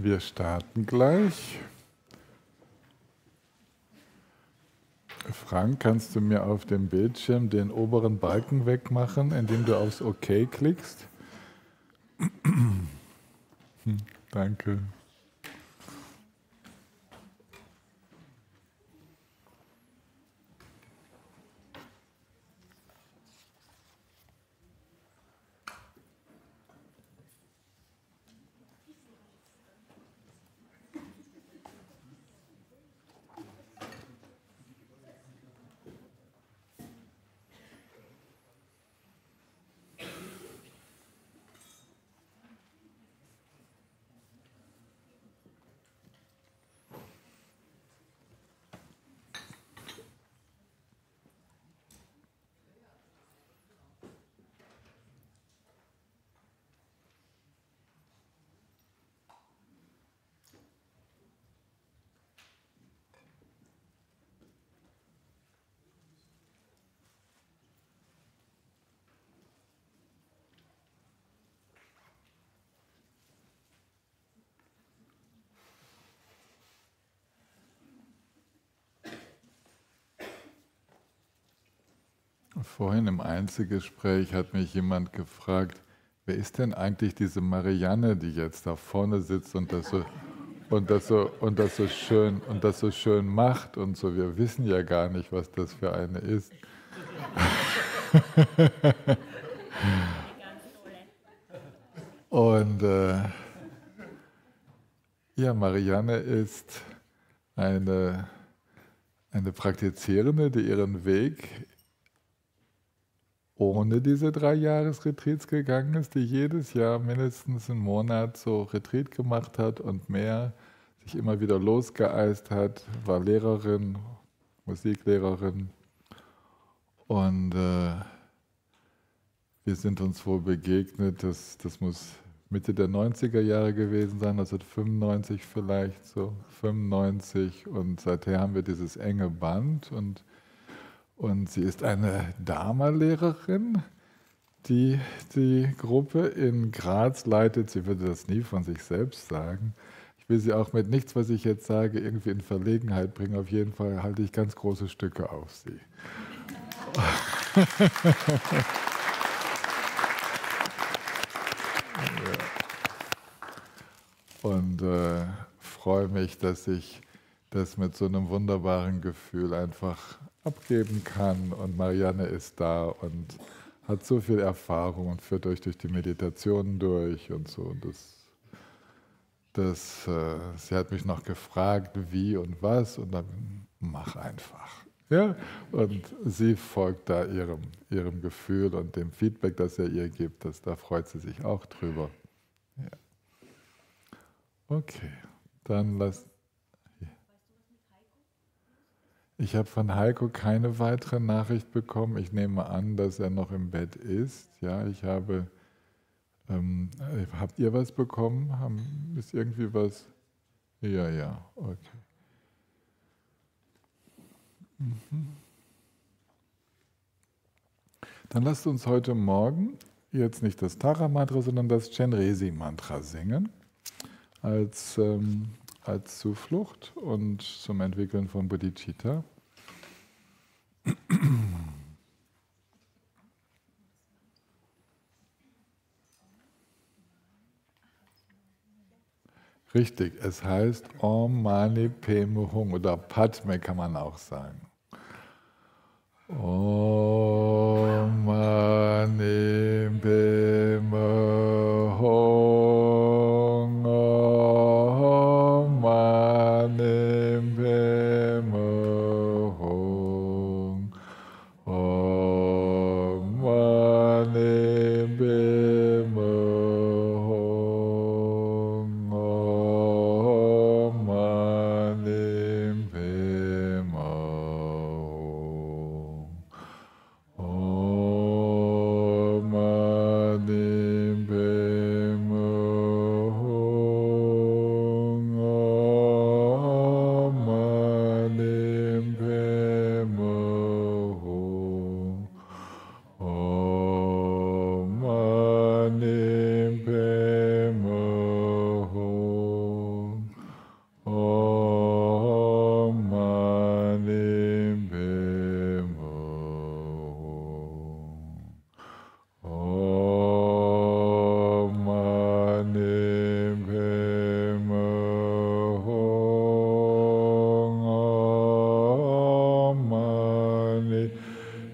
Wir starten gleich. Frank, kannst du mir auf dem Bildschirm den oberen Balken wegmachen, indem du aufs OK klickst? Danke. Vorhin im Einzelgespräch hat mich jemand gefragt, wer ist denn eigentlich diese Marianne, die jetzt da vorne sitzt und das so schön macht und so. Wir wissen ja gar nicht, was das für eine ist. Und ja, Marianne ist eine Praktizierende, die ihren Weg ohne diese 3 Jahresretreats gegangen ist, die jedes Jahr mindestens einen Monat so Retreat gemacht hat und mehr, sich immer wieder losgeeist hat, war Lehrerin, Musiklehrerin und wir sind uns wohl begegnet, das muss Mitte der 90er Jahre gewesen sein, also 95 vielleicht, so 95 und seither haben wir dieses enge Band und sie ist eine Dharma-Lehrerin, die die Gruppe in Graz leitet. Sie würde das nie von sich selbst sagen. Ich will sie auch mit nichts, was ich jetzt sage, irgendwie in Verlegenheit bringen. Auf jeden Fall halte ich ganz große Stücke auf sie. Und freue mich, dass ich das mit so einem wunderbaren Gefühl einfach abgeben kann. Und Marianne ist da und hat so viel Erfahrung und führt euch durch die Meditationen durch und so. Und sie hat mich noch gefragt, wie und was, und dann mach einfach. Ja? Und sie folgt da ihrem Gefühl und dem Feedback, das er ihr gibt. Da freut sie sich auch drüber. Ja. Okay, dann lass. Ich habe von Heiko keine weitere Nachricht bekommen. Ich nehme an, dass er noch im Bett ist. Ja, habt ihr was bekommen? Ist irgendwie was? Ja, okay. Dann lasst uns heute Morgen jetzt nicht das Tara-Mantra, sondern das Chenrezi-Mantra singen als Zuflucht und zum Entwickeln von Bodhicitta. Richtig, es heißt Om Mani Padme Hum oder Padme kann man auch sagen. Om Mani Padme Hum, Om Mani Padme Hum, Om Mani Padme Hum, Om Mani Padme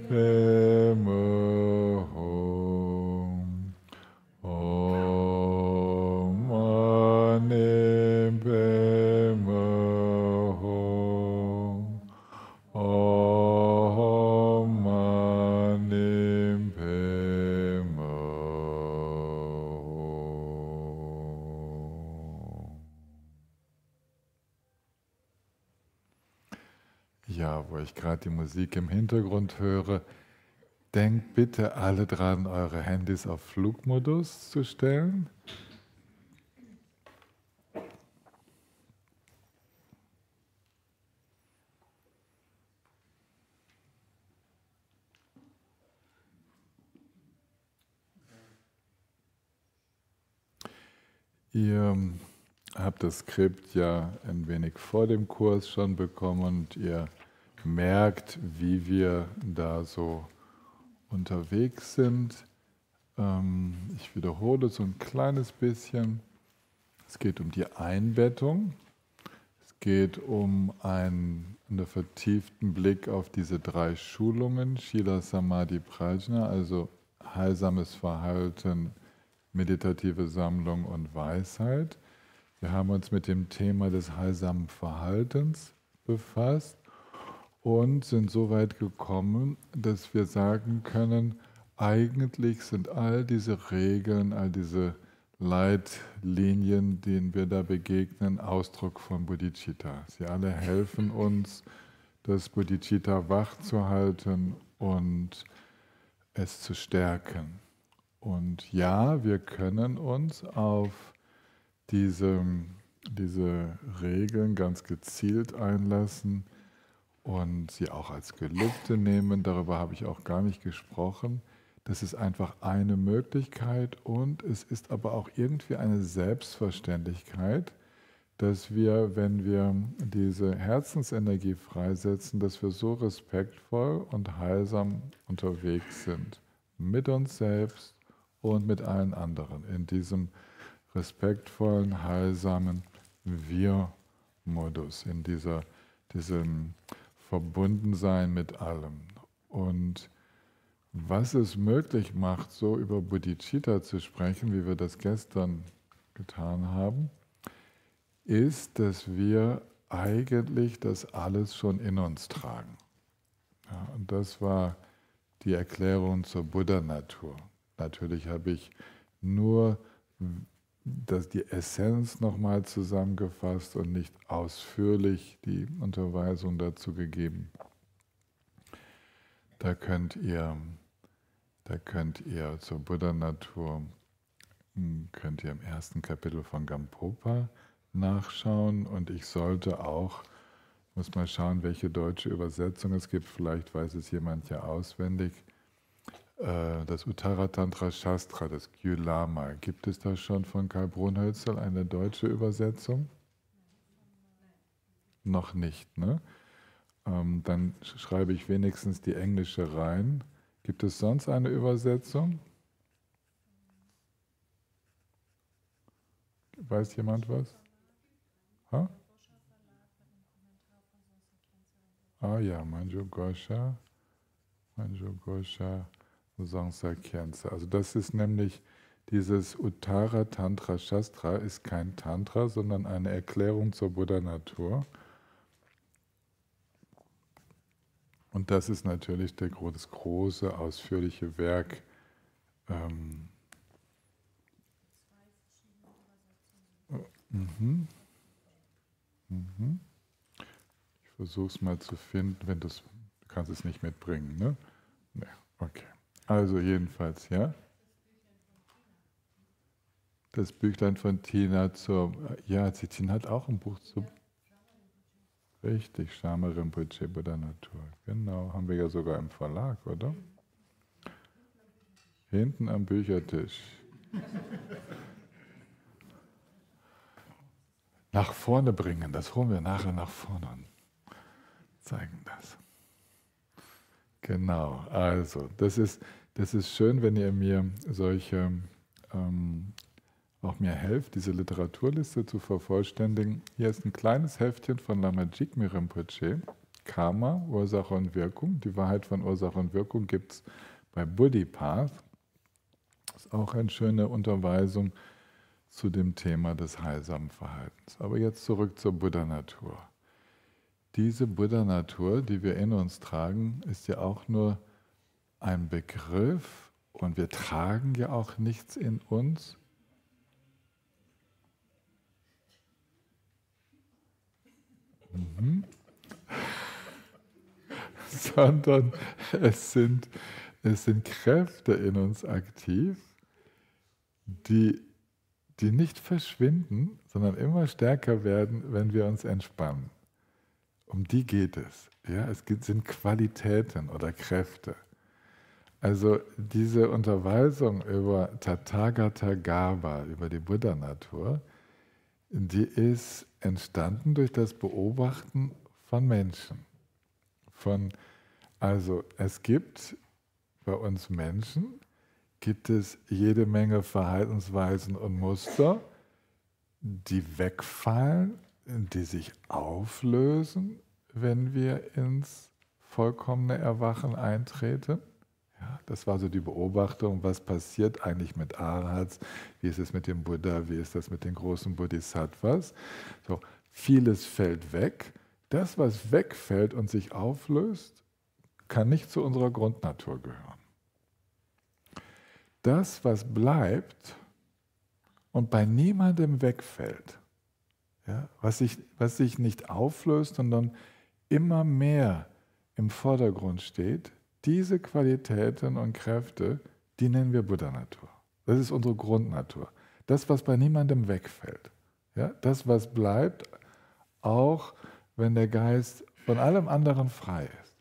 Pema Hum. Om Mani Pema Hum. Om Mani Pema Hum. Ja, wo ich gerade die Musik im Hintergrund höre, denkt bitte alle dran, eure Handys auf Flugmodus zu stellen. Ihr habt das Skript ja ein wenig vor dem Kurs schon bekommen und ihr merkt, wie wir da so unterwegs sind. Ich wiederhole so ein kleines bisschen. Es geht um die Einbettung. Es geht um einen vertieften Blick auf diese 3 Schulungen, Shila, Samadhi, Prajna, also heilsames Verhalten, meditative Sammlung und Weisheit. Wir haben uns mit dem Thema des heilsamen Verhaltens befasst und sind so weit gekommen, dass wir sagen können, eigentlich sind all diese Regeln, all diese Leitlinien, denen wir da begegnen, Ausdruck von Bodhicitta. Sie alle helfen uns, das Bodhicitta wach zu halten und es zu stärken. Und ja, wir können uns auf diese Regeln ganz gezielt einlassen und sie auch als Gelübde nehmen. Darüber habe ich auch gar nicht gesprochen. Das ist einfach eine Möglichkeit und es ist aber auch irgendwie eine Selbstverständlichkeit, dass wir, wenn wir diese Herzensenergie freisetzen, dass wir so respektvoll und heilsam unterwegs sind. Mit uns selbst und mit allen anderen. In diesem respektvollen, heilsamen Wir-Modus, in diesem Verbundensein mit allem. Und was es möglich macht, so über Bodhicitta zu sprechen, wie wir das gestern getan haben, ist, dass wir eigentlich das alles schon in uns tragen. Ja, und das war die Erklärung zur Buddha-Natur. Natürlich habe ich nur die Essenz nochmal zusammengefasst und nicht ausführlich die Unterweisung dazu gegeben. Da könnt ihr zur Buddha-Natur könnt ihr im 1. Kapitel von Gampopa nachschauen und ich sollte auch, muss mal schauen, welche deutsche Übersetzung es gibt, vielleicht weiß es jemand ja auswendig, das Uttara Tantra Shastra, das Gyulama. Gibt es da schon von Karl Brunhölzl eine deutsche Übersetzung? Noch nicht, ne? Dann schreibe ich wenigstens die englische rein. Gibt es sonst eine Übersetzung? Weiß jemand was? Ha? Ah ja, Manjugosha Sangsakhyensa. Also das ist nämlich dieses Uttara Tantra Shastra, ist kein Tantra, sondern eine Erklärung zur Buddha-Natur. Und das ist natürlich das große, ausführliche Werk. Ich versuche es mal zu finden, du kannst es nicht mitbringen, ne? Nee, okay. Also jedenfalls, ja. Das Büchlein von Tina Tina hat auch ein Buch zu... Richtig, Shama Rinpoche Buddha Natur. Genau, haben wir ja sogar im Verlag, oder? Hinten am Büchertisch. Nach vorne bringen, das holen wir nachher nach vorne und zeigen das. Genau, also das ist schön, wenn ihr mir solche auch mir helft, diese Literaturliste zu vervollständigen. Hier ist ein kleines Heftchen von Lama Jigme Rinpoche. Karma, Ursache und Wirkung. Die Wahrheit von Ursache und Wirkung gibt es bei Buddhipath. Das ist auch eine schöne Unterweisung zu dem Thema des heilsamen Verhaltens. Aber jetzt zurück zur Buddha-Natur. Diese Buddha-Natur, die wir in uns tragen, ist ja auch nur ein Begriff und wir tragen ja auch nichts in uns, sondern es sind Kräfte in uns aktiv, die nicht verschwinden, sondern immer stärker werden, wenn wir uns entspannen. Um die geht es. Ja, sind Qualitäten oder Kräfte. Also diese Unterweisung über Tathagata Garbha, über die Buddha-Natur, die ist entstanden durch das Beobachten von Menschen. Also es gibt bei uns Menschen, gibt es jede Menge Verhaltensweisen und Muster, die wegfallen, die sich auflösen, wenn wir ins vollkommene Erwachen eintreten. Ja, das war so die Beobachtung, was passiert eigentlich mit Arhats, wie ist es mit dem Buddha, wie ist das mit den großen Bodhisattvas. So, vieles fällt weg. Das, was wegfällt und sich auflöst, kann nicht zu unserer Grundnatur gehören. Das, was bleibt und bei niemandem wegfällt, ja, was sich nicht auflöst, sondern immer mehr im Vordergrund steht, diese Qualitäten und Kräfte, die nennen wir Buddha-Natur. Das ist unsere Grundnatur. Das, was bei niemandem wegfällt. Ja, das, was bleibt, auch wenn der Geist von allem anderen frei ist.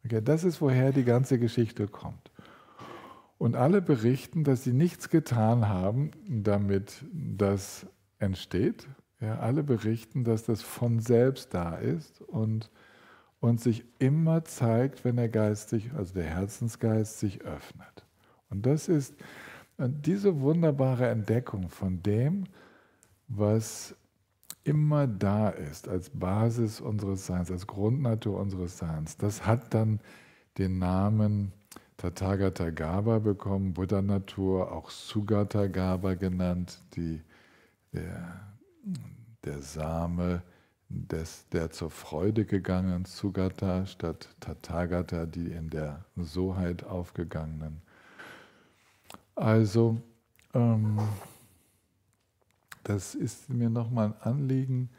Okay, das ist, woher die ganze Geschichte kommt. Und alle berichten, dass sie nichts getan haben, damit das entsteht. Ja, alle berichten, dass das von selbst da ist und sich immer zeigt, wenn der Geist sich, also der Herzensgeist sich öffnet. Und das ist diese wunderbare Entdeckung von dem, was immer da ist, als Basis unseres Seins, als Grundnatur unseres Seins. Das hat dann den Namen Tathagata Garbha bekommen, Buddha-Natur, auch Sugata Garbha genannt, der Same, der zur Freude gegangenen Sugata statt Tathagata, die in der Soheit aufgegangenen. Also, das ist mir nochmal ein Anliegen,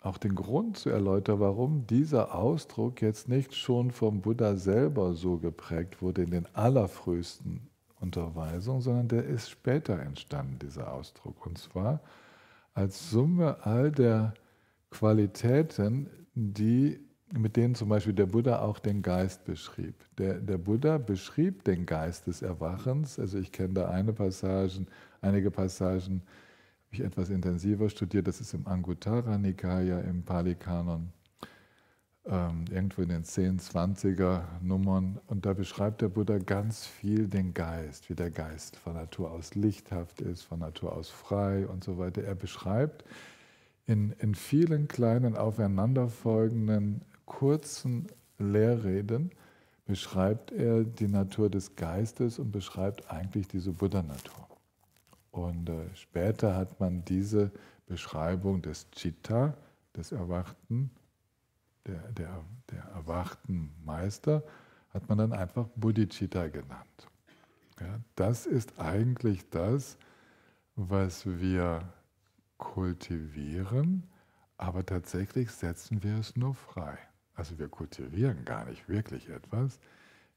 auch den Grund zu erläutern, warum dieser Ausdruck jetzt nicht schon vom Buddha selber so geprägt wurde in den allerfrühesten Unterweisungen, sondern der ist später entstanden, dieser Ausdruck. Und zwar als Summe all der Qualitäten, mit denen zum Beispiel der Buddha auch den Geist beschrieb. Der Buddha beschrieb den Geist des Erwachens, also ich kenne da einige Passagen, habe ich etwas intensiver studiert, das ist im Anguttara Nikaya, im Pali-Kanon, irgendwo in den 10, 20er Nummern. Und da beschreibt der Buddha ganz viel den Geist, wie der Geist von Natur aus lichthaft ist, von Natur aus frei und so weiter. Er beschreibt in vielen kleinen aufeinanderfolgenden, kurzen Lehrreden, beschreibt er die Natur des Geistes und beschreibt eigentlich diese Buddha-Natur. Und später hat man diese Beschreibung des Chitta, des Erwachten, der erwachten Meister, hat man dann einfach Bodhicitta genannt. Ja, das ist eigentlich das, was wir kultivieren, aber tatsächlich setzen wir es nur frei. Also wir kultivieren gar nicht wirklich etwas,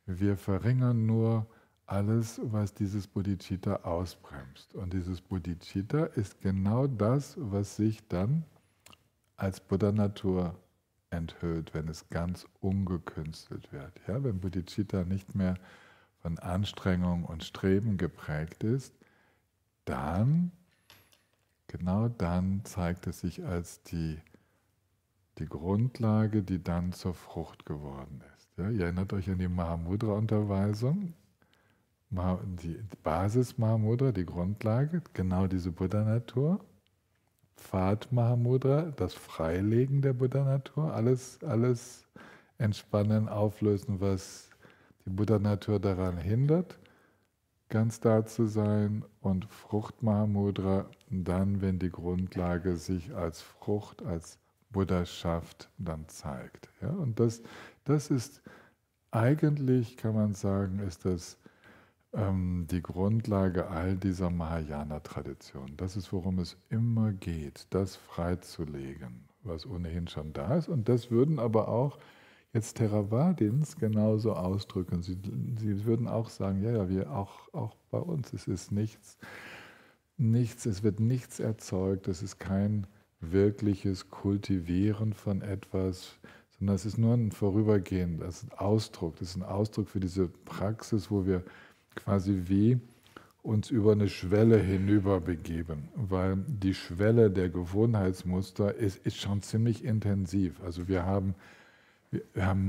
wir verringern nur alles, was dieses Bodhicitta ausbremst. Und dieses Bodhicitta ist genau das, was sich dann als Buddha-Natur enthüllt, wenn es ganz ungekünstelt wird. Ja, wenn Bodhicitta nicht mehr von Anstrengung und Streben geprägt ist, genau dann zeigt es sich als die Grundlage, die dann zur Frucht geworden ist. Ja, ihr erinnert euch an die Mahamudra-Unterweisung, die Basis Mahamudra, die Grundlage, genau diese Buddha-Natur, Pfad Mahamudra, das Freilegen der Buddha-Natur, alles entspannen, auflösen, was die Buddha-Natur daran hindert, ganz da zu sein, und Frucht Mahamudra dann, wenn die Grundlage sich als Frucht, als Buddhaschaft dann zeigt. Ja? Und das ist eigentlich, kann man sagen, ist das die Grundlage all dieser Mahayana-Tradition. Das ist, worum es immer geht, das freizulegen, was ohnehin schon da ist. Und das würden aber auch jetzt Theravadins genauso ausdrücken. Sie würden auch sagen, ja, wir auch bei uns, es ist nichts, es wird nichts erzeugt, es ist kein wirkliches Kultivieren von etwas, sondern es ist nur ein Vorübergehen, das ist ein Ausdruck für diese Praxis, wo wir quasi wie uns über eine Schwelle hinüber begeben, weil die Schwelle der Gewohnheitsmuster ist schon ziemlich intensiv. Also wir haben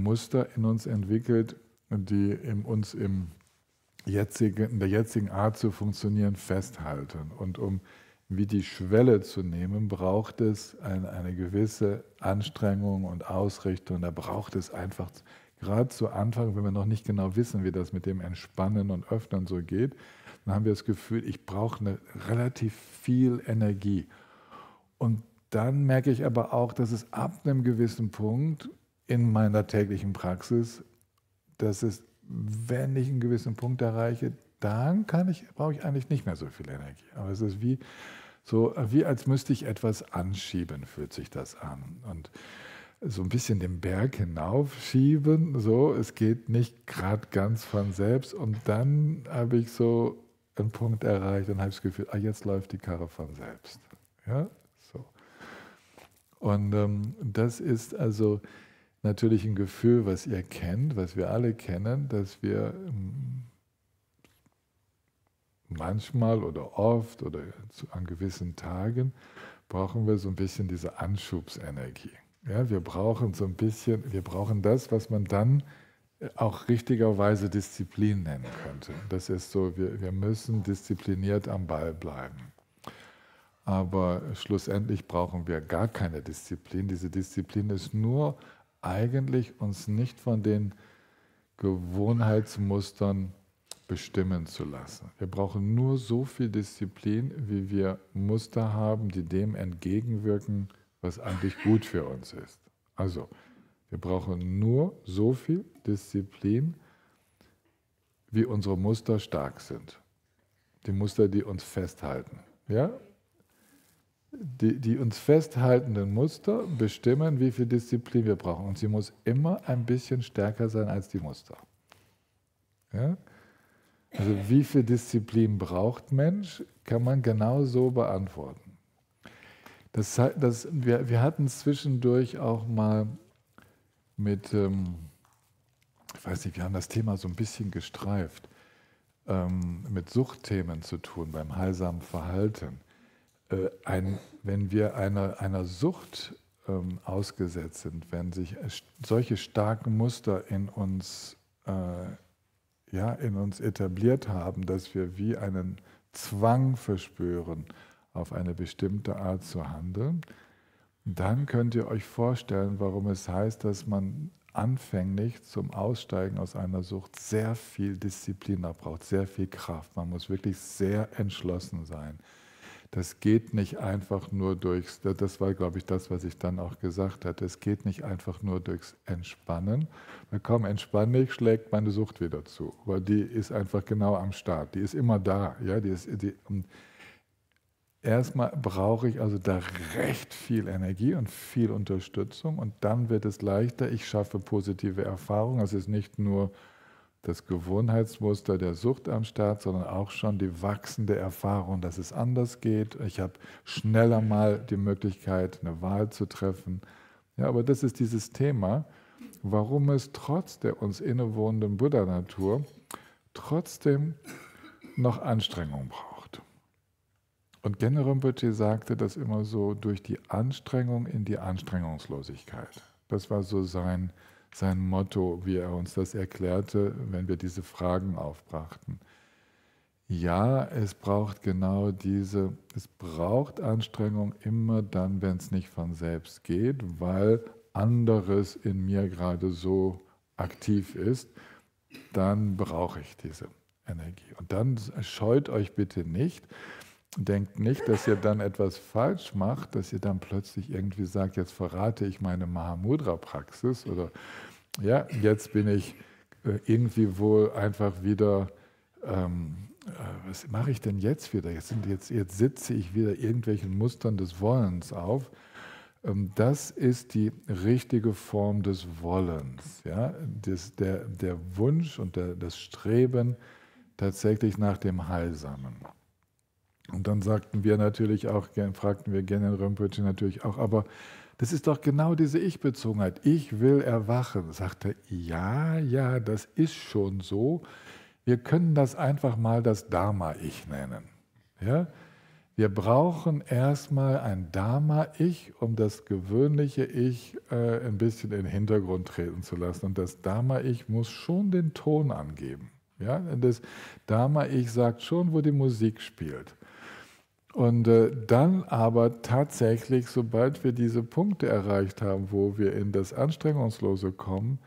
Muster in uns entwickelt, die uns in der jetzigen Art zu funktionieren festhalten. Und um wie die Schwelle zu nehmen, braucht es eine gewisse Anstrengung und Ausrichtung. Da braucht es einfach, gerade zu Anfang, wenn wir noch nicht genau wissen, wie das mit dem Entspannen und Öffnen so geht, dann haben wir das Gefühl, ich brauche relativ viel Energie. Und dann merke ich aber auch, dass es ab einem gewissen Punkt in meiner täglichen Praxis, dass es, wenn ich einen gewissen Punkt erreiche, dann brauche ich eigentlich nicht mehr so viel Energie. Aber es ist wie als müsste ich etwas anschieben, fühlt sich das an. Und so ein bisschen den Berg hinaufschieben, so, es geht nicht gerade ganz von selbst. Und dann habe ich so einen Punkt erreicht und habe das Gefühl, jetzt läuft die Karre von selbst. Ja, so. Und das ist also natürlich ein Gefühl, was ihr kennt, was wir alle kennen, dass wir manchmal oder oft oder an gewissen Tagen brauchen wir so ein bisschen diese Anschubsenergie. Ja, wir brauchen das, was man dann auch richtigerweise Disziplin nennen könnte. Das ist so, wir müssen diszipliniert am Ball bleiben. Aber schlussendlich brauchen wir gar keine Disziplin. Diese Disziplin ist nur eigentlich uns nicht von den Gewohnheitsmustern bestimmen zu lassen. Wir brauchen nur so viel Disziplin, wie wir Muster haben, die dem entgegenwirken, was eigentlich gut für uns ist. Also, wir brauchen nur so viel Disziplin, wie unsere Muster stark sind. Die Muster, die uns festhalten. Ja? Die uns festhaltenden Muster bestimmen, wie viel Disziplin wir brauchen. Und sie muss immer ein bisschen stärker sein als die Muster. Ja? Also wie viel Disziplin braucht Mensch, kann man genau so beantworten. Wir hatten zwischendurch auch mal mit, ich weiß nicht, wir haben das Thema so ein bisschen gestreift, mit Suchtthemen zu tun beim heilsamen Verhalten. Wenn wir einer Sucht ausgesetzt sind, wenn sich solche starken Muster in uns etabliert haben, dass wir wie einen Zwang verspüren, auf eine bestimmte Art zu handeln, dann könnt ihr euch vorstellen, warum es heißt, dass man anfänglich zum Aussteigen aus einer Sucht sehr viel Disziplin braucht, sehr viel Kraft. Man muss wirklich sehr entschlossen sein. Das geht nicht einfach nur das war, glaube ich, das, was ich dann auch gesagt hatte, es geht nicht einfach nur durchs Entspannen, weil kaum entspanne ich, schlägt meine Sucht wieder zu, weil die ist einfach genau am Start, die ist immer da. Ja? Erstmal brauche ich also da recht viel Energie und viel Unterstützung und dann wird es leichter, ich schaffe positive Erfahrungen, es ist nicht nur das Gewohnheitsmuster der Sucht am Start, sondern auch schon die wachsende Erfahrung, dass es anders geht. Ich habe schneller mal die Möglichkeit, eine Wahl zu treffen. Ja, aber das ist dieses Thema, warum es trotz der uns innewohnenden Buddha-Natur trotzdem noch Anstrengung braucht. Und Genro Rinpoche sagte das immer so, durch die Anstrengung in die Anstrengungslosigkeit. Das war so sein Motto, wie er uns das erklärte, wenn wir diese Fragen aufbrachten. Ja, es braucht genau diese, es braucht Anstrengung immer dann, wenn es nicht von selbst geht, weil anderes in mir gerade so aktiv ist, dann brauche ich diese Energie. Und dann scheut euch bitte nicht, denkt nicht, dass ihr dann etwas falsch macht, dass ihr dann plötzlich irgendwie sagt, jetzt verrate ich meine Mahamudra-Praxis oder ja, jetzt bin ich irgendwie wohl einfach wieder, was mache ich denn jetzt wieder? Jetzt sitze ich wieder irgendwelchen Mustern des Wollens auf. Das ist die richtige Form des Wollens. Ja? Der Wunsch und das Streben tatsächlich nach dem Heilsamen. Und dann fragten wir Genren Rinpoche natürlich auch, aber das ist doch genau diese Ich-Bezogenheit. Ich will erwachen. Sagt er, ja, das ist schon so. Wir können das einfach mal das Dharma-Ich nennen. Ja? Wir brauchen erstmal ein Dharma-Ich, um das gewöhnliche Ich ein bisschen in den Hintergrund treten zu lassen. Und das Dharma-Ich muss schon den Ton angeben. Ja? Das Dharma-Ich sagt schon, wo die Musik spielt. Und dann aber tatsächlich, sobald wir diese Punkte erreicht haben, wo wir in das Anstrengungslose kommen,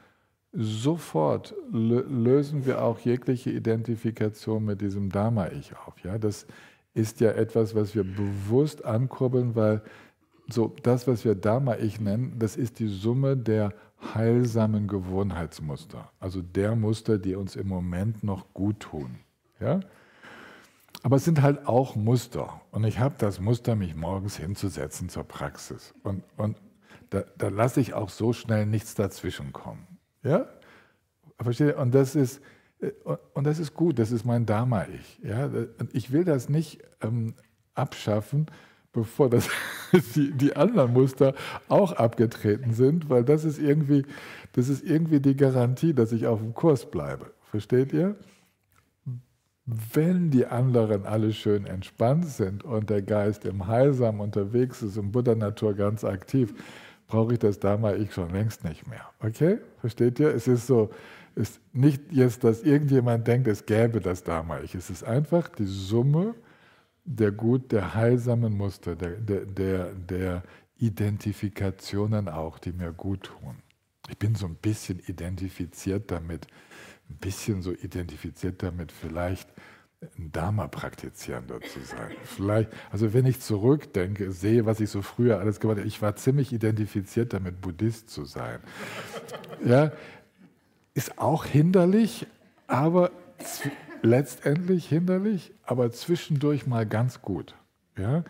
sofort lösen wir auch jegliche Identifikation mit diesem Dharma-Ich auf. Ja? Das ist ja etwas, was wir bewusst ankurbeln, weil so das, was wir Dharma-Ich nennen, das ist die Summe der heilsamen Gewohnheitsmuster. Also der Muster, die uns im Moment noch gut tun. Ja? Aber es sind halt auch Muster. Und ich habe das Muster, mich morgens hinzusetzen zur Praxis. Und da lasse ich auch so schnell nichts dazwischen kommen. Ja? Versteht ihr? Und das ist gut, das ist mein Dharma-Ich. Ja? Und ich will das nicht abschaffen, bevor die anderen Muster auch abgetreten sind, weil das ist irgendwie die Garantie, dass ich auf dem Kurs bleibe. Versteht ihr? Wenn die anderen alle schön entspannt sind und der Geist im Heilsam unterwegs ist, im Buddha-Natur ganz aktiv, brauche ich das Dharma-Ich schon längst nicht mehr. Okay? Versteht ihr? Es ist nicht jetzt, dass irgendjemand denkt, es gäbe das Dharma-Ich. Es ist einfach die Summe der heilsamen Muster, der Identifikationen auch, die mir gut tun. Ich bin so ein bisschen identifiziert damit, vielleicht ein Dharma-Praktizierender zu sein. Vielleicht, also wenn ich zurückdenke, sehe, was ich so früher alles gemacht habe, ich war ziemlich identifiziert damit, Buddhist zu sein. Ja, ist auch hinderlich, aber letztendlich hinderlich, aber zwischendurch mal ganz gut. Ja?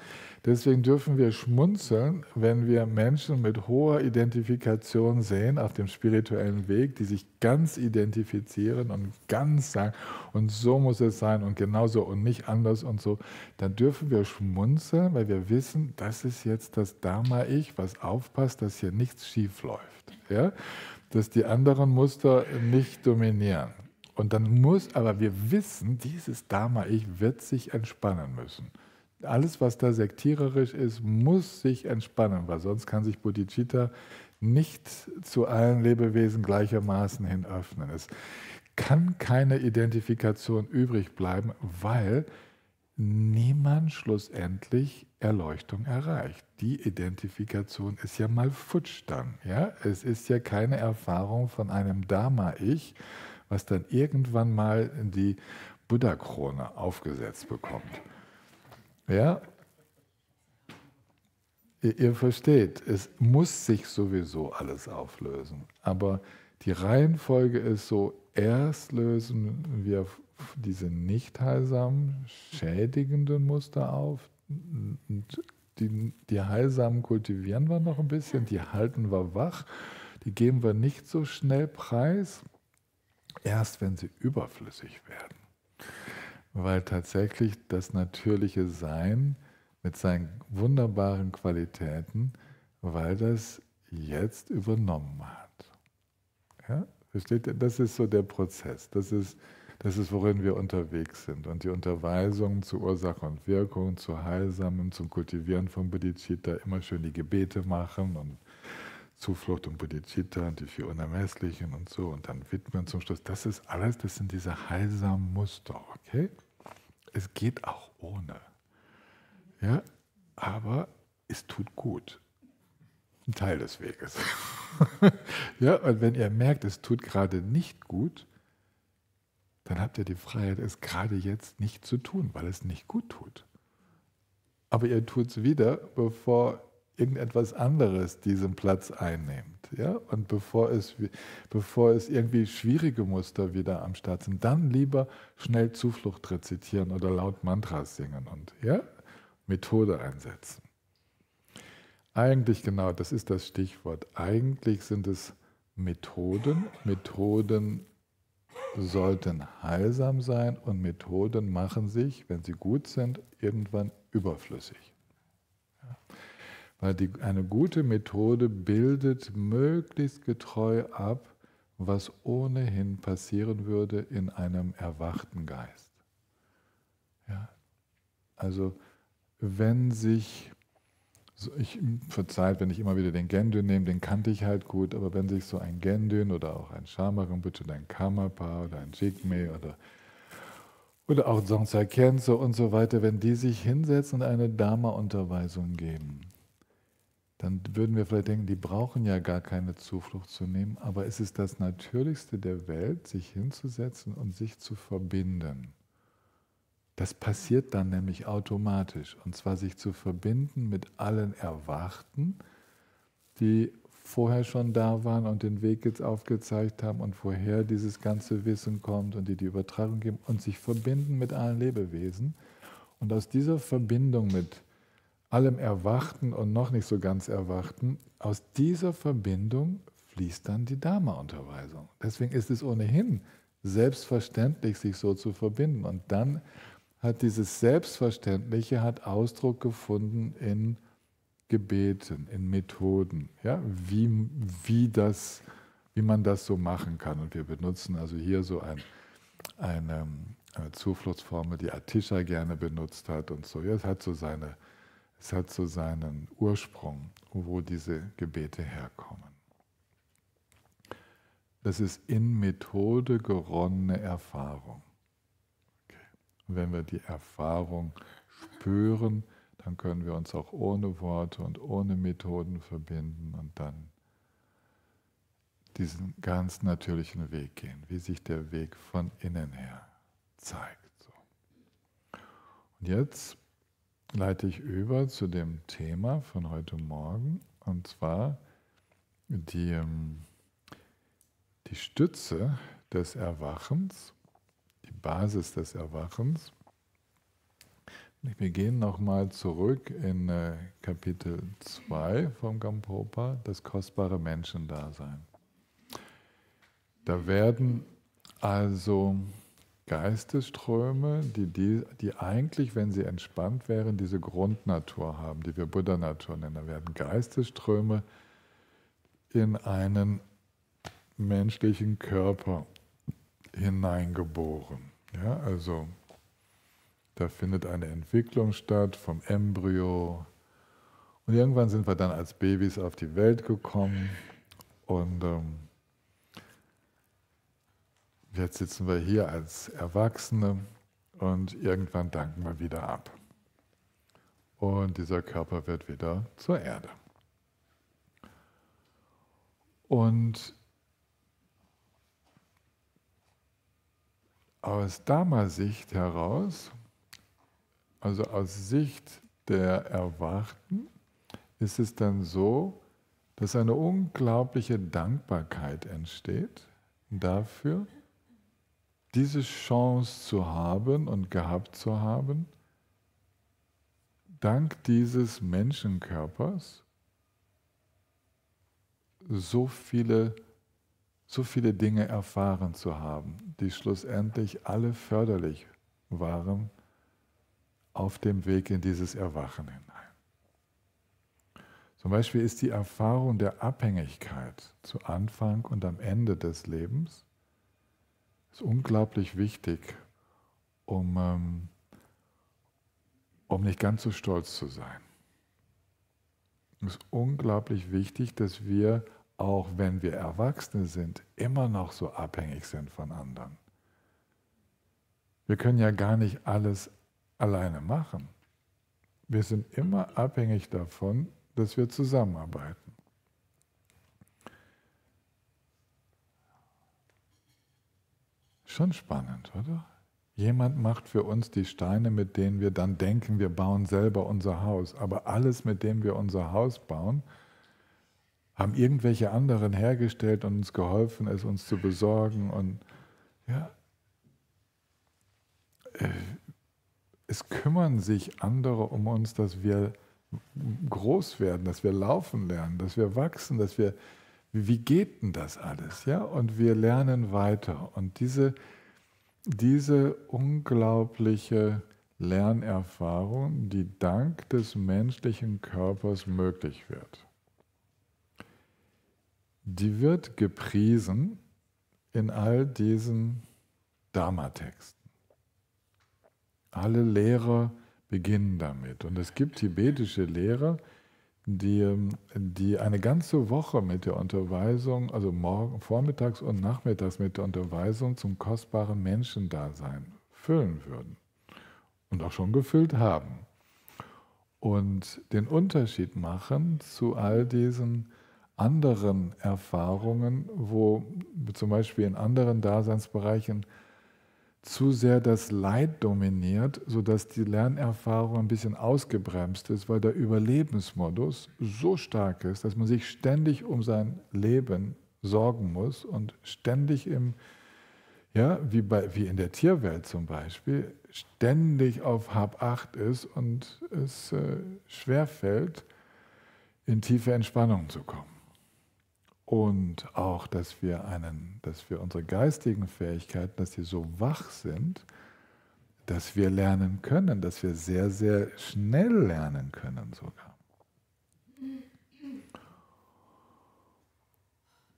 Deswegen dürfen wir schmunzeln, wenn wir Menschen mit hoher Identifikation sehen auf dem spirituellen Weg, die sich ganz identifizieren und ganz sagen, und so muss es sein und genauso und nicht anders und so. Dann dürfen wir schmunzeln, weil wir wissen, das ist jetzt das Dharma-Ich, was aufpasst, dass hier nichts schief läuft. Ja? Dass die anderen Muster nicht dominieren. Und dann aber wir wissen, dieses Dharma-Ich wird sich entspannen müssen. Alles, was da sektiererisch ist, muss sich entspannen, weil sonst kann sich Bodhicitta nicht zu allen Lebewesen gleichermaßen hin öffnen. Es kann keine Identifikation übrig bleiben, weil niemand schlussendlich Erleuchtung erreicht. Die Identifikation ist ja mal futsch dann. Ja? Es ist ja keine Erfahrung von einem Dharma-Ich, was dann irgendwann mal die Buddha-Krone aufgesetzt bekommt. Ja? Ihr versteht, es muss sich sowieso alles auflösen. Aber die Reihenfolge ist so, erst lösen wir diese nicht heilsamen, schädigenden Muster auf. Die heilsamen kultivieren wir noch ein bisschen, die halten wir wach, die geben wir nicht so schnell preis, erst wenn sie überflüssig werden. Weil tatsächlich das natürliche Sein mit seinen wunderbaren Qualitäten, weil das jetzt übernommen hat. Ja? Versteht ihr? Das ist so der Prozess. Das ist, worin wir unterwegs sind. Und die Unterweisungen zu Ursache und Wirkung, zu Heilsamen, zum Kultivieren von Bodhicitta, immer schön die Gebete machen und Zuflucht und Bodhicitta und die 4 Unermesslichen und so und dann widmen zum Schluss. Das ist alles, das sind diese heilsamen Muster, okay? es geht auch ohne. Ja? Aber es tut gut. Ein Teil des Weges. Ja, und wenn ihr merkt, es tut gerade nicht gut, dann habt ihr die Freiheit, es gerade jetzt nicht zu tun, weil es nicht gut tut. Aber ihr tut es wieder, bevor irgendetwas anderes diesen Platz einnimmt. Ja? Und bevor es irgendwie schwierige Muster wieder am Start sind, dann lieber schnell Zuflucht rezitieren oder laut Mantras singen und ja? Methode einsetzen. Eigentlich genau, das ist das Stichwort. Eigentlich sind es Methoden. Methoden sollten heilsam sein und Methoden machen sich, wenn sie gut sind, irgendwann überflüssig. Ja. Weil eine gute Methode bildet möglichst getreu ab, was ohnehin passieren würde in einem erwachten Geist. Ja. Also wenn sich, verzeiht, wenn ich immer wieder den Gendün nehme, den kannte ich halt gut, aber wenn sich so ein Gendün oder auch ein Shamarinpoche oder ein Karmapa oder ein Jigme oder auch Dzongtsa Khyentse und so weiter, wenn die sich hinsetzen und eine Dharma-Unterweisung geben, dann würden wir vielleicht denken, die brauchen ja gar keine Zuflucht zu nehmen, aber es ist das Natürlichste der Welt, sich hinzusetzen und sich zu verbinden. Das passiert dann nämlich automatisch, und zwar sich zu verbinden mit allen Erwachten, die vorher schon da waren und den Weg jetzt aufgezeigt haben und woher dieses ganze Wissen kommt und die Übertragung geben und sich verbinden mit allen Lebewesen. Und aus dieser Verbindung mit allem Erwachten und noch nicht so ganz Erwachten, aus dieser Verbindung fließt dann die Dharma-Unterweisung. Deswegen ist es ohnehin selbstverständlich, sich so zu verbinden. Und dann hat dieses Selbstverständliche Ausdruck gefunden in Gebeten, in Methoden, ja, wie man das so machen kann. Und wir benutzen also hier so eine Zufluchtsformel, die Atisha gerne benutzt hat und so. Ja, es hat so seinen Ursprung, wo diese Gebete herkommen. Das ist in Methode geronnene Erfahrung. Und wenn wir die Erfahrung spüren, dann können wir uns auch ohne Worte und ohne Methoden verbinden und dann diesen ganz natürlichen Weg gehen, wie sich der Weg von innen her zeigt. So. Und jetzt leite ich über zu dem Thema von heute Morgen, und zwar die Stütze des Erwachens, die Basis des Erwachens. Wir gehen nochmal zurück in Kapitel 2 vom Gampopa, das kostbare Menschendasein. Da werden also Geistesströme, die eigentlich, wenn sie entspannt wären, diese Grundnatur haben, die wir Buddha-Natur nennen, da werden Geistesströme in einen menschlichen Körper hineingeboren. Ja, also da findet eine Entwicklung statt vom Embryo und irgendwann sind wir dann als Babys auf die Welt gekommen und jetzt sitzen wir hier als Erwachsene und irgendwann danken wir wieder ab. Und dieser Körper wird wieder zur Erde. Und aus Dharma-Sicht heraus, also aus Sicht der Erwachten, ist es dann so, dass eine unglaubliche Dankbarkeit entsteht dafür, diese Chance zu haben und gehabt zu haben, dank dieses Menschenkörpers so viele Dinge erfahren zu haben, die schlussendlich alle förderlich waren auf dem Weg in dieses Erwachen hinein. Zum Beispiel ist die Erfahrung der Abhängigkeit zu Anfang und am Ende des Lebens ist unglaublich wichtig, um nicht ganz so stolz zu sein. Es ist unglaublich wichtig, dass wir, auch wenn wir Erwachsene sind, immer noch so abhängig sind von anderen. Wir können ja gar nicht alles alleine machen. Wir sind immer abhängig davon, dass wir zusammenarbeiten. Schon spannend, oder? Jemand macht für uns die Steine, mit denen wir dann denken, wir bauen selber unser Haus. Aber alles, mit dem wir unser Haus bauen, haben irgendwelche anderen hergestellt und uns geholfen, es uns zu besorgen. Und ja, es kümmern sich andere um uns, dass wir groß werden, dass wir laufen lernen, dass wir wachsen, dass wir, wie geht denn das alles? Ja? Und wir lernen weiter. Und diese unglaubliche Lernerfahrung, die dank des menschlichen Körpers möglich wird, die wird gepriesen in all diesen Dharma-Texten. Alle Lehrer beginnen damit. Und es gibt tibetische Lehrer, die eine ganze Woche mit der Unterweisung, also vormittags und nachmittags mit der Unterweisung zum kostbaren Menschendasein füllen würden. Und auch schon gefüllt haben. Und den Unterschied machen zu all diesen anderen Erfahrungen, wo zum Beispiel in anderen Daseinsbereichen zu sehr das Leid dominiert, sodass die Lernerfahrung ein bisschen ausgebremst ist, weil der Überlebensmodus so stark ist, dass man sich ständig um sein Leben sorgen muss und ständig wie in der Tierwelt zum Beispiel, ständig auf Hab-Acht ist und es schwerfällt, in tiefe Entspannung zu kommen. Und auch, dass wir unsere geistigen Fähigkeiten, dass die so wach sind, dass wir lernen können, dass wir sehr, sehr schnell lernen können sogar.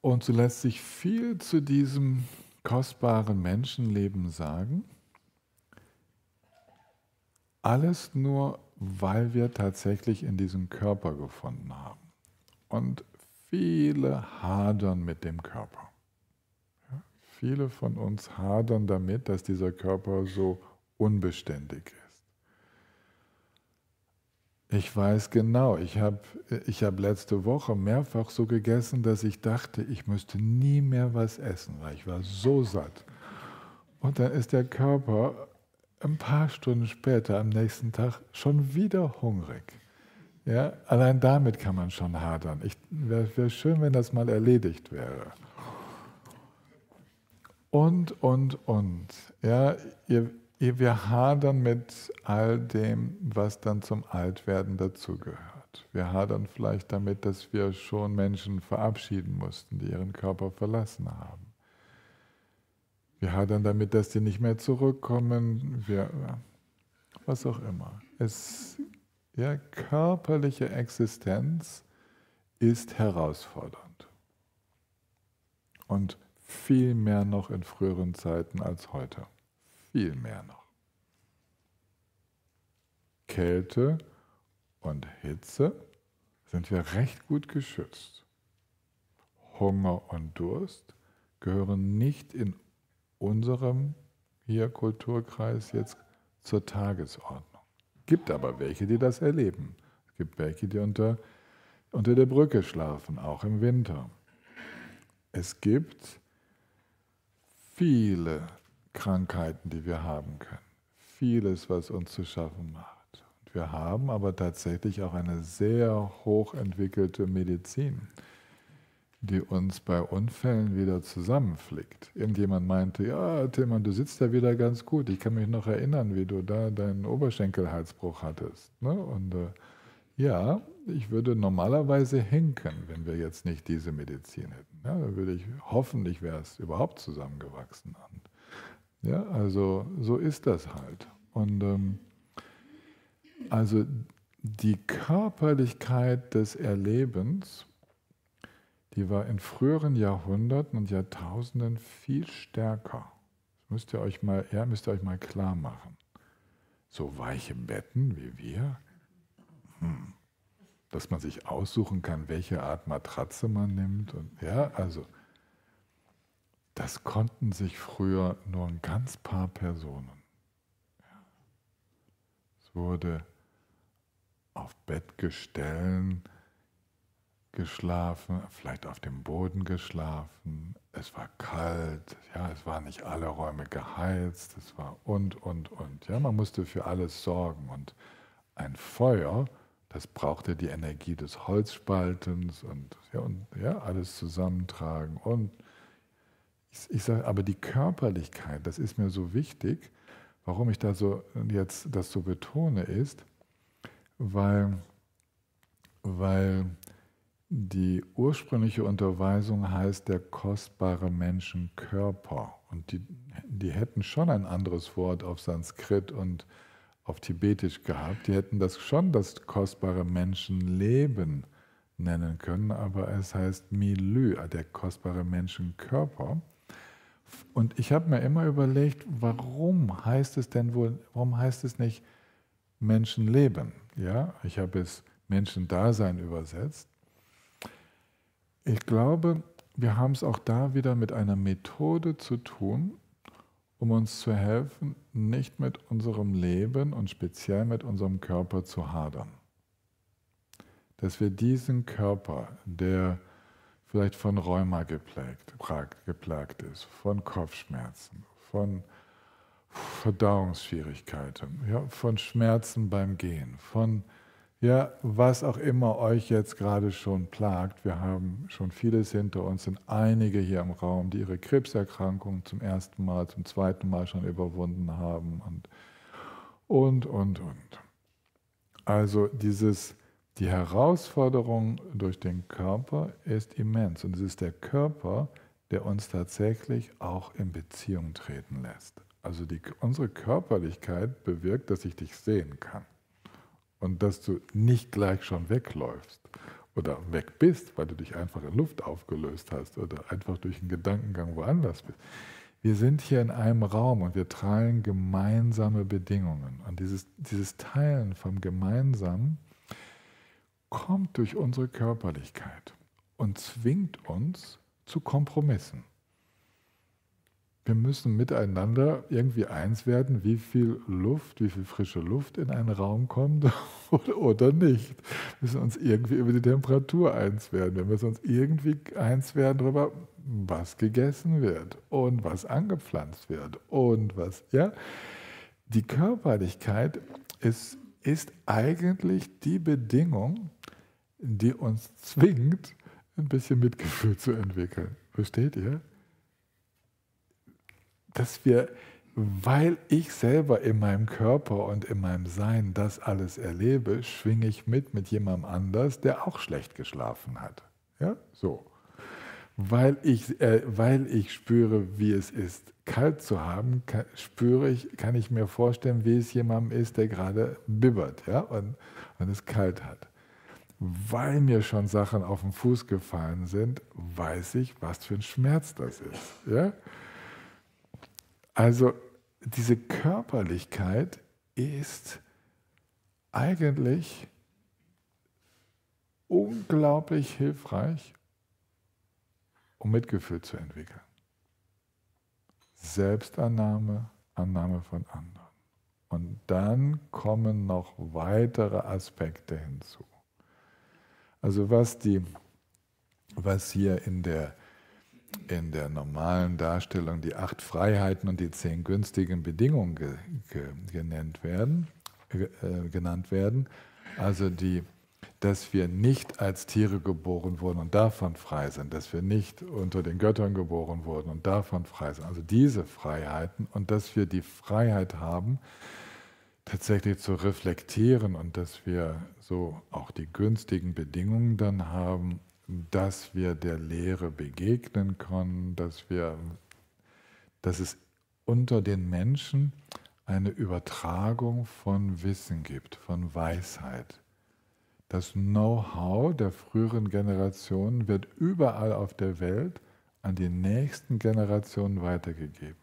Und so lässt sich viel zu diesem kostbaren Menschenleben sagen. Alles nur, weil wir tatsächlich in diesen Körper gefunden haben. Und viele hadern mit dem Körper. Ja, viele von uns hadern damit, dass dieser Körper so unbeständig ist. Ich weiß genau, ich hab letzte Woche mehrfach so gegessen, dass ich dachte, ich müsste nie mehr was essen, weil ich war so satt. Und dann ist der Körper ein paar Stunden später, am nächsten Tag, schon wieder hungrig. Ja, allein damit kann man schon hadern. Wäre schön, wenn das mal erledigt wäre. Und. Ja, wir hadern mit all dem, was dann zum Altwerden dazugehört. Wir hadern vielleicht damit, dass wir schon Menschen verabschieden mussten, die ihren Körper verlassen haben. Wir hadern damit, dass die nicht mehr zurückkommen. Was auch immer. Körperliche Existenz ist herausfordernd. Und viel mehr noch in früheren Zeiten als heute. Viel mehr noch. Kälte und Hitze sind wir recht gut geschützt. Hunger und Durst gehören nicht in unserem Kulturkreis jetzt zur Tagesordnung. Gibt aber welche, die das erleben. Es gibt welche, die unter der Brücke schlafen, auch im Winter. Es gibt viele Krankheiten, die wir haben können. Vieles, was uns zu schaffen macht. Und wir haben aber tatsächlich auch eine sehr hochentwickelte Medizin, die uns bei Unfällen wieder zusammenflickt. Irgendjemand meinte, ja, Tilman, du sitzt da wieder ganz gut. Ich kann mich noch erinnern, wie du da deinen Oberschenkelhalsbruch hattest. Ne? Und ja, ich würde normalerweise hinken, wenn wir jetzt nicht diese Medizin hätten. Ja, dann würde ich, hoffentlich wäre es überhaupt zusammengewachsen. Und, ja, also so ist das halt. Und also die Körperlichkeit des Erlebens, die war in früheren Jahrhunderten und Jahrtausenden viel stärker. Das müsst ihr euch mal klar machen. So weiche Betten wie wir, dass man sich aussuchen kann, welche Art Matratze man nimmt. Und ja, also das konnten sich früher nur ein ganz paar Personen. wurde auf Bettgestellen geschlafen, vielleicht auf dem Boden geschlafen, es war kalt, ja, es waren nicht alle Räume geheizt, es war und. Ja, man musste für alles sorgen und ein Feuer, das brauchte die Energie des Holzspaltens und ja, alles zusammentragen. Und ich sage, aber die Körperlichkeit, das ist mir so wichtig, warum ich da so jetzt das so betone, ist, weil die ursprüngliche Unterweisung heißt der kostbare Menschenkörper. Und die hätten schon ein anderes Wort auf Sanskrit und auf Tibetisch gehabt. Die hätten das schon das kostbare Menschenleben nennen können, aber es heißt Milü, der kostbare Menschenkörper. Und ich habe mir immer überlegt, warum heißt es nicht Menschenleben? Ja, ich habe es Menschendasein übersetzt. Ich glaube, wir haben es auch da wieder mit einer Methode zu tun, um uns zu helfen, nicht mit unserem Leben und speziell mit unserem Körper zu hadern. Dass wir diesen Körper, der vielleicht von Rheuma geplagt ist, von Kopfschmerzen, von Verdauungsschwierigkeiten, ja, von Schmerzen beim Gehen, von was auch immer euch jetzt gerade schon plagt. Wir haben schon vieles hinter uns, sind einige hier im Raum, die ihre Krebserkrankung zum ersten Mal, zum zweiten Mal schon überwunden haben und. Also die Herausforderung durch den Körper ist immens und es ist der Körper, der uns tatsächlich auch in Beziehung treten lässt. Also unsere Körperlichkeit bewirkt, dass ich dich sehen kann. Und dass du nicht gleich schon wegläufst oder weg bist, weil du dich einfach in Luft aufgelöst hast oder einfach durch einen Gedankengang woanders bist. Wir sind hier in einem Raum und wir teilen gemeinsame Bedingungen. Und dieses Teilen vom Gemeinsamen kommt durch unsere Körperlichkeit und zwingt uns zu Kompromissen. Wir müssen miteinander irgendwie eins werden, wie viel frische Luft in einen Raum kommt oder nicht. Wir müssen uns irgendwie über die Temperatur eins werden. Wir müssen uns irgendwie eins werden darüber, was gegessen wird und was angepflanzt wird und was, ja. Die Körperlichkeit ist eigentlich die Bedingung, die uns zwingt, ein bisschen Mitgefühl zu entwickeln. Versteht ihr? Dass wir, weil ich selber in meinem Körper und in meinem Sein das alles erlebe, schwinge ich mit jemandem anders, der auch schlecht geschlafen hat. Ja, so. Weil ich spüre, wie es ist, kalt zu haben, kann ich mir vorstellen, wie es jemandem ist, der gerade bibbert, ja, und es kalt hat. Weil mir schon Sachen auf den Fuß gefallen sind, weiß ich, was für ein Schmerz das ist. Ja? Also diese Körperlichkeit ist eigentlich unglaublich hilfreich, um Mitgefühl zu entwickeln. Selbstannahme, Annahme von anderen. Und dann kommen noch weitere Aspekte hinzu. Also was hier in der normalen Darstellung die 8 Freiheiten und die 10 günstigen Bedingungen genannt werden, also dass wir nicht als Tiere geboren wurden und davon frei sind, dass wir nicht unter den Göttern geboren wurden und davon frei sind, also diese Freiheiten und dass wir die Freiheit haben, tatsächlich zu reflektieren und dass wir so auch die günstigen Bedingungen dann haben, dass wir der Lehre begegnen können, dass es unter den Menschen eine Übertragung von Wissen gibt, von Weisheit. Das Know-how der früheren Generationen wird überall auf der Welt an die nächsten Generationen weitergegeben.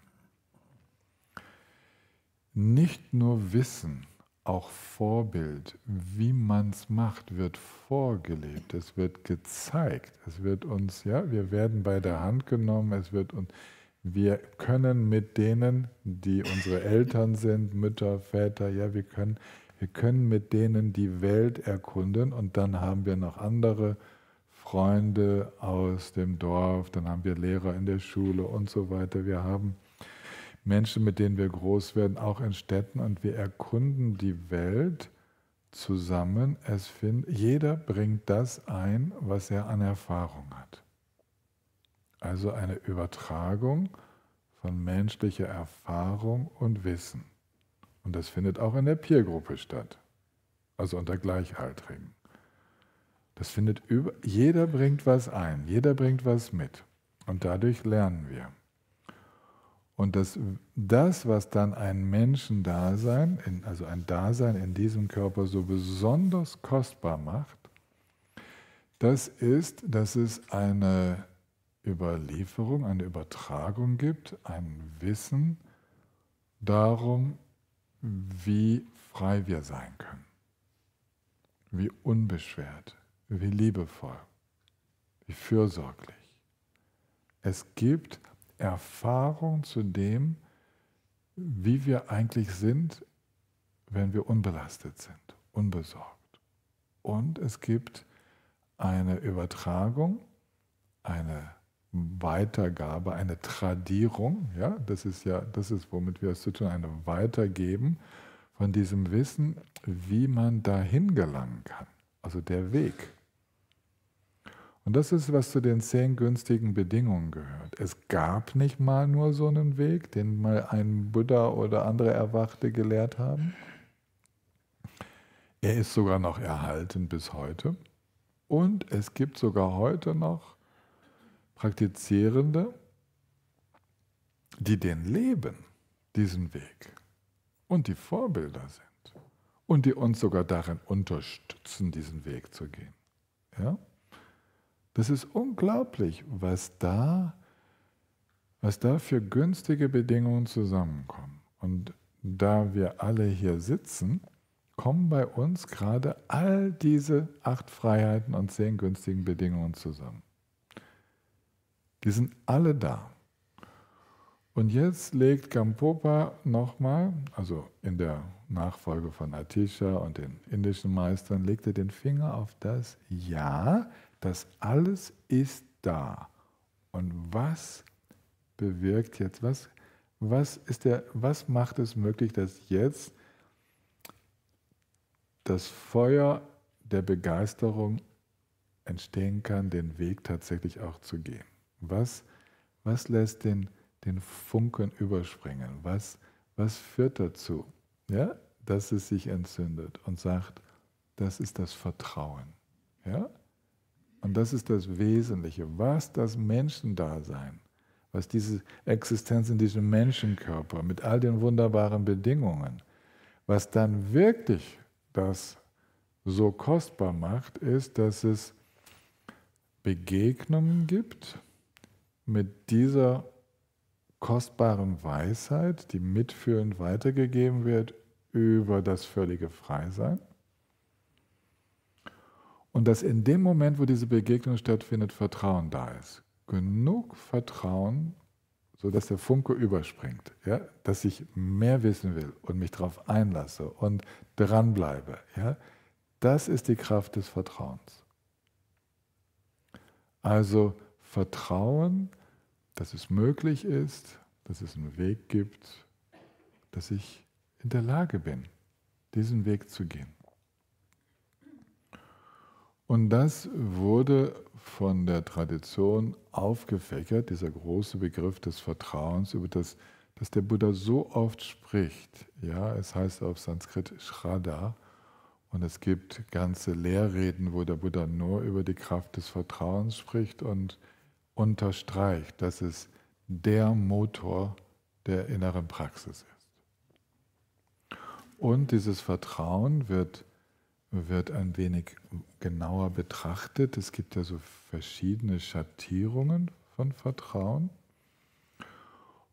Nicht nur Wissen, auch Vorbild, wie man es macht, wird vorgelebt, es wird gezeigt, es wird uns, wir werden bei der Hand genommen, wir können mit denen, die unsere Eltern sind, Mütter, Väter, wir Wir können mit denen die Welt erkunden und dann haben wir noch andere Freunde aus dem Dorf, dann haben wir Lehrer in der Schule und so weiter. Wir haben Menschen, mit denen wir groß werden, auch in Städten und wir erkunden die Welt zusammen. Jeder bringt das ein, was er an Erfahrung hat. Also eine Übertragung von menschlicher Erfahrung und Wissen. Und das findet auch in der Peergruppe statt, also unter Gleichaltrigen. Jeder bringt was ein, jeder bringt was mit. Und dadurch lernen wir. Und das, was dann ein Menschendasein, also ein Dasein in diesem Körper so besonders kostbar macht, das ist, dass es eine Überlieferung, eine Übertragung gibt, ein Wissen darum, wie frei wir sein können, wie unbeschwert, wie liebevoll, wie fürsorglich. Es gibt Erfahrung zu dem, wie wir eigentlich sind, wenn wir unbelastet sind, unbesorgt. Und es gibt eine Übertragung, eine Weitergabe, eine Tradierung, ja, das ist, womit wir es zu tun haben, eine Weitergeben von diesem Wissen, wie man dahin gelangen kann, also der Weg. Und das ist, was zu den 10 günstigen Bedingungen gehört. Es gab nicht mal nur so einen Weg, den mal ein Buddha oder andere Erwachte gelehrt haben. Er ist sogar noch erhalten bis heute. Und es gibt sogar heute noch Praktizierende, die den leben, diesen Weg. Und die Vorbilder sind. Und die uns sogar darin unterstützen, diesen Weg zu gehen. Ja? Das ist unglaublich, was da für günstige Bedingungen zusammenkommen. Und da wir alle hier sitzen, kommen bei uns gerade all diese 8 Freiheiten und 10 günstigen Bedingungen zusammen. Die sind alle da. Und jetzt legt Gampopa nochmal, also in der Nachfolge von Atisha und den indischen Meistern, legt er den Finger auf das Ja, das alles ist da. Und was bewirkt jetzt, was macht es möglich, dass jetzt das Feuer der Begeisterung entstehen kann, den Weg tatsächlich auch zu gehen? Was lässt den Funken überspringen? Was führt dazu, ja, dass es sich entzündet und sagt, das ist das Vertrauen. Ja? Und das ist das Wesentliche, was das Menschendasein, was diese Existenz in diesem Menschenkörper mit all den wunderbaren Bedingungen, was dann wirklich das so kostbar macht, ist, dass es Begegnungen gibt mit dieser kostbaren Weisheit, die mitfühlend weitergegeben wird über das völlige Freisein. Und dass in dem Moment, wo diese Begegnung stattfindet, Vertrauen da ist. Genug Vertrauen, sodass der Funke überspringt, ja? Dass ich mehr wissen will und mich darauf einlasse und dranbleibe. Ja? Das ist die Kraft des Vertrauens. Also Vertrauen, dass es möglich ist, dass es einen Weg gibt, dass ich in der Lage bin, diesen Weg zu gehen. Und das wurde von der Tradition aufgefächert, dieser große Begriff des Vertrauens, über das der Buddha so oft spricht. Ja, es heißt auf Sanskrit Shraddha und es gibt ganze Lehrreden, wo der Buddha nur über die Kraft des Vertrauens spricht und unterstreicht, dass es der Motor der inneren Praxis ist. Und dieses Vertrauen wird ein wenig genauer betrachtet. Es gibt ja so verschiedene Schattierungen von Vertrauen.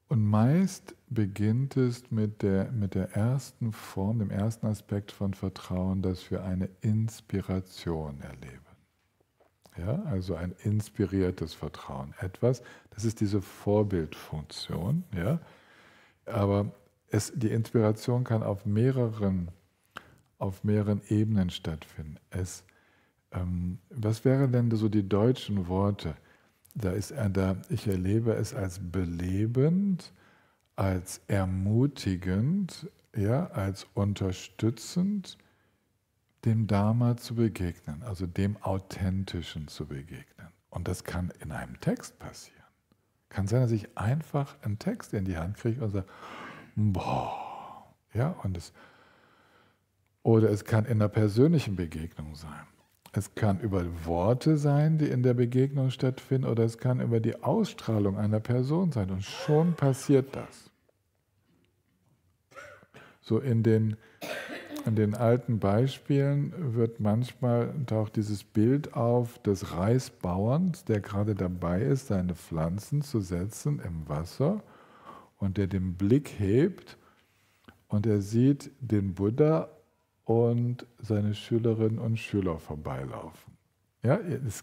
Und meist beginnt es mit der ersten Form, dem ersten Aspekt von Vertrauen, dass wir eine Inspiration erleben. Ja, also ein inspiriertes Vertrauen. Das ist diese Vorbildfunktion. Ja? Aber die Inspiration kann auf mehreren auf mehreren Ebenen stattfinden. Was wären denn so die deutschen Worte? Da ist ich erlebe es als belebend, als ermutigend, ja, als unterstützend, dem Dharma zu begegnen, also dem Authentischen zu begegnen. Und das kann in einem Text passieren. Kann sein, dass ich einfach einen Text in die Hand kriege und sage, boah, ja, oder es kann in einer persönlichen Begegnung sein. Es kann über Worte sein, die in der Begegnung stattfinden, oder es kann über die Ausstrahlung einer Person sein. Und schon passiert das. So in den alten Beispielen taucht dieses Bild auf des Reisbauerns, der gerade dabei ist, seine Pflanzen zu setzen im Wasser und der den Blick hebt und er sieht den Buddha und seine Schülerinnen und Schüler vorbeilaufen. Ja,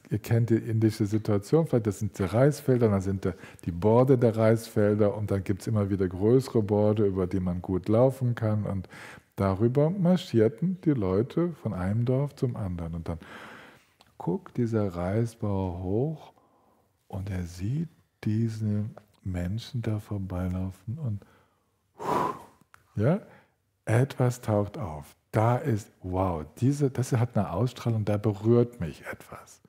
ihr kennt die indische Situation, das sind die Reisfelder, dann sind die Borde der Reisfelder und dann gibt es immer wieder größere Borde, über die man gut laufen kann und darüber marschierten die Leute von einem Dorf zum anderen. Und dann guckt dieser Reisbauer hoch und er sieht diese Menschen da vorbeilaufen und ja, etwas taucht auf. Da ist, wow, das hat eine Ausstrahlung, da berührt mich etwas.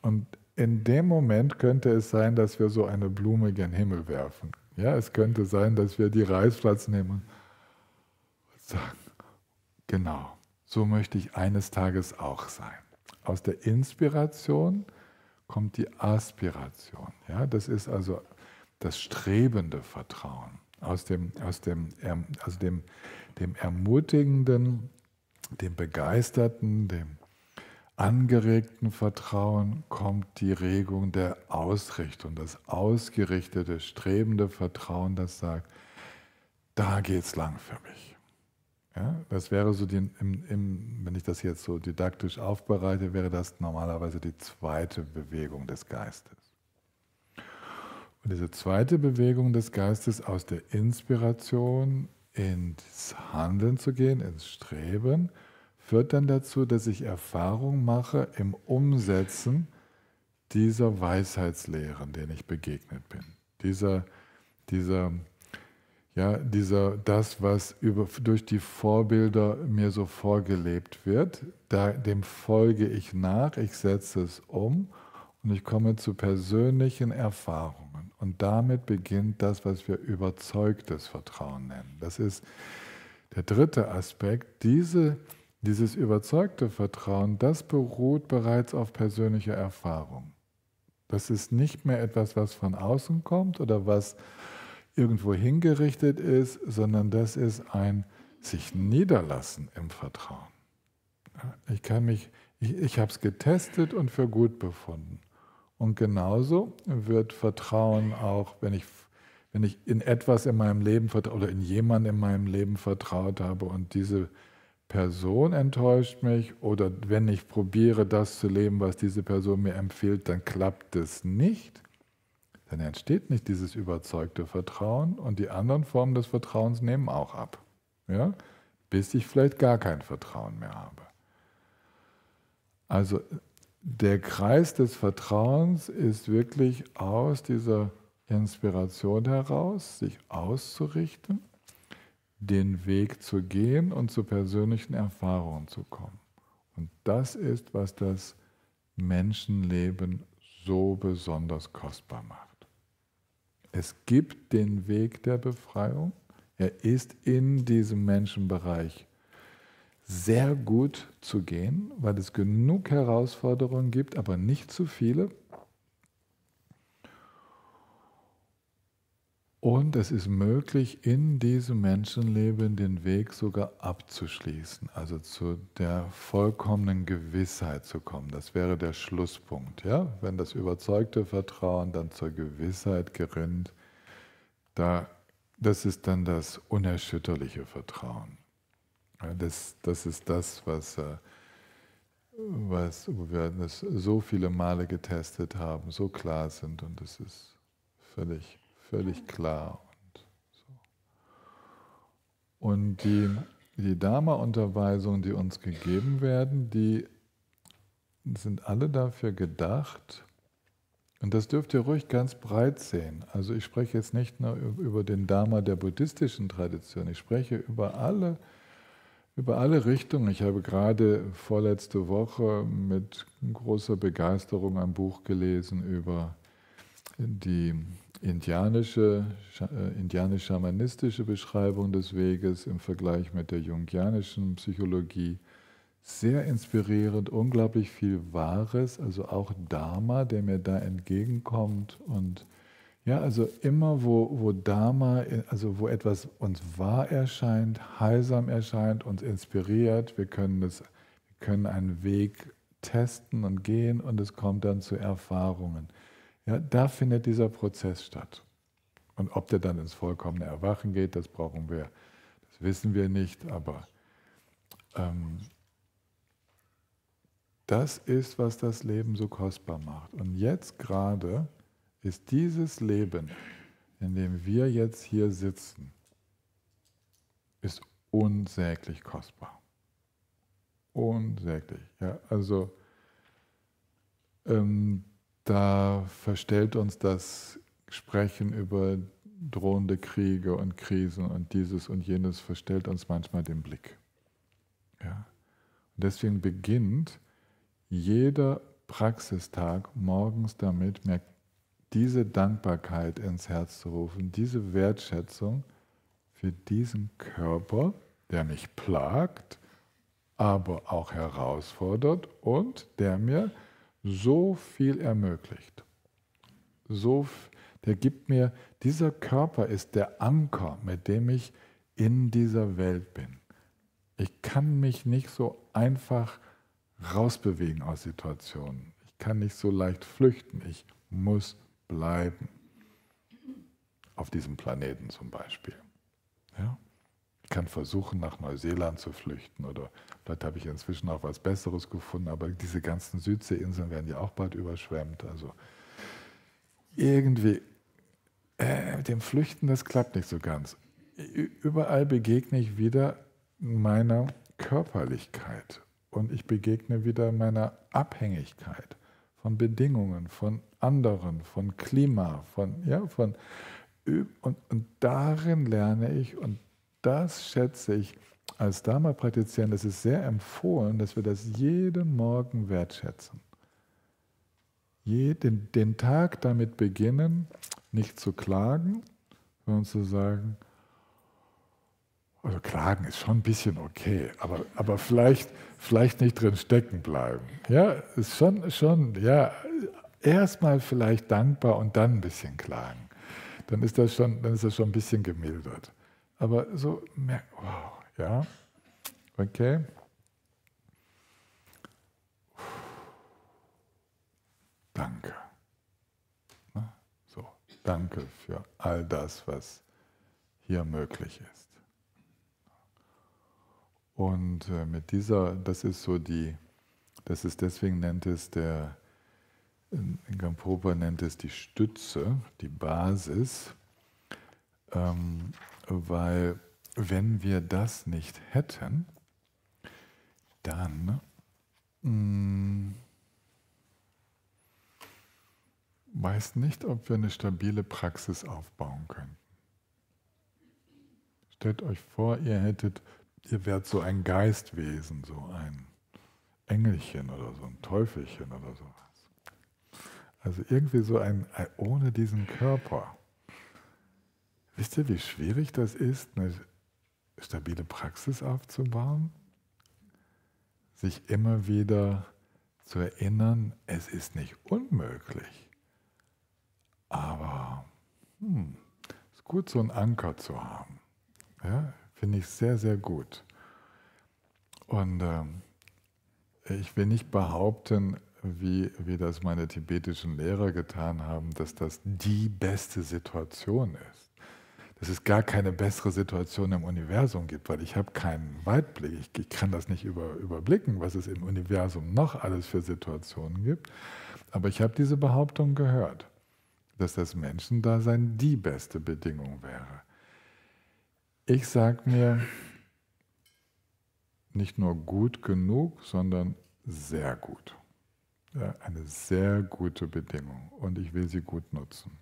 Und in dem Moment könnte es sein, dass wir so eine Blume gen Himmel werfen. Ja, es könnte sein, dass wir die Reispflanzen nehmen und sagen, genau, so möchte ich eines Tages auch sein. Aus der Inspiration kommt die Aspiration. Ja, das ist also das strebende Vertrauen. Aus dem ermutigenden, dem begeisterten, dem angeregten Vertrauen kommt die Regung der Ausrichtung, das ausgerichtete, strebende Vertrauen, das sagt, da geht's lang für mich. Ja, das wäre so, wenn ich das jetzt so didaktisch aufbereite, wäre das normalerweise die zweite Bewegung des Geistes. Und diese zweite Bewegung des Geistes aus der Inspiration ins Handeln zu gehen, ins Streben, führt dann dazu, dass ich Erfahrung mache im Umsetzen dieser Weisheitslehren, denen ich begegnet bin. Das, was durch die Vorbilder mir so vorgelebt wird, dem folge ich nach, ich setze es um und ich komme zu persönlichen Erfahrungen. Und damit beginnt das, was wir überzeugtes Vertrauen nennen. Das ist der dritte Aspekt. Dieses überzeugte Vertrauen, das beruht bereits auf persönlicher Erfahrung. Das ist nicht mehr etwas, was von außen kommt oder was irgendwo hingerichtet ist, sondern das ist ein sich niederlassen im Vertrauen. Ich habe es getestet und für gut befunden. Und genauso wird Vertrauen auch, wenn ich in etwas in meinem Leben oder in jemanden in meinem Leben vertraut habe und diese Person enttäuscht mich oder wenn ich probiere, das zu leben, was diese Person mir empfiehlt, dann klappt es nicht, dann entsteht nicht dieses überzeugte Vertrauen und die anderen Formen des Vertrauens nehmen auch ab, ja? Bis ich vielleicht gar kein Vertrauen mehr habe. Also der Kreis des Vertrauens ist wirklich aus dieser Inspiration heraus, sich auszurichten, den Weg zu gehen und zu persönlichen Erfahrungen zu kommen. Und das ist, was das Menschenleben so besonders kostbar macht. Es gibt den Weg der Befreiung. Er ist in diesem Menschenbereich sehr gut zu gehen, weil es genug Herausforderungen gibt, aber nicht zu viele. Und es ist möglich, in diesem Menschenleben den Weg sogar abzuschließen, also zu der vollkommenen Gewissheit zu kommen. Das wäre der Schlusspunkt. Ja? Wenn das überzeugte Vertrauen dann zur Gewissheit gerinnt, das ist dann das unerschütterliche Vertrauen. Das ist das, wo wir das so viele Male getestet haben, so klar sind und es ist völlig klar. Und die Dharma-Unterweisungen, die uns gegeben werden, die sind alle dafür gedacht, und das dürft ihr ruhig ganz breit sehen. Also ich spreche jetzt nicht nur über den Dharma der buddhistischen Tradition, ich spreche über alle Richtungen. Ich habe gerade vorletzte Woche mit großer Begeisterung ein Buch gelesen über die indianisch-schamanistische Beschreibung des Weges im Vergleich mit der jungianischen Psychologie. Sehr inspirierend, unglaublich viel Wahres, also auch Dharma, der mir da entgegenkommt. Und ja, also immer wo Dharma, also wo etwas uns wahr erscheint, heilsam erscheint, uns inspiriert, wir können einen Weg testen und gehen und es kommt dann zu Erfahrungen. Ja, da findet dieser Prozess statt. Und ob der dann ins vollkommene Erwachen geht, das wissen wir nicht, aber das ist, was das Leben so kostbar macht. Und jetzt gerade ist dieses Leben, in dem wir jetzt hier sitzen, ist unsäglich kostbar. Unsäglich. Ja, also da verstellt uns das Sprechen über drohende Kriege und Krisen und dieses und jenes verstellt uns manchmal den Blick. Ja. Und deswegen beginnt jeder Praxistag morgens damit, mir diese Dankbarkeit ins Herz zu rufen, diese Wertschätzung für diesen Körper, der mich plagt, aber auch herausfordert und der mir so viel ermöglicht. Der gibt mir, dieser Körper ist der Anker, mit dem ich in dieser Welt bin. Ich kann mich nicht so einfach rausbewegen aus Situationen. Ich kann nicht so leicht flüchten. Ich muss bleiben. Auf diesem Planeten zum Beispiel. Ja? Ich kann versuchen, nach Neuseeland zu flüchten oder vielleicht habe ich inzwischen auch was Besseres gefunden, aber diese ganzen Südseeinseln werden ja auch bald überschwemmt. Also irgendwie, mit dem Flüchten, das klappt nicht so ganz. Überall begegne ich wieder meiner Körperlichkeit. Und ich begegne wieder meiner Abhängigkeit von Bedingungen, von anderen, von Klima, und darin lerne ich, und das schätze ich als Dharma-Praktizierender, es ist sehr empfohlen, dass wir das jeden Morgen wertschätzen. Den Tag damit beginnen, nicht zu klagen, sondern zu sagen, also klagen ist schon ein bisschen okay, aber vielleicht nicht drin stecken bleiben. Ja, ist schon, ja, erstmal vielleicht dankbar und dann ein bisschen klagen. Dann ist das schon ein bisschen gemildert. Aber so, wow, ja, okay. Danke. So, danke für all das, was hier möglich ist. Und mit dieser, deswegen nennt es Gampopa nennt es die Stütze, die Basis, weil wenn wir das nicht hätten, dann weiß nicht, ob wir eine stabile Praxis aufbauen können. Stellt euch vor, ihr wärt so ein Geistwesen, so ein Engelchen oder so ein Teufelchen oder sowas. Also irgendwie so ohne diesen Körper. Wisst ihr, wie schwierig das ist, eine stabile Praxis aufzubauen? Sich immer wieder zu erinnern, es ist nicht unmöglich. Aber es ist gut, so einen Anker zu haben. Ja, finde ich sehr, sehr gut. Und ich will nicht behaupten, wie das meine tibetischen Lehrer getan haben, dass das die beste Situation ist. Dass es gar keine bessere Situation im Universum gibt, weil ich habe keinen Weitblick. Ich kann das nicht überblicken, was es im Universum noch alles für Situationen gibt. Aber ich habe diese Behauptung gehört, dass das Menschendasein die beste Bedingung wäre. Ich sage mir, nicht nur gut genug, sondern sehr gut. Ja, eine sehr gute Bedingung und ich will sie gut nutzen.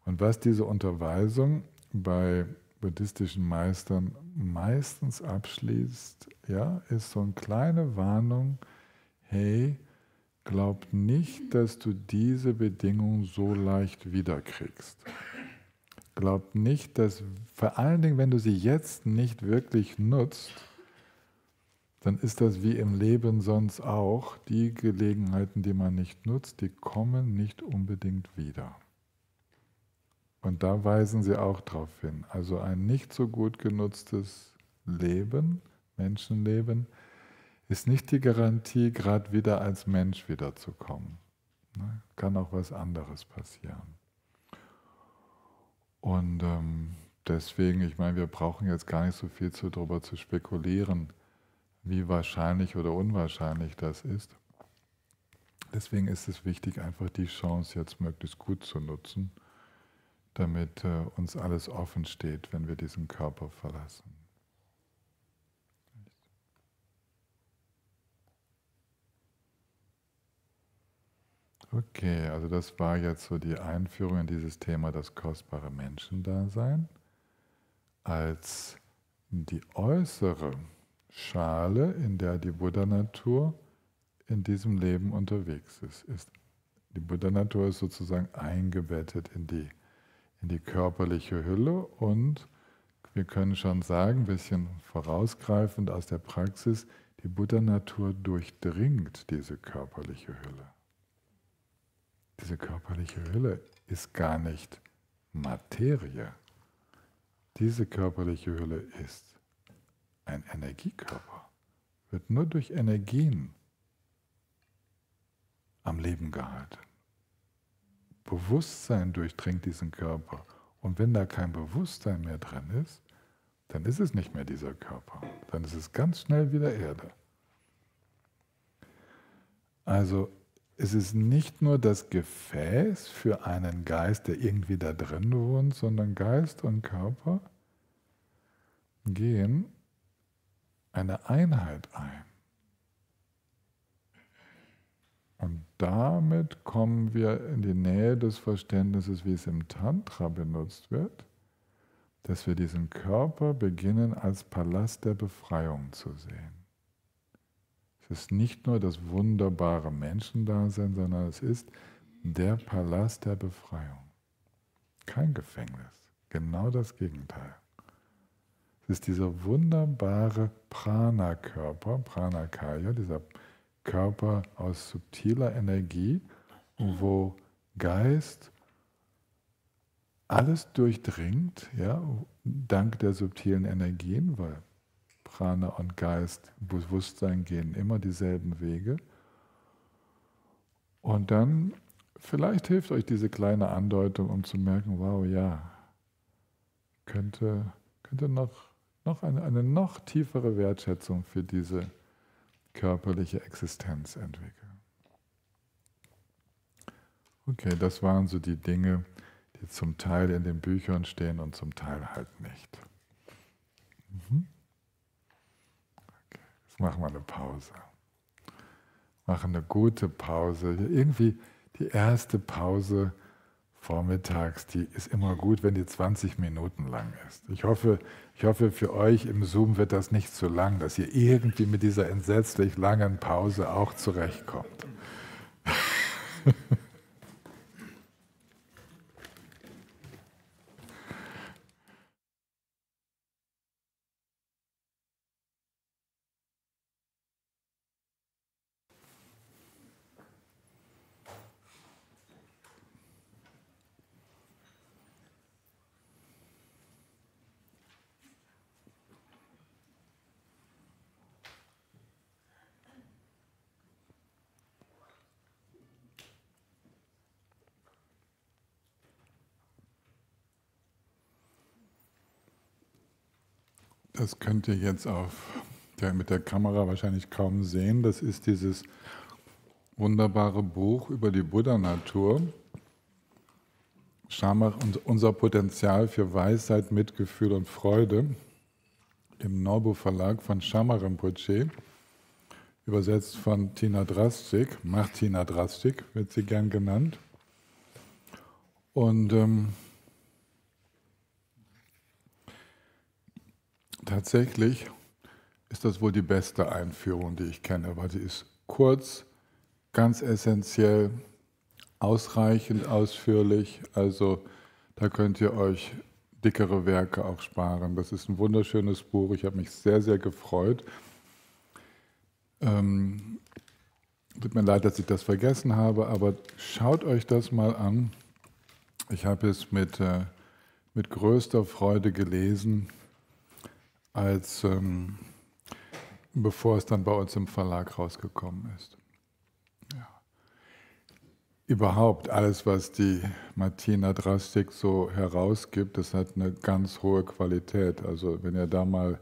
Und was diese Unterweisung bei buddhistischen Meistern meistens abschließt, ja, ist so eine kleine Warnung, hey, glaub nicht, dass du diese Bedingung so leicht wiederkriegst. Glaub nicht, dass, vor allen Dingen, wenn du sie jetzt nicht wirklich nutzt, dann ist das wie im Leben sonst auch, die Gelegenheiten, die man nicht nutzt, die kommen nicht unbedingt wieder. Und da weisen sie auch darauf hin. Also ein nicht so gut genutztes Leben, Menschenleben, ist nicht die Garantie, gerade wieder als Mensch wiederzukommen. Kann auch was anderes passieren. Und deswegen, ich meine, wir brauchen jetzt gar nicht so viel darüber zu spekulieren, wie wahrscheinlich oder unwahrscheinlich das ist. Deswegen ist es wichtig, einfach die Chance jetzt möglichst gut zu nutzen, damit uns alles offen steht, wenn wir diesen Körper verlassen. Okay, also das war jetzt so die Einführung in dieses Thema, das kostbare Menschendasein, als die äußere Schale, in der die Buddha-Natur in diesem Leben unterwegs ist. Die Buddha-Natur ist sozusagen eingebettet in die körperliche Hülle und wir können schon sagen, ein bisschen vorausgreifend aus der Praxis, die Buddha-Natur durchdringt diese körperliche Hülle. Diese körperliche Hülle ist gar nicht Materie. Diese körperliche Hülle ist ein Energiekörper, wird nur durch Energien am Leben gehalten. Bewusstsein durchdringt diesen Körper. Und wenn da kein Bewusstsein mehr drin ist, dann ist es nicht mehr dieser Körper. Dann ist es ganz schnell wieder Erde. Also es ist nicht nur das Gefäß für einen Geist, der irgendwie da drin wohnt, sondern Geist und Körper gehen eine Einheit ein. Und damit kommen wir in die Nähe des Verständnisses, wie es im Tantra benutzt wird, dass wir diesen Körper beginnen als Palast der Befreiung zu sehen. Es ist nicht nur das wunderbare Menschendasein, sondern es ist der Palast der Befreiung. Kein Gefängnis, genau das Gegenteil. Es ist dieser wunderbare Prana-Körper, Pranakaya, dieser Körper aus subtiler Energie, wo Geist alles durchdringt, ja, dank der subtilen Energien, weil Prana und Geist, Bewusstsein gehen immer dieselben Wege. Und dann, vielleicht hilft euch diese kleine Andeutung, um zu merken, wow, ja, könnte noch eine noch tiefere Wertschätzung für diese körperliche Existenz entwickeln. Okay, das waren so die Dinge, die zum Teil in den Büchern stehen und zum Teil halt nicht. Okay, jetzt machen wir eine Pause. Machen eine gute Pause. Irgendwie die erste Pause vormittags, die ist immer gut, wenn die 20 Minuten lang ist. Ich hoffe, für euch im Zoom wird das nicht zu lang, dass ihr irgendwie mit dieser entsetzlich langen Pause auch zurechtkommt. Das könnt ihr jetzt mit der Kamera wahrscheinlich kaum sehen. Das ist dieses wunderbare Buch über die Buddha-Natur. Unser Potenzial für Weisheit, Mitgefühl und Freude. im Norbu Verlag von Sharma Rinpoche, übersetzt von Tina Drastik, Martina Drastik wird sie gern genannt. Und tatsächlich ist das wohl die beste Einführung, die ich kenne, weil sie ist kurz, ganz essentiell, ausreichend, ausführlich. Also da könnt ihr euch dickere Werke auch sparen. Das ist ein wunderschönes Buch. Ich habe mich sehr, sehr gefreut. Tut mir leid, dass ich das vergessen habe, aber schaut euch das mal an. Ich habe es mit größter Freude gelesen, als bevor es dann bei uns im Verlag rausgekommen ist. Ja. Überhaupt alles, was die Martina Drastik so herausgibt, das hat eine ganz hohe Qualität. Also wenn ihr da mal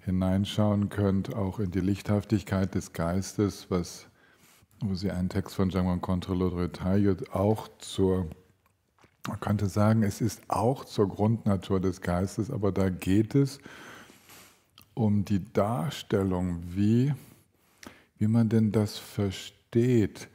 hineinschauen könnt, auch in die Lichthaftigkeit des Geistes, wo sie einen Text von Jamgon Kongtrul Lodrö Tayut auch man könnte sagen, es ist auch zur Grundnatur des Geistes, aber da geht es um die Darstellung, wie man denn das versteht,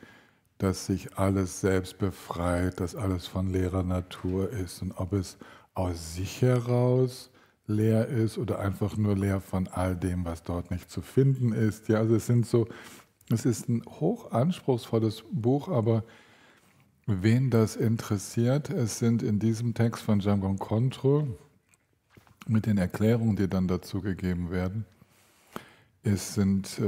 dass sich alles selbst befreit, dass alles von leerer Natur ist und ob es aus sich heraus leer ist oder einfach nur leer von all dem, was dort nicht zu finden ist. Ja, also es ist ein hoch anspruchsvolles Buch, aber wen das interessiert, es sind in diesem Text von Jamgon Kongtrul mit den Erklärungen, die dann dazu gegeben werden, es sind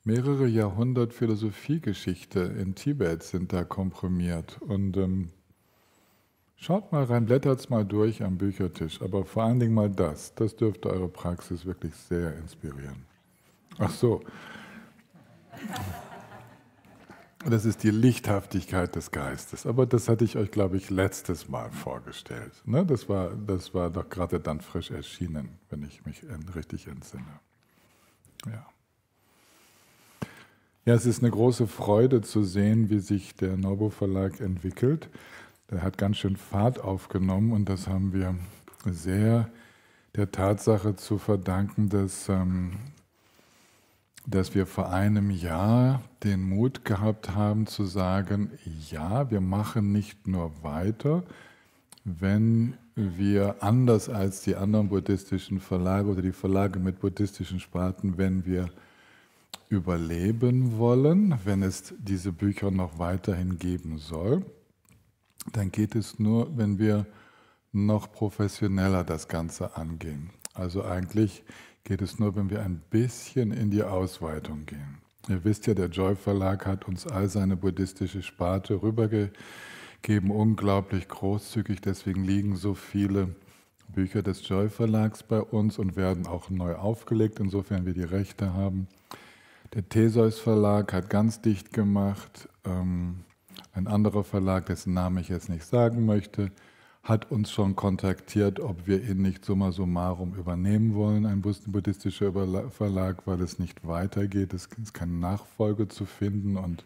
mehrere Jahrhundert Philosophiegeschichte in Tibet sind da komprimiert. Und schaut mal rein, blättert es mal durch am Büchertisch, aber vor allen Dingen mal das dürfte eure Praxis wirklich sehr inspirieren. Ach so. Das ist die Lichthaftigkeit des Geistes. Aber das hatte ich euch, glaube ich, letztes Mal vorgestellt. Ne? Das war doch gerade dann frisch erschienen, wenn ich mich richtig entsinne. Ja. Ja, es ist eine große Freude zu sehen, wie sich der Norbu Verlag entwickelt. Der hat ganz schön Fahrt aufgenommen und das haben wir sehr der Tatsache zu verdanken, dass wir vor einem Jahr den Mut gehabt haben zu sagen, ja, wir machen nicht nur weiter, wenn wir anders als die anderen buddhistischen Verlage oder die Verlage mit buddhistischen Sparten, wenn wir überleben wollen, wenn es diese Bücher noch weiterhin geben soll, dann geht es nur, wenn wir noch professioneller das Ganze angehen. Also eigentlich geht es nur, wenn wir ein bisschen in die Ausweitung gehen. Ihr wisst ja, der Joy Verlag hat uns all seine buddhistische Sparte rübergegeben, unglaublich großzügig, deswegen liegen so viele Bücher des Joy Verlags bei uns und werden auch neu aufgelegt, insofern wir die Rechte haben. Der Theseus Verlag hat ganz dicht gemacht, ein anderer Verlag, dessen Namen ich jetzt nicht sagen möchte, hat uns schon kontaktiert, ob wir ihn nicht summa summarum übernehmen wollen, ein buddhistischer Verlag, weil es nicht weitergeht, es ist keine Nachfolge zu finden. Und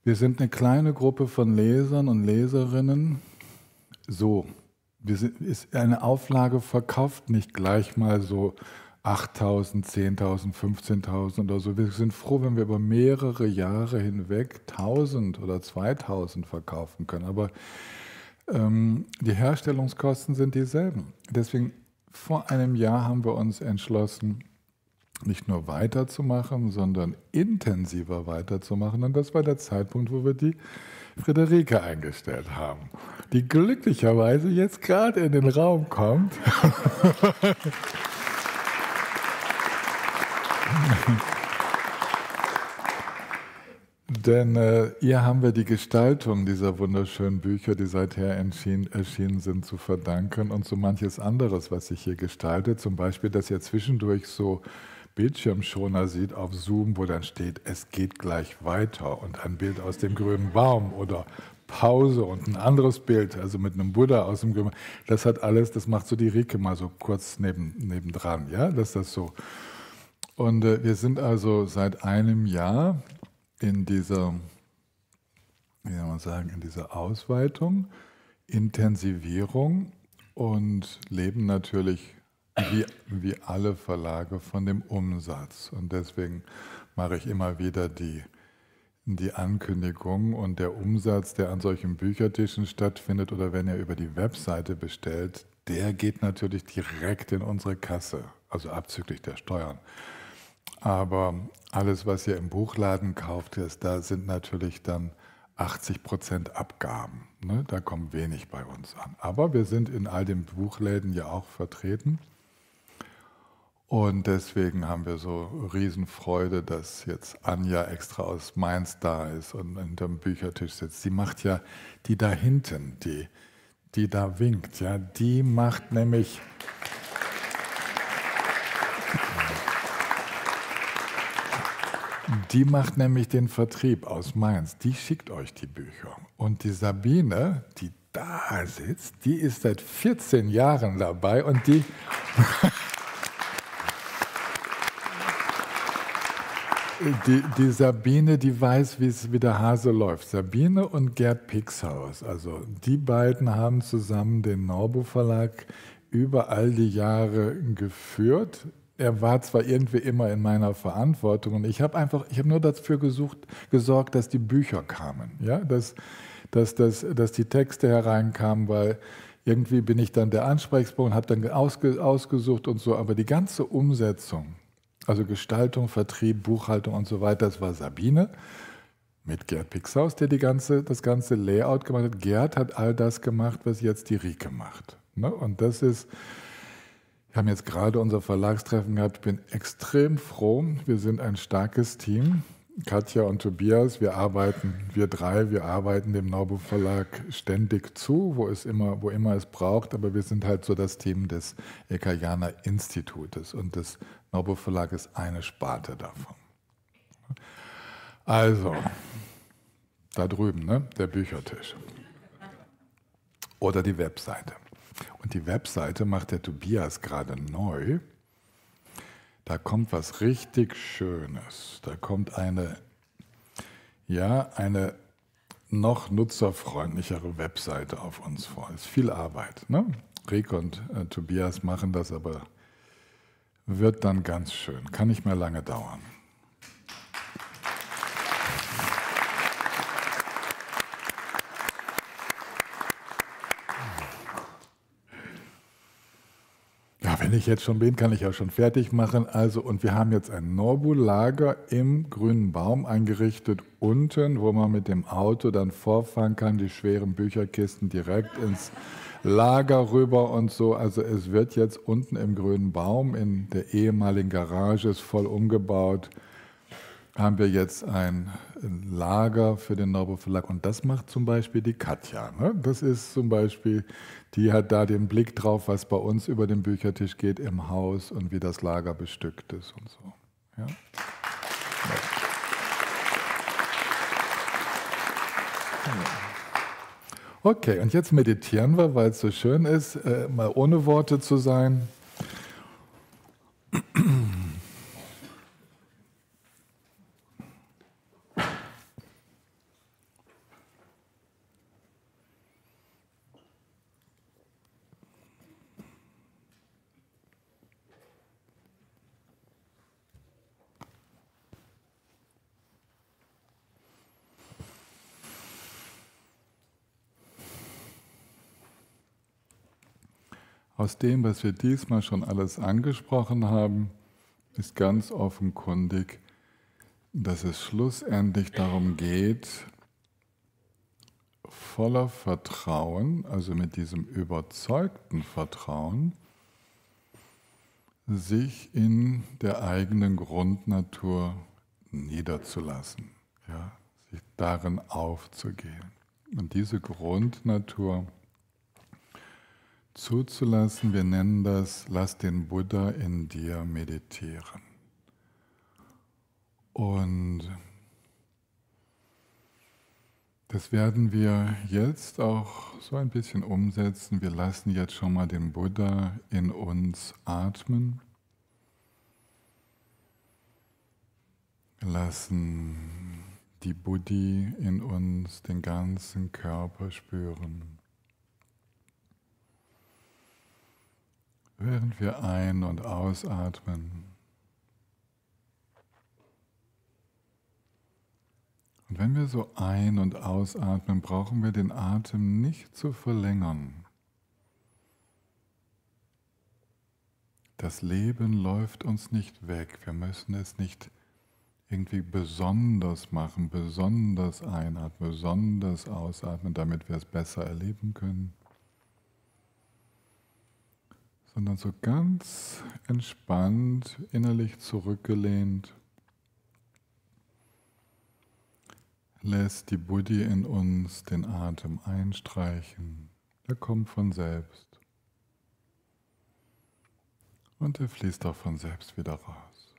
wir sind eine kleine Gruppe von Lesern und Leserinnen. Eine Auflage verkauft nicht gleich mal so 8.000, 10.000, 15.000 oder so. Wir sind froh, wenn wir über mehrere Jahre hinweg 1.000 oder 2.000 verkaufen können. Aber die Herstellungskosten sind dieselben. Deswegen vor einem Jahr haben wir uns entschlossen, nicht nur weiterzumachen, sondern intensiver weiterzumachen. Und das war der Zeitpunkt, wo wir die Friederike eingestellt haben, die glücklicherweise jetzt gerade in den Raum kommt. Denn ihr haben wir die Gestaltung dieser wunderschönen Bücher, die seither erschienen sind, zu verdanken und so manches anderes, was sich hier gestaltet. Zum Beispiel, dass ihr zwischendurch so Bildschirmschoner sieht auf Zoom, wo dann steht, es geht gleich weiter und ein Bild aus dem grünen Baum oder Pause und ein anderes Bild, also mit einem Buddha aus dem grünen Baum. Das hat alles, das macht so die Rike mal so kurz nebendran, ja, das ist das so. Und wir sind also seit einem Jahr in dieser, wie soll man sagen, in dieser Ausweitung, Intensivierung und leben natürlich wie alle Verlage von dem Umsatz. Und deswegen mache ich immer wieder die Ankündigung, und der Umsatz, der an solchen Büchertischen stattfindet oder wenn ihr über die Webseite bestellt, der geht natürlich direkt in unsere Kasse, also abzüglich der Steuern. Aber alles, was ihr im Buchladen kauft, da sind natürlich dann 80% Abgaben. Ne? Da kommt wenig bei uns an. Aber wir sind in all den Buchläden ja auch vertreten. Und deswegen haben wir so Riesenfreude, dass jetzt Anja extra aus Mainz da ist und hinterm Büchertisch sitzt. Sie macht ja die da hinten, die da winkt, ja, die macht nämlich den Vertrieb aus Mainz. Die schickt euch die Bücher. Und die Sabine, die da sitzt, die ist seit 14 Jahren dabei und die Die Sabine, die weiß, wie der Hase läuft. Sabine und Gerd Pixhaus, also die beiden haben zusammen den Norbu Verlag über all die Jahre geführt. Er war zwar irgendwie immer in meiner Verantwortung und ich habe nur dafür gesorgt, dass die Bücher kamen, ja? dass die Texte hereinkamen, weil irgendwie bin ich dann der Ansprechpartner und habe dann ausgesucht und so, aber die ganze Umsetzung, also Gestaltung, Vertrieb, Buchhaltung und so weiter, das war Sabine mit Gerd Pixhaus, der das ganze Layout gemacht hat. Gerd hat all das gemacht, was jetzt die Rike macht. Ne? Und das ist, wir haben jetzt gerade unser Verlagstreffen gehabt, ich bin extrem froh, wir sind ein starkes Team. Katja und Tobias, wir arbeiten dem Norbu Verlag ständig zu, wo immer es braucht, aber wir sind halt so das Team des Ekayana Institutes und das Norbu Verlag ist eine Sparte davon. Also, da drüben, ne, der Büchertisch. Oder die Webseite. Und die Webseite macht der Tobias gerade neu. Da kommt was richtig Schönes. Da kommt eine noch nutzerfreundlichere Webseite auf uns vor. Es ist viel Arbeit. Ne? Rieke und Tobias machen das, aber wird dann ganz schön. Kann nicht mehr lange dauern. Ja, wenn ich jetzt schon bin, kann ich ja schon fertig machen. Also, und wir haben jetzt ein Norbu-Lager im Grünen Baum eingerichtet, unten, wo man mit dem Auto dann vorfahren kann, die schweren Bücherkisten direkt ins Lager rüber und so. Also es wird jetzt unten im Grünen Baum, in der ehemaligen Garage, ist voll umgebaut, haben wir jetzt ein Lager für den Norbu Verlag und das macht zum Beispiel die Katja. Ne? Das ist zum Beispiel, die hat da den Blick drauf, was bei uns über den Büchertisch geht im Haus und wie das Lager bestückt ist und so. Ja? Okay, und jetzt meditieren wir, weil es so schön ist, mal ohne Worte zu sein. Aus dem, was wir diesmal schon alles angesprochen haben, ist ganz offenkundig, dass es schlussendlich darum geht, voller Vertrauen, also mit diesem überzeugten Vertrauen, sich in der eigenen Grundnatur niederzulassen, ja, sich darin aufzugehen. Und diese Grundnatur zuzulassen, wir nennen das, lass den Buddha in dir meditieren. Und das werden wir jetzt auch so ein bisschen umsetzen. Wir lassen jetzt schon mal den Buddha in uns atmen. Wir lassen die Buddhi in uns den ganzen Körper spüren. während wir ein- und ausatmen. Und wenn wir so ein- und ausatmen, brauchen wir den Atem nicht zu verlängern. Das Leben läuft uns nicht weg. Wir müssen es nicht irgendwie besonders machen, besonders einatmen, besonders ausatmen, damit wir es besser erleben können. Sondern so ganz entspannt, innerlich zurückgelehnt, lässt die Buddhi in uns den Atem einstreichen. Er kommt von selbst. Und er fließt auch von selbst wieder raus.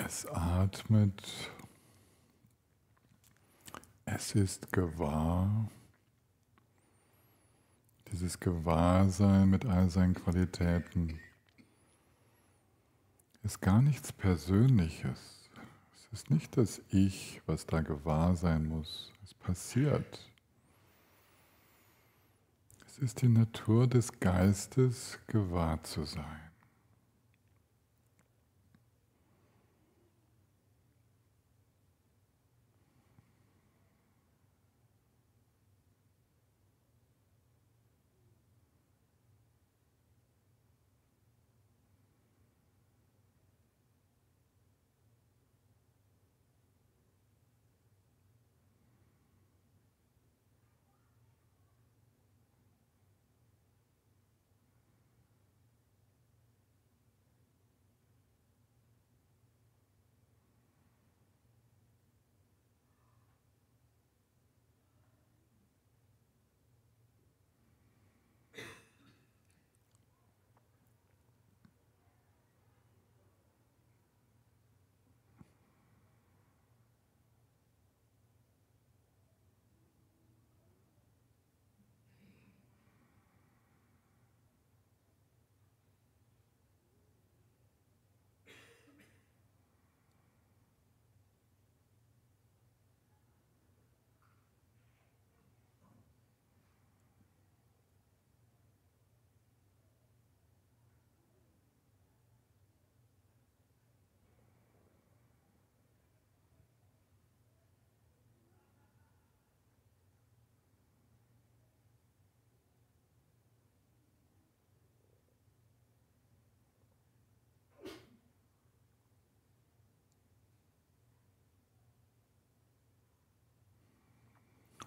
Es atmet, es ist gewahr. Dieses Gewahrsein mit all seinen Qualitäten ist gar nichts Persönliches. Es ist nicht das Ich, was da gewahr sein muss. Es passiert. Es ist die Natur des Geistes, gewahr zu sein.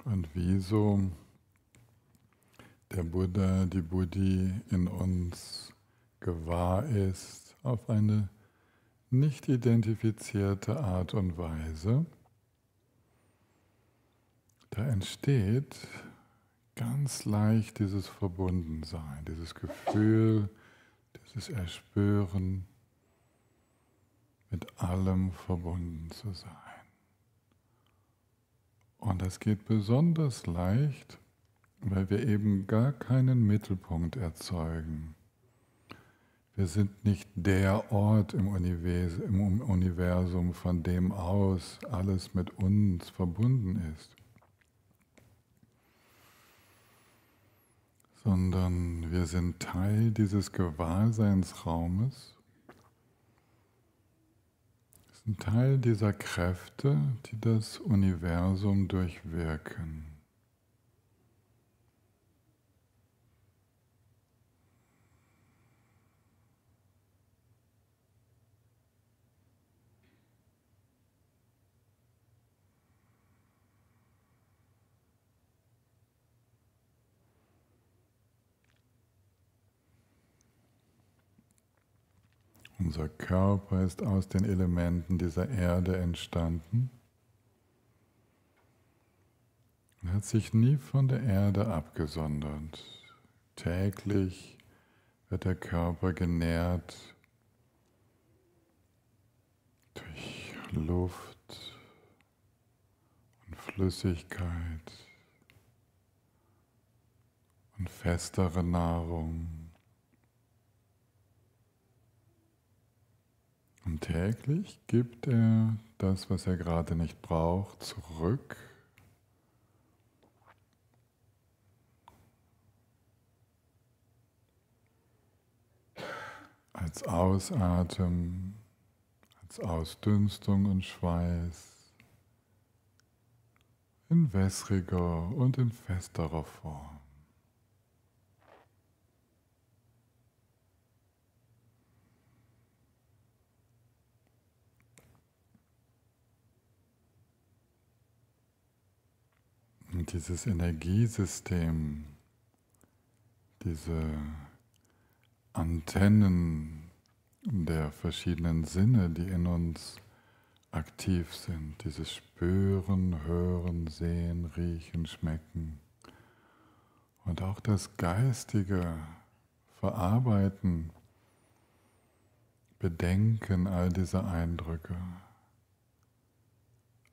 Und wieso der Buddha, die Buddhi in uns gewahr ist auf eine nicht identifizierte Art und Weise, da entsteht ganz leicht dieses Verbundensein, dieses Gefühl, dieses Erspüren, mit allem verbunden zu sein. Und das geht besonders leicht, weil wir eben gar keinen Mittelpunkt erzeugen. Wir sind nicht der Ort im Universum, von dem aus alles mit uns verbunden ist, sondern wir sind Teil dieses Gewahrseinsraumes, sind Teil dieser Kräfte, die das Universum durchwirken. Unser Körper ist aus den Elementen dieser Erde entstanden. Er hat sich nie von der Erde abgesondert. Täglich wird der Körper genährt durch Luft und Flüssigkeit und festere Nahrung. Und täglich gibt er das, was er gerade nicht braucht, zurück. Als Ausatmen, als Ausdünstung und Schweiß, in wässriger und in festerer Form. Und dieses Energiesystem, diese Antennen der verschiedenen Sinne, die in uns aktiv sind, dieses Spüren, Hören, Sehen, Riechen, Schmecken und auch das geistige Verarbeiten, Bedenken all dieser Eindrücke.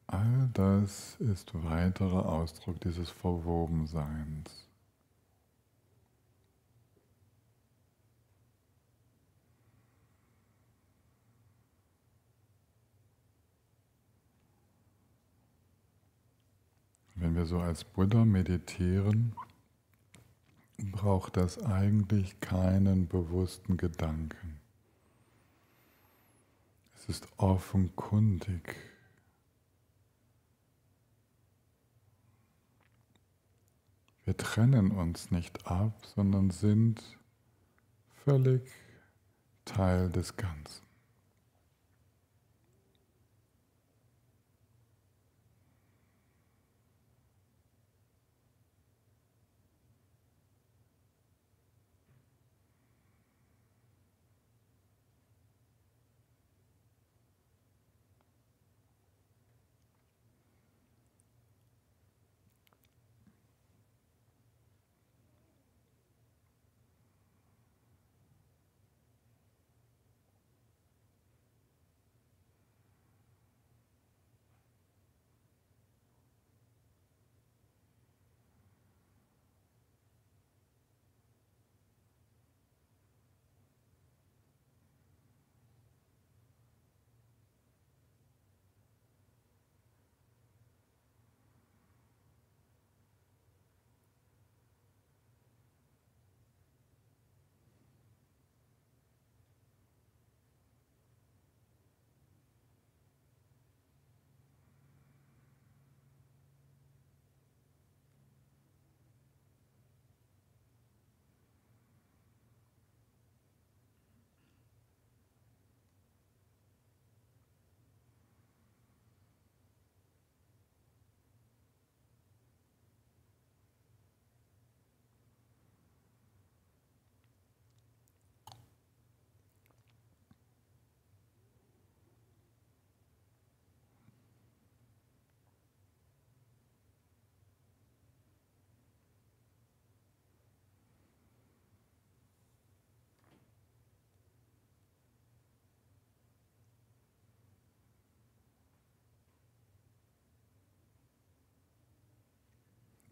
All das ist weiterer Ausdruck dieses Verwobenseins. Wenn wir so als Buddha meditieren, braucht das eigentlich keinen bewussten Gedanken. Es ist offenkundig. Wir trennen uns nicht ab, sondern sind völlig Teil des Ganzen.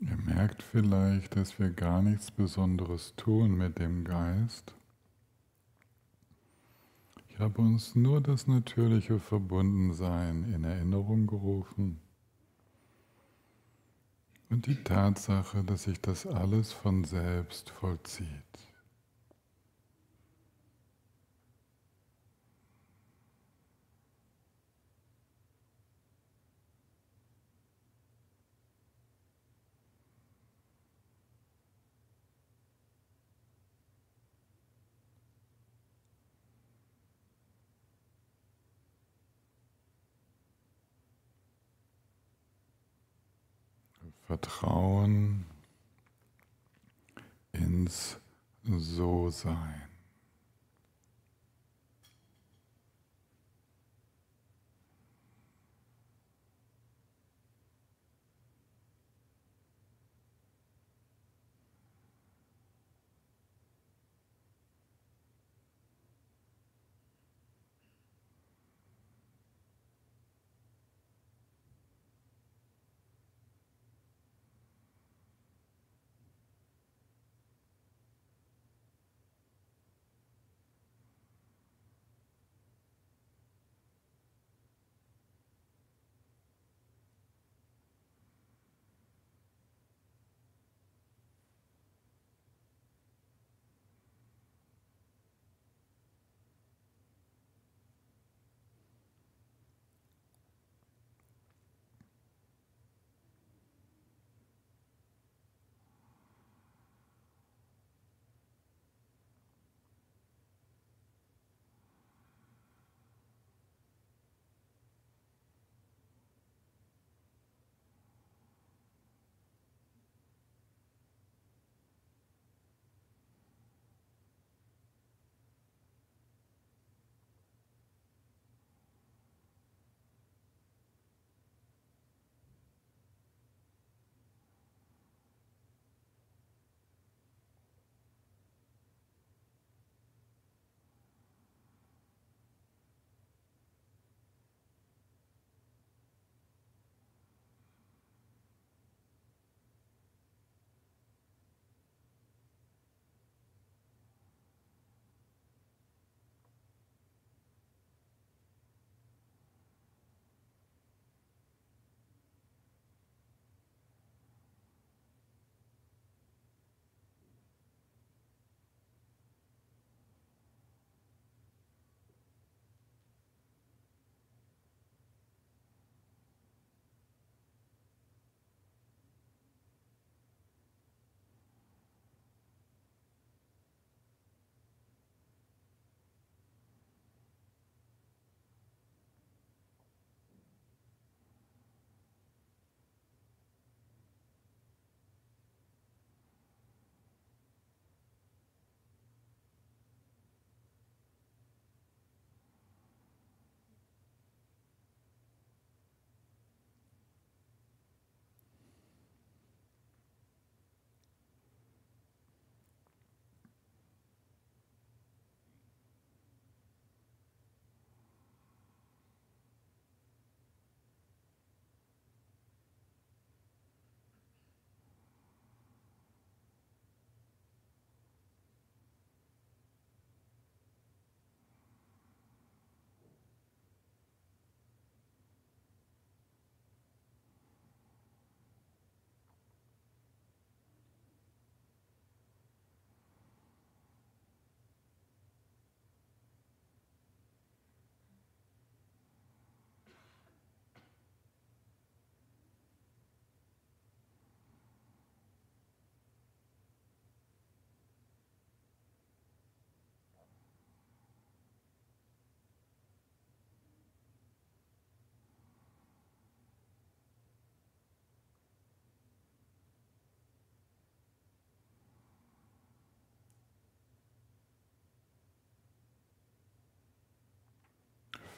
Ihr merkt vielleicht, dass wir gar nichts Besonderes tun mit dem Geist. Ich habe uns nur das natürliche Verbundensein in Erinnerung gerufen und die Tatsache, dass sich das alles von selbst vollzieht. Vertrauen ins So-Sein.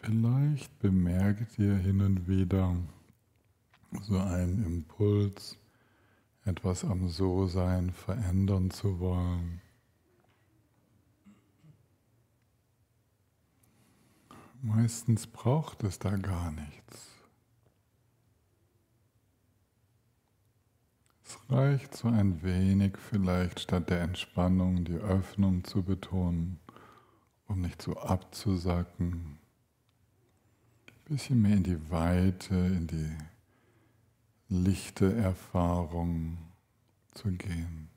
Vielleicht bemerkt ihr hin und wieder so einen Impuls, etwas am So-Sein verändern zu wollen. Meistens braucht es da gar nichts. Es reicht so ein wenig vielleicht statt der Entspannung die Öffnung zu betonen, um nicht so abzusacken. Ein bisschen mehr in die Weite, in die lichte Erfahrung zu gehen.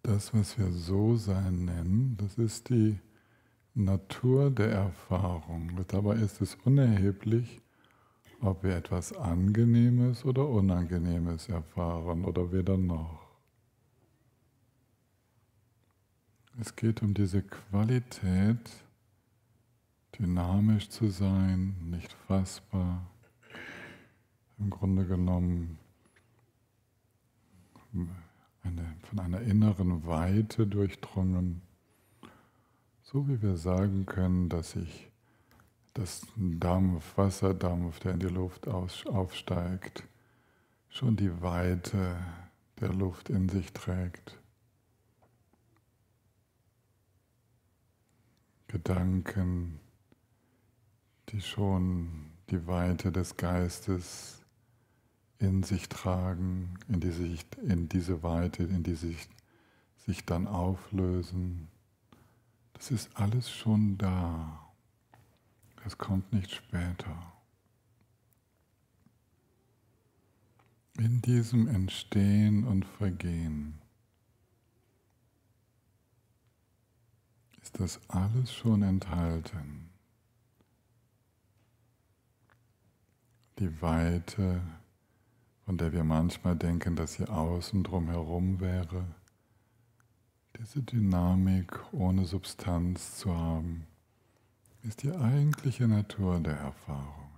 Das, was wir So-Sein nennen, das ist die Natur der Erfahrung. Dabei ist es unerheblich, ob wir etwas Angenehmes oder Unangenehmes erfahren oder weder noch. Es geht um diese Qualität, dynamisch zu sein, nicht fassbar, im Grunde genommen von einer inneren Weite durchdrungen, so wie wir sagen können, dass ich das Dampf, Wasserdampf, der in die Luft aufsteigt, schon die Weite der Luft in sich trägt. Gedanken, die schon die Weite des Geistes in sich tragen, in diese Weite, in die sich dann auflösen. Das ist alles schon da. Das kommt nicht später. In diesem Entstehen und Vergehen ist das alles schon enthalten. Die Weite, von der wir manchmal denken, dass sie außen drumherum wäre, diese Dynamik ohne Substanz zu haben, ist die eigentliche Natur der Erfahrungen.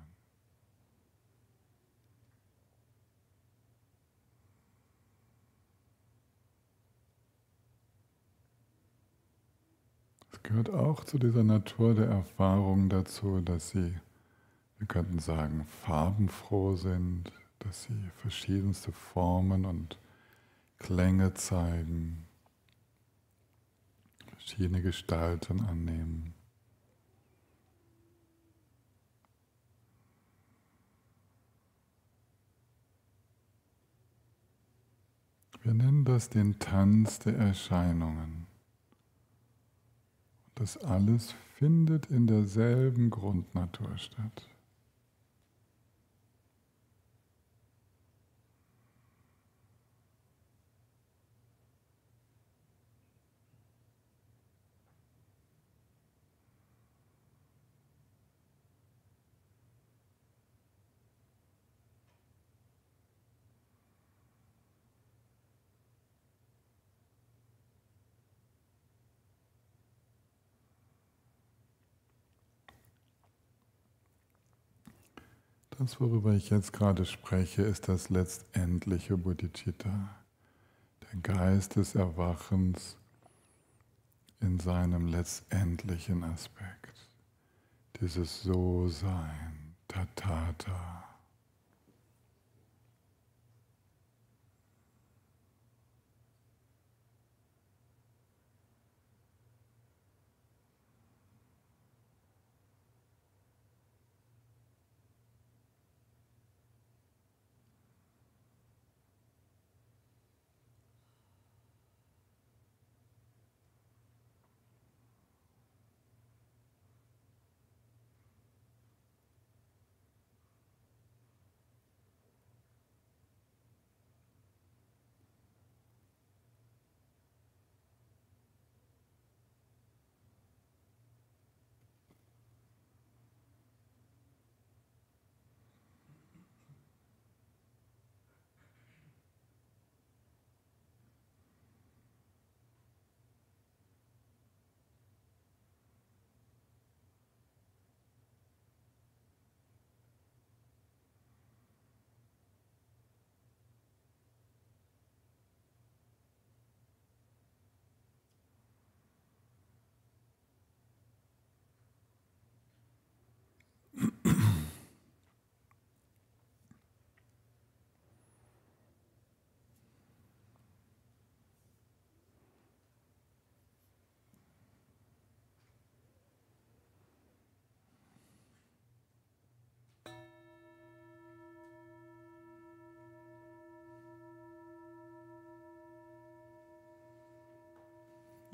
Es gehört auch zu dieser Natur der Erfahrung dazu, dass sie, wir könnten sagen, farbenfroh sind, dass sie verschiedenste Formen und Klänge zeigen, verschiedene Gestalten annehmen. Wir nennen das den Tanz der Erscheinungen. Das alles findet in derselben Grundnatur statt. Das, worüber ich jetzt gerade spreche, ist das letztendliche Bodhicitta, der Geist des Erwachens in seinem letztendlichen Aspekt, dieses So-Sein, Tathata.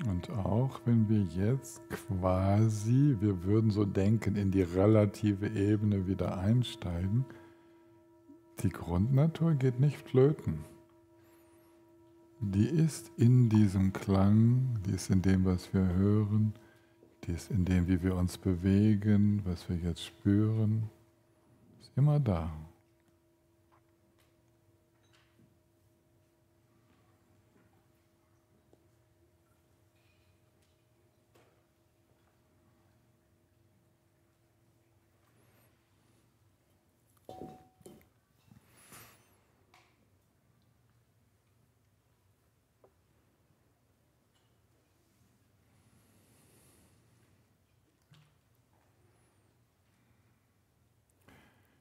Und auch wenn wir jetzt quasi, wir würden so denken, in die relative Ebene wieder einsteigen, die Grundnatur geht nicht flöten. Die ist in diesem Klang, die ist in dem, was wir hören, die ist in dem, wie wir uns bewegen, was wir jetzt spüren. immer da.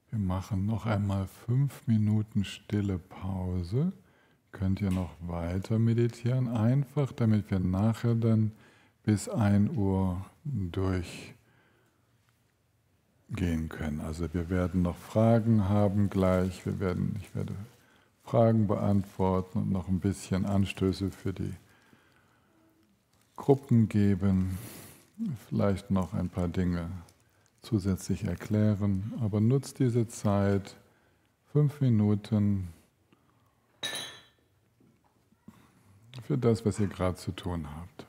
Wir machen noch einmal 5 Minuten stille Pause. Könnt ihr noch weiter meditieren, einfach damit wir nachher dann bis 1 Uhr durchgehen können. Also wir werden noch Fragen haben gleich, ich werde Fragen beantworten und noch ein bisschen Anstöße für die Gruppen geben, vielleicht noch ein paar Dinge zusätzlich erklären, aber nutzt diese Zeit, 5 Minuten, für das, was ihr gerade zu tun habt.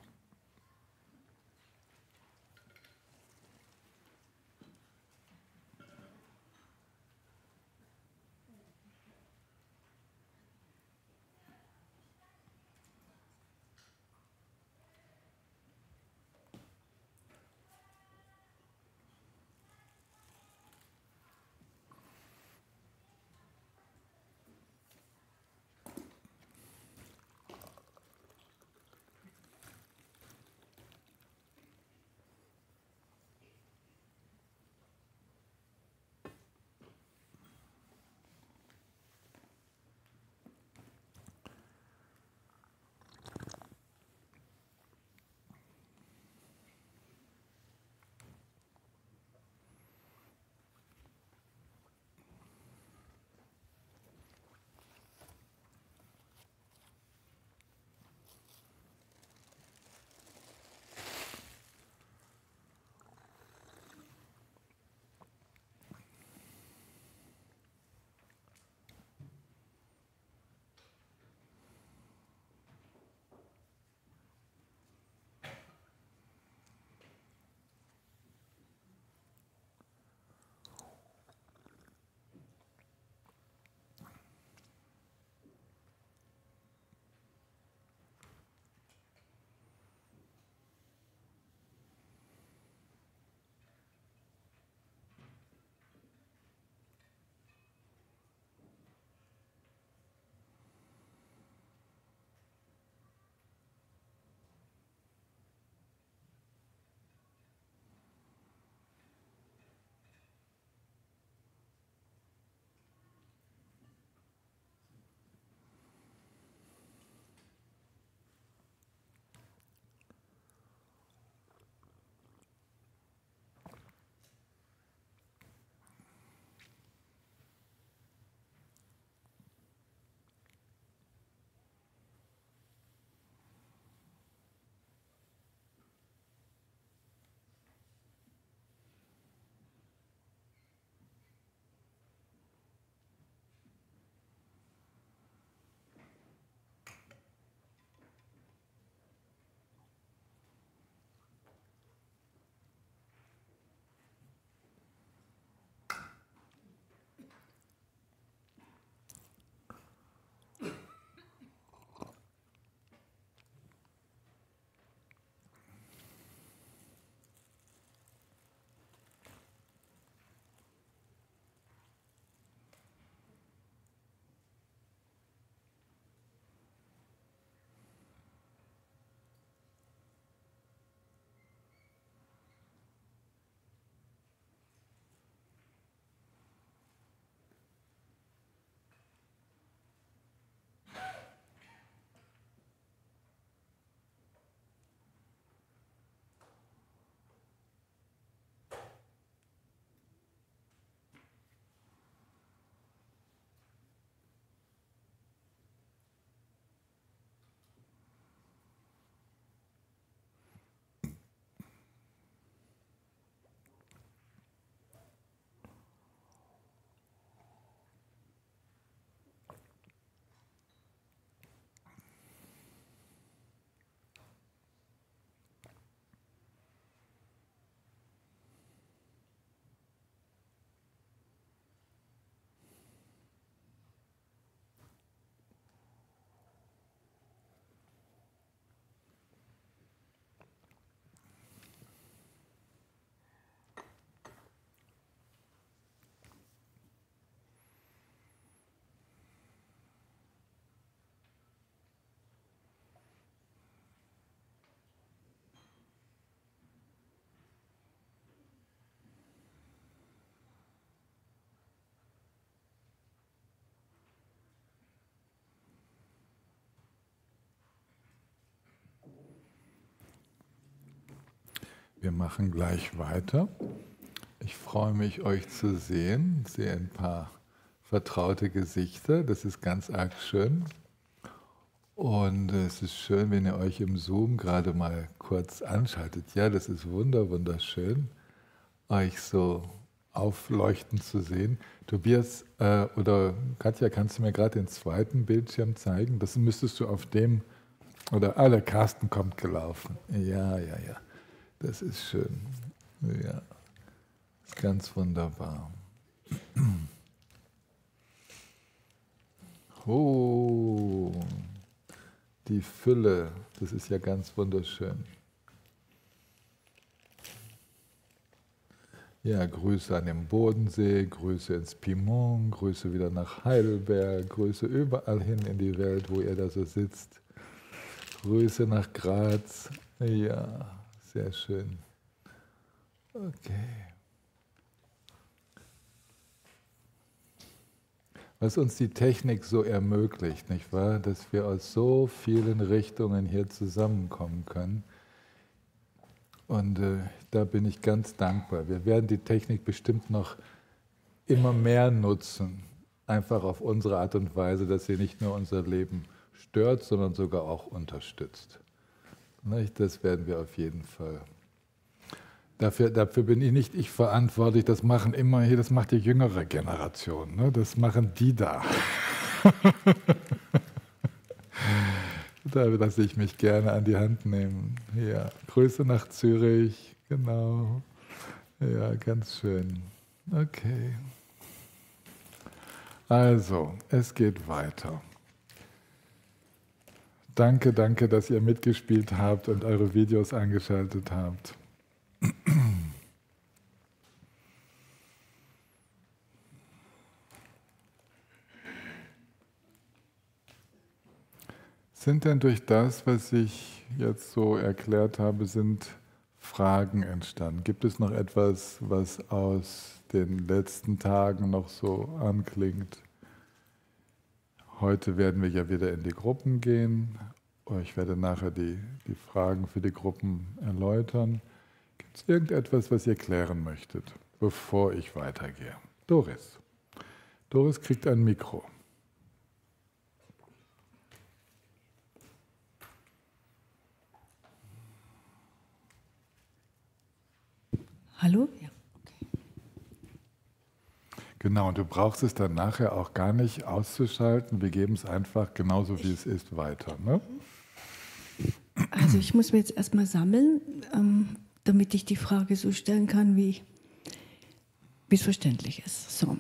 Wir machen gleich weiter. Ich freue mich, euch zu sehen. Ich sehe ein paar vertraute Gesichter. Das ist ganz arg schön. Und es ist schön, wenn ihr euch im Zoom gerade mal kurz anschaltet. Ja, das ist wunderschön, euch so aufleuchtend zu sehen. Tobias oder Katja, kannst du mir gerade den zweiten Bildschirm zeigen? Das müsstest du auf dem, oder der Carsten kommt gelaufen. Ja. Das ist schön. Ja, ist ganz wunderbar. Oh, die Fülle, das ist ja ganz wunderschön. Ja, Grüße an den Bodensee, Grüße ins Piemont, Grüße wieder nach Heidelberg, Grüße überall hin in die Welt, wo ihr da so sitzt. Grüße nach Graz. Ja, sehr schön. Okay. Was uns die Technik so ermöglicht, nicht wahr? Dass wir aus so vielen Richtungen hier zusammenkommen können. Und da bin ich ganz dankbar. Wir werden die Technik bestimmt noch immer mehr nutzen, einfach auf unsere Art und Weise, dass sie nicht nur unser Leben stört, sondern sogar auch unterstützt. Das werden wir auf jeden Fall. Dafür bin nicht ich verantwortlich, das machen immer hier, das macht die jüngere Generation, ne? Das machen die da. Da lasse ich mich gerne an die Hand nehmen. Ja, Grüße nach Zürich, genau. Ja, ganz schön. Okay. Also, es geht weiter. Danke, dass ihr mitgespielt habt und eure Videos eingeschaltet habt. Sind denn durch das, was ich jetzt so erklärt habe, sind Fragen entstanden? Gibt es noch etwas, was aus den letzten Tagen noch so anklingt? Heute werden wir ja wieder in die Gruppen gehen. Ich werde nachher die Fragen für die Gruppen erläutern. Gibt es irgendetwas, was ihr klären möchtet, bevor ich weitergehe? Doris. Doris kriegt ein Mikro. Hallo? Ja. Okay. Genau, du brauchst es dann nachher auch gar nicht auszuschalten. Wir geben es einfach genauso, wie es ist, weiter. Ne? Also ich muss mir jetzt erstmal sammeln, damit ich die Frage so stellen kann, wie es verständlich ist. So.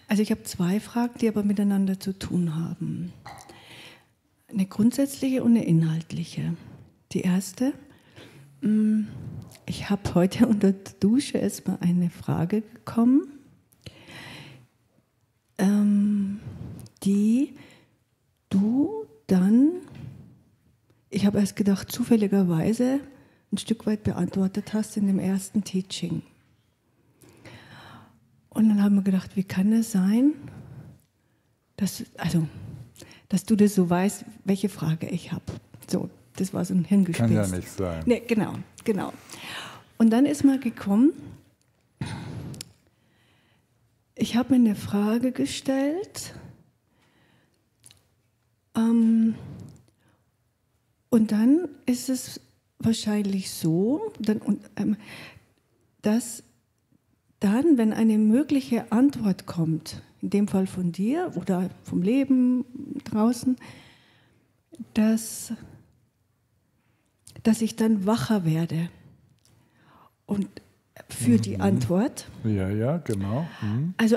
Also ich habe zwei Fragen, die aber miteinander zu tun haben. Eine grundsätzliche und eine inhaltliche. Die erste, ich habe heute unter der Dusche erstmal eine Frage bekommen, die du dann, ich habe erst gedacht, zufälligerweise ein Stück weit beantwortet hast in dem ersten Teaching. Und dann haben wir gedacht, wie kann es sein, dass du das so weißt, welche Frage ich habe. So, das war so ein Hirngespinst. Kann ja nicht sein. Nee, genau. Und dann ist mal gekommen, ich habe mir eine Frage gestellt und dann ist es wahrscheinlich so, dass dann, wenn eine mögliche Antwort kommt, in dem Fall von dir oder vom Leben draußen, dass ich dann wacher werde und für die Antwort. Ja, genau. Mhm. Also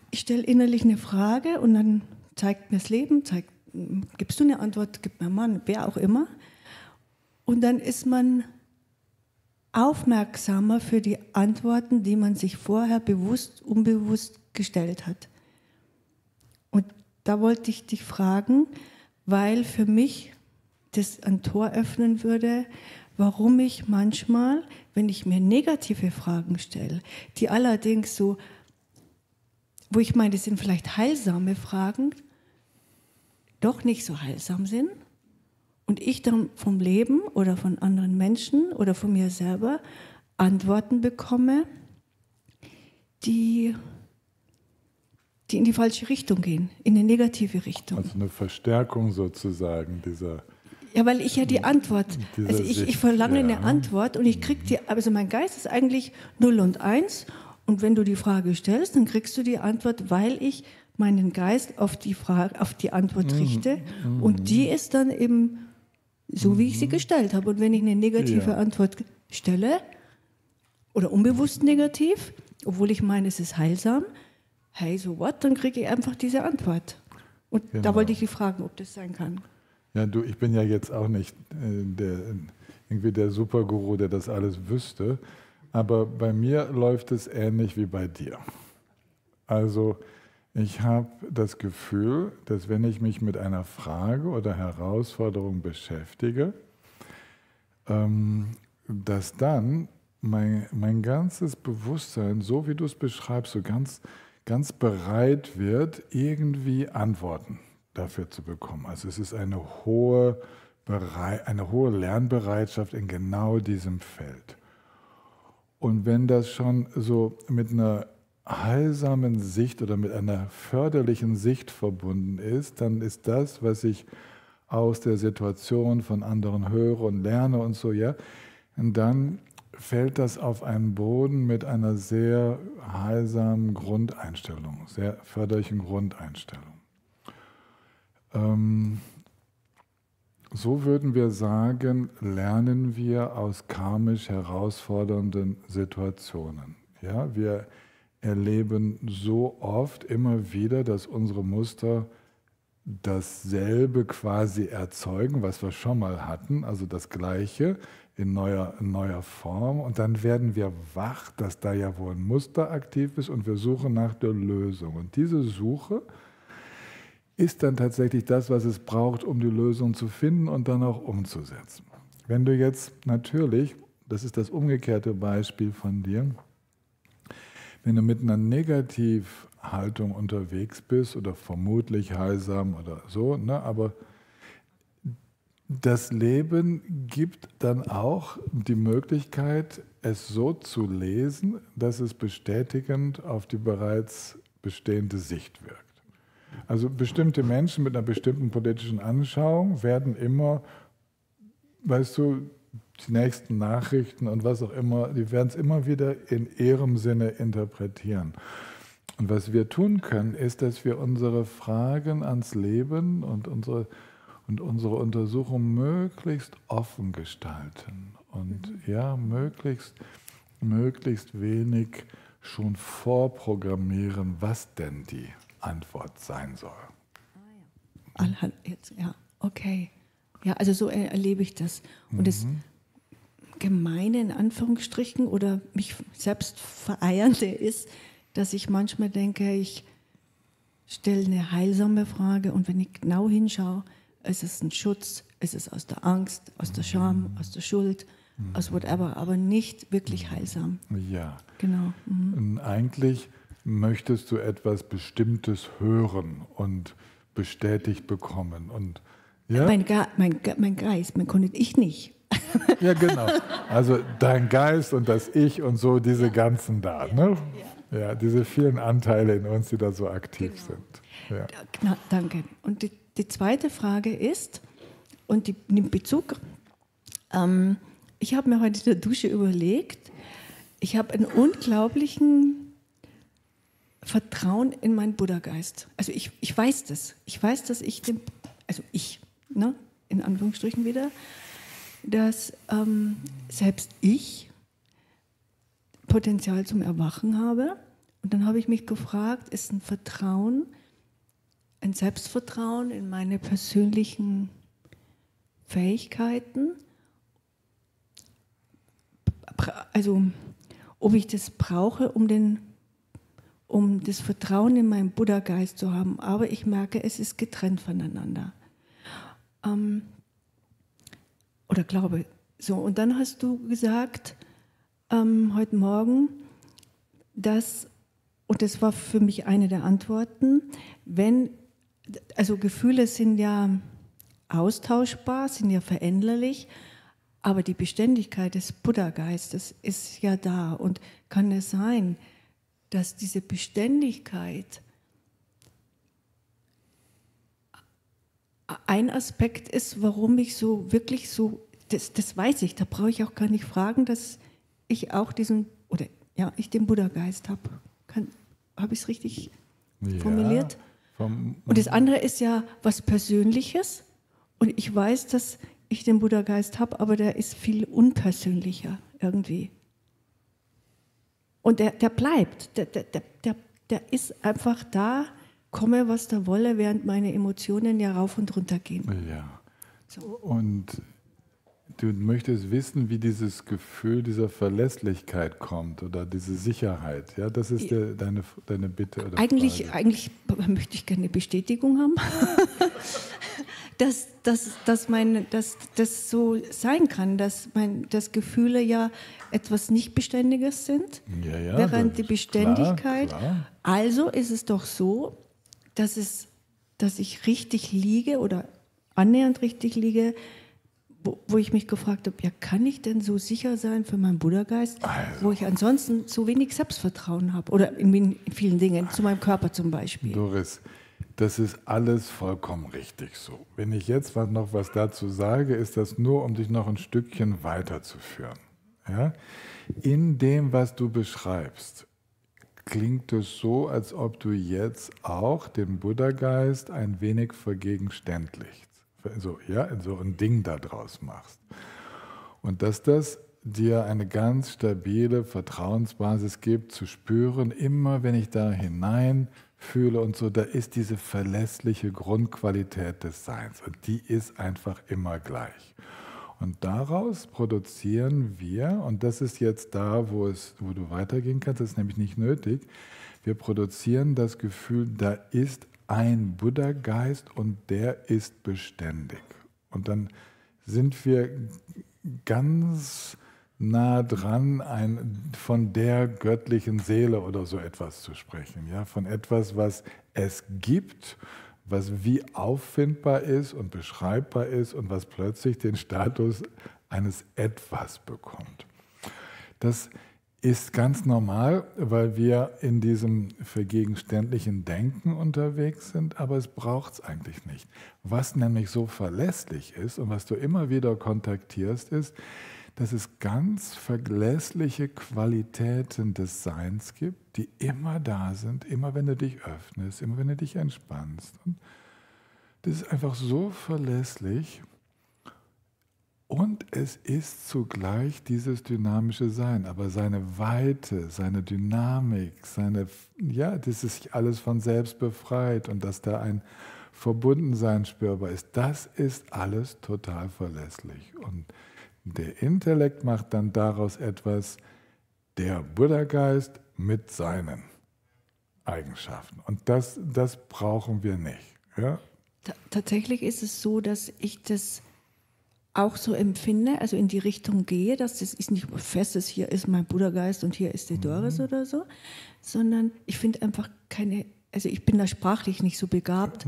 ich stelle innerlich eine Frage und dann zeigt mir das Leben, gibst du eine Antwort, gibt mir ein Mann, wer auch immer. Und dann ist man aufmerksamer für die Antworten, die man sich vorher bewusst, unbewusst gestellt hat. Und da wollte ich dich fragen, weil für mich das ein Tor öffnen würde, warum ich manchmal, wenn ich mir negative Fragen stelle, die allerdings so, wo ich meine, das sind vielleicht heilsame Fragen, doch nicht so heilsam sind und ich dann vom Leben oder von anderen Menschen oder von mir selber Antworten bekomme, die in die falsche Richtung gehen, in eine negative Richtung. Also eine Verstärkung sozusagen dieser... Ja, weil ich ja die Antwort, also ich verlange eine Antwort und ich kriege die, also mein Geist ist eigentlich 0 und 1 und wenn du die Frage stellst, dann kriegst du die Antwort, weil ich meinen Geist auf die Antwort richte und die ist dann eben so, wie ich sie gestellt habe. Und wenn ich eine negative Antwort stelle oder unbewusst negativ, obwohl ich meine, es ist heilsam, hey, so what, dann kriege ich einfach diese Antwort. Und da wollte ich dich fragen, ob das sein kann. Ja, du, ich bin ja jetzt auch nicht irgendwie der Superguru, der das alles wüsste, aber bei mir läuft es ähnlich wie bei dir. Also ich habe das Gefühl, dass wenn ich mich mit einer Frage oder Herausforderung beschäftige, dass dann mein ganzes Bewusstsein, so wie du es beschreibst, so ganz, ganz bereit wird, irgendwie Antworten dafür zu bekommen. Also es ist eine hohe Lernbereitschaft in genau diesem Feld. Und wenn das schon so mit einer heilsamen Sicht oder mit einer förderlichen Sicht verbunden ist, dann ist das, was ich aus der Situation von anderen höre und lerne und so, ja, und dann fällt das auf einen Boden mit einer sehr heilsamen Grundeinstellung, sehr förderlichen Grundeinstellung. So würden wir sagen, lernen wir aus karmisch herausfordernden Situationen. Ja, wir erleben so oft immer wieder, dass unsere Muster dasselbe quasi erzeugen, was wir schon mal hatten, also das Gleiche in neuer Form. Und dann werden wir wach, dass da ja wohl ein Muster aktiv ist und wir suchen nach der Lösung. Und diese Suche ist dann tatsächlich das, was es braucht, um die Lösung zu finden und dann auch umzusetzen. Wenn du jetzt natürlich, das ist das umgekehrte Beispiel von dir, wenn du mit einer Negativhaltung unterwegs bist oder vermutlich heilsam oder so, ne, aber das Leben gibt dann auch die Möglichkeit, es so zu lesen, dass es bestätigend auf die bereits bestehende Sicht wirkt. Also bestimmte Menschen mit einer bestimmten politischen Anschauung werden immer, weißt du, die nächsten Nachrichten und was auch immer, die werden es immer wieder in ihrem Sinne interpretieren. Und was wir tun können, ist, dass wir unsere Fragen ans Leben und unsere Untersuchung möglichst offen gestalten und ja, möglichst wenig schon vorprogrammieren, was denn die Antwort sein soll. Jetzt, ja, okay. Ja, also so erlebe ich das. Und das Gemeine in Anführungsstrichen oder mich selbst vereiernde ist, dass ich manchmal denke, ich stelle eine heilsame Frage und wenn ich genau hinschaue, ist es ein Schutz, ist es aus der Angst, aus der Scham, aus der Schuld, aus whatever, aber nicht wirklich heilsam. Ja, genau. Und eigentlich möchtest du etwas Bestimmtes hören und bestätigt bekommen. Und, ja? Mein Geist, ich nicht. Ja, genau. Also dein Geist und das Ich und so, diese ganzen da. Ne? Ja, diese vielen Anteile in uns, die da so aktiv sind. Ja. Na, danke. Und die zweite Frage ist, und die nimmt Bezug, ich habe mir heute in der Dusche überlegt, ich habe einen unglaublichen Vertrauen in meinen Buddha-Geist. Also ich weiß das. Ich weiß, dass ne, in Anführungsstrichen wieder, dass selbst ich Potenzial zum Erwachen habe. Und dann habe ich mich gefragt, ist ein Vertrauen, ein Selbstvertrauen in meine persönlichen Fähigkeiten, also ob ich das brauche, um das Vertrauen in meinen Buddha-Geist zu haben. Aber ich merke, es ist getrennt voneinander. Oder glaube. So, und dann hast du gesagt, heute Morgen, und das war für mich eine der Antworten, wenn Also Gefühle sind ja austauschbar, sind ja veränderlich, aber die Beständigkeit des Buddha-Geistes ist ja da. Und kann es sein, dass diese Beständigkeit ein Aspekt ist, warum ich so wirklich so, das weiß ich, da brauche ich auch gar nicht fragen, dass ich auch diesen, oder ja, ich den Buddha-Geist habe. Habe ich es richtig formuliert? Und das andere ist ja was Persönliches. Und ich weiß, dass ich den Buddha-Geist habe, aber der ist viel unpersönlicher irgendwie. Und der bleibt, der ist einfach da, komme, was da wolle, während meine Emotionen ja rauf und runter gehen. Ja. So. Und du möchtest wissen, wie dieses Gefühl dieser Verlässlichkeit kommt oder diese Sicherheit. Ja, das ist deine Bitte oder eigentlich möchte ich gerne eine Bestätigung haben, dass das so sein kann, dass Gefühle ja etwas nicht Beständiges sind, während die Beständigkeit. Klar. Also ist es doch so, dass ich richtig liege oder annähernd richtig liege, wo ich mich gefragt habe, ja, kann ich denn so sicher sein für meinen Buddha-Geist, wo ich ansonsten so wenig Selbstvertrauen habe oder in vielen Dingen, zu meinem Körper zum Beispiel. Doris, das ist alles vollkommen richtig so. Wenn ich jetzt noch was dazu sage, ist das nur, um dich noch ein Stückchen weiterzuführen. Ja? In dem, was du beschreibst, klingt es so, als ob du jetzt auch den Buddha-Geist ein wenig vergegenständlichst. So ein Ding daraus machst. Und dass das dir eine ganz stabile Vertrauensbasis gibt, zu spüren, immer wenn ich da hinein fühle und so, da ist diese verlässliche Grundqualität des Seins und die ist einfach immer gleich. Und daraus produzieren wir, und das ist jetzt da, wo du weitergehen kannst, das ist nämlich nicht nötig, wir produzieren das Gefühl, da ist ein Buddha-Geist und der ist beständig. Und dann sind wir ganz nah dran, von der göttlichen Seele oder so etwas zu sprechen. Ja? Von etwas, was es gibt, was wie auffindbar ist und beschreibbar ist und was plötzlich den Status eines Etwas bekommt. Das ist ganz normal, weil wir in diesem vergegenständlichen Denken unterwegs sind, aber es braucht es eigentlich nicht. Was nämlich so verlässlich ist und was du immer wieder kontaktierst, ist, dass es ganz verlässliche Qualitäten des Seins gibt, die immer da sind, immer wenn du dich öffnest, immer wenn du dich entspannst. Und das ist einfach so verlässlich. Und es ist zugleich dieses dynamische Sein, aber seine Weite, seine Dynamik, dass es sich alles von selbst befreit und dass da ein Verbundensein spürbar ist, das ist alles total verlässlich. Und der Intellekt macht dann daraus etwas, der Buddha-Geist mit seinen Eigenschaften. Und das brauchen wir nicht. Ja? Tatsächlich ist es so, dass ich das auch so empfinde, also in die Richtung gehe, dass das ist nicht festes, hier ist mein Buddha-Geist und hier ist die Doris oder so, sondern ich finde einfach also ich bin da sprachlich nicht so begabt,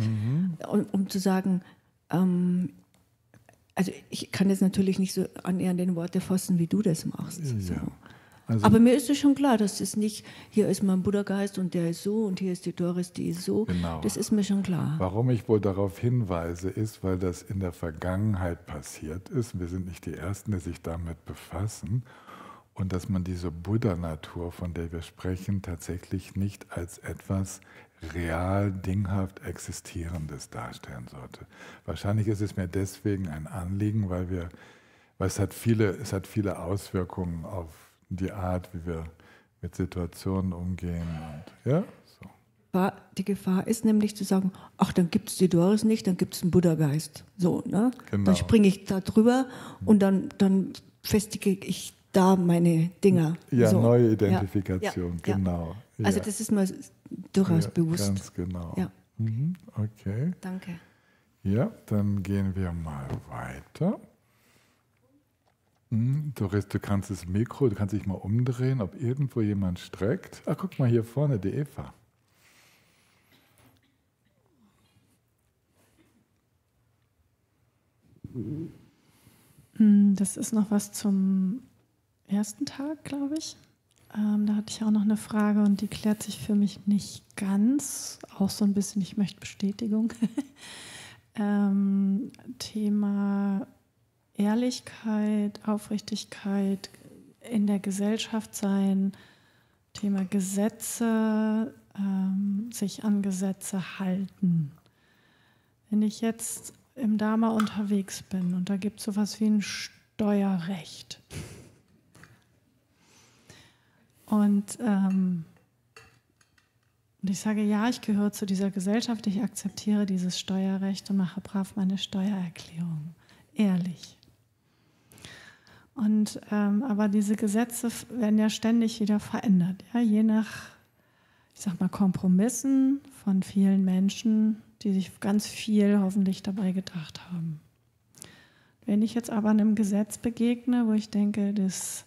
um zu sagen, also ich kann jetzt natürlich nicht so annähernd in Worte fassen, wie du das machst. Ja. So. Also, aber mir ist es schon klar, dass es nicht, hier ist mein Buddha-Geist und der ist so und hier ist die Doris, die ist so. Genau. Das ist mir schon klar. Warum ich wohl darauf hinweise, ist, weil das in der Vergangenheit passiert ist. Wir sind nicht die Ersten, die sich damit befassen. Und dass man diese Buddha-Natur, von der wir sprechen, tatsächlich nicht als etwas real, dinghaft Existierendes darstellen sollte. Wahrscheinlich ist es mir deswegen ein Anliegen, weil es hat viele Auswirkungen auf die Art, wie wir mit Situationen umgehen. Und, ja, so. Die Gefahr ist nämlich zu sagen, ach, dann gibt es die Doris nicht, dann gibt es einen Buddha-Geist. So, ne? Genau. Dann springe ich da drüber und dann festige ich da meine Dinger. Ja, so. Neue Identifikation, ja. genau. Ja. Also das ist mir durchaus bewusst. Ganz genau. Ja. Okay. Danke. Ja, dann gehen wir mal weiter. Doris, du kannst du kannst dich mal umdrehen, ob irgendwo jemand streckt. Ach, guck mal hier vorne, die Eva. Das ist noch was zum ersten Tag, glaube ich. Da hatte ich auch noch eine Frage und die klärt sich für mich nicht ganz. Auch so ein bisschen, ich möchte Bestätigung. Thema Ehrlichkeit, Aufrichtigkeit, in der Gesellschaft sein, Thema Gesetze, sich an Gesetze halten. Wenn ich jetzt im Dharma unterwegs bin und da gibt es sowas wie ein Steuerrecht und ich sage, ja, ich gehöre zu dieser Gesellschaft, ich akzeptiere dieses Steuerrecht und mache brav meine Steuererklärung, ehrlich. Und aber diese Gesetze werden ja ständig wieder verändert, ja, je nach, ich sag mal, Kompromissen von vielen Menschen, die sich ganz viel hoffentlich dabei gedacht haben. Wenn ich jetzt aber einem Gesetz begegne, wo ich denke, das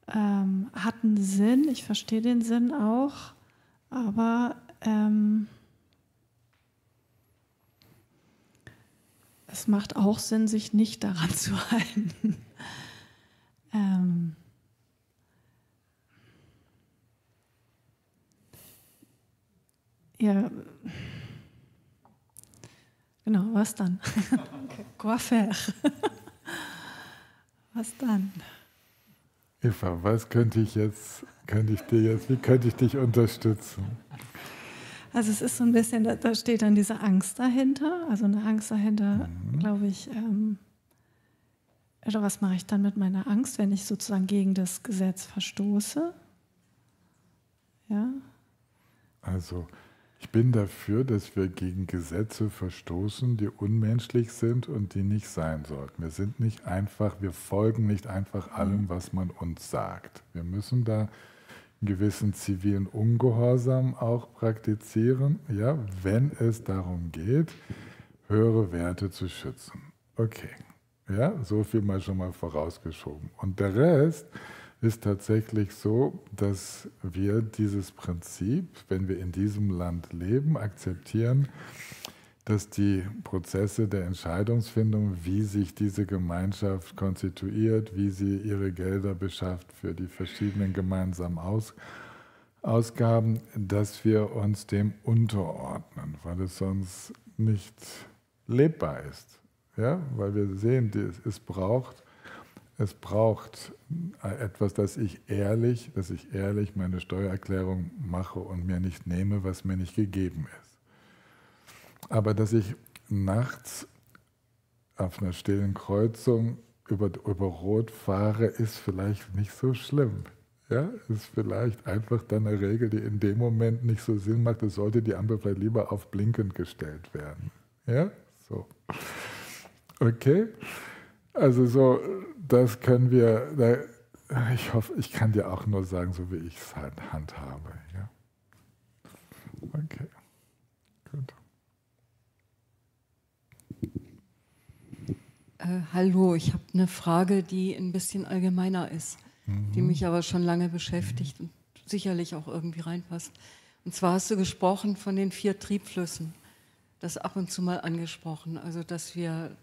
hat einen Sinn, ich verstehe den Sinn auch, aber es macht auch Sinn, sich nicht daran zu halten. Ja, genau, was dann? Quoi faire? Was dann? Eva, was wie könnte ich dich unterstützen? Also es ist so ein bisschen, da steht dann diese Angst dahinter, also eine Angst dahinter, glaube ich, oder was mache ich dann mit meiner Angst, wenn ich sozusagen gegen das Gesetz verstoße? Ja? Also, ich bin dafür, dass wir gegen Gesetze verstoßen, die unmenschlich sind und die nicht sein sollten. Wir folgen nicht einfach allem, was man uns sagt. Wir müssen da einen gewissen zivilen Ungehorsam auch praktizieren, ja, wenn es darum geht, höhere Werte zu schützen. Okay, ja, so viel mal schon mal vorausgeschoben. Und der Rest ist tatsächlich so, dass wir dieses Prinzip, wenn wir in diesem Land leben, akzeptieren, dass die Prozesse der Entscheidungsfindung, wie sich diese Gemeinschaft konstituiert, wie sie ihre Gelder beschafft für die verschiedenen gemeinsamen Ausgaben, dass wir uns dem unterordnen, weil es sonst nicht lebbar ist. Ja? Weil wir sehen, es braucht etwas, dass ich ehrlich meine Steuererklärung mache und mir nicht nehme, was mir nicht gegeben ist. Aber dass ich nachts auf einer stillen Kreuzung über Rot fahre, ist vielleicht nicht so schlimm. Ja, ist vielleicht einfach dann eine Regel, die in dem Moment nicht so Sinn macht. Es sollte die Ampel vielleicht lieber auf blinkend gestellt werden. Ja, so. Okay, also so, das können wir, ich hoffe, ich kann dir auch nur sagen, so wie ich es halt handhabe. Ja? Okay, gut. Hallo, ich habe eine Frage, die ein bisschen allgemeiner ist, die mich aber schon lange beschäftigt und sicherlich auch irgendwie reinpasst. Und zwar hast du gesprochen von den 4 Triebflüssen, das ab und zu mal angesprochen, also dass wir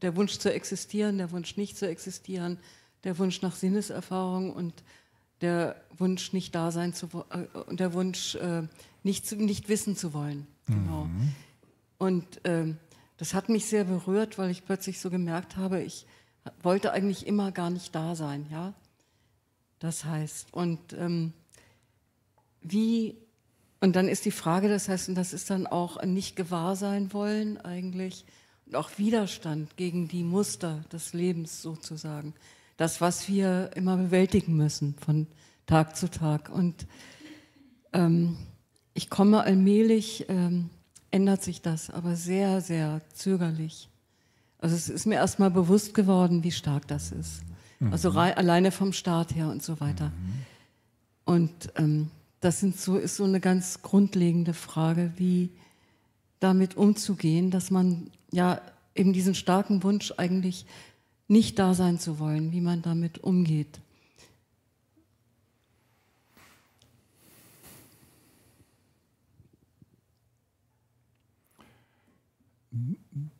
der Wunsch zu existieren, der Wunsch nicht zu existieren, der Wunsch nach Sinneserfahrung und der Wunsch nicht da sein zu wollen, und der Wunsch nicht wissen zu wollen. Genau. Und das hat mich sehr berührt, weil ich plötzlich so gemerkt habe, ich wollte eigentlich immer gar nicht da sein, ja. Das heißt, und und dann ist die Frage, das heißt, und das ist dann auch ein nicht gewahr sein wollen eigentlich und auch Widerstand gegen die Muster des Lebens sozusagen. Das, was wir immer bewältigen müssen von Tag zu Tag. Und ich komme allmählich, ändert sich das, aber sehr, sehr zögerlich. Also es ist mir erstmal bewusst geworden, wie stark das ist. Also alleine vom Start her und so weiter. Und das ist so eine ganz grundlegende Frage, wie damit umzugehen, dass man ja eben diesen starken Wunsch eigentlich nicht da sein zu wollen, wie man damit umgeht.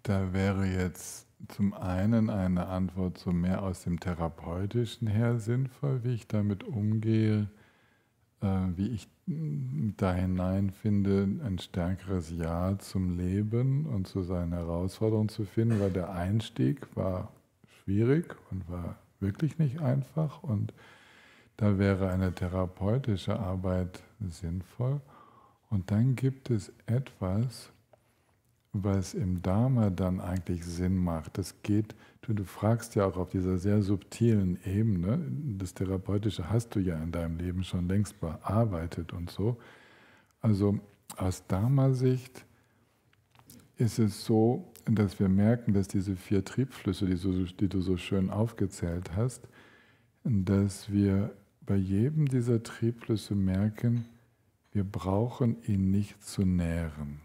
Da wäre jetzt zum einen eine Antwort so mehr aus dem Therapeutischen her sinnvoll, wie ich damit umgehe, wie ich da hineinfinde, ein stärkeres Ja zum Leben und zu seinen Herausforderungen zu finden, weil der Einstieg war schwierig und war wirklich nicht einfach und da wäre eine therapeutische Arbeit sinnvoll. Und dann gibt es etwas, was im Dharma dann eigentlich Sinn macht. Das geht, du fragst ja auch auf dieser sehr subtilen Ebene, das Therapeutische hast du ja in deinem Leben schon längst bearbeitet und so. Also aus Dharma-Sicht ist es so, dass wir merken, dass diese 4 Triebflüsse, die du so schön aufgezählt hast, dass wir bei jedem dieser Triebflüsse merken, wir brauchen ihn nicht zu nähren.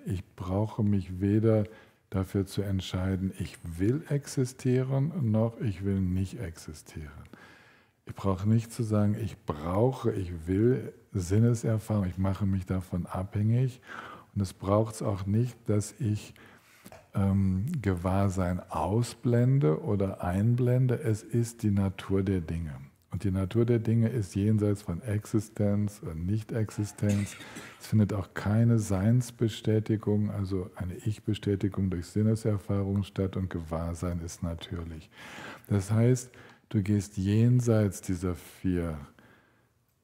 Ich brauche mich weder dafür zu entscheiden, ich will existieren, noch ich will nicht existieren. Ich brauche nicht zu sagen, ich will Sinneserfahrung, ich mache mich davon abhängig. Und es braucht es auch nicht, dass ich Gewahrsein ausblende oder einblende. Es ist die Natur der Dinge. Und die Natur der Dinge ist jenseits von Existenz und Nicht-Existenz. Es findet auch keine Seinsbestätigung, also eine Ich-Bestätigung durch Sinneserfahrung statt und Gewahrsein ist natürlich. Das heißt, du gehst jenseits dieser 4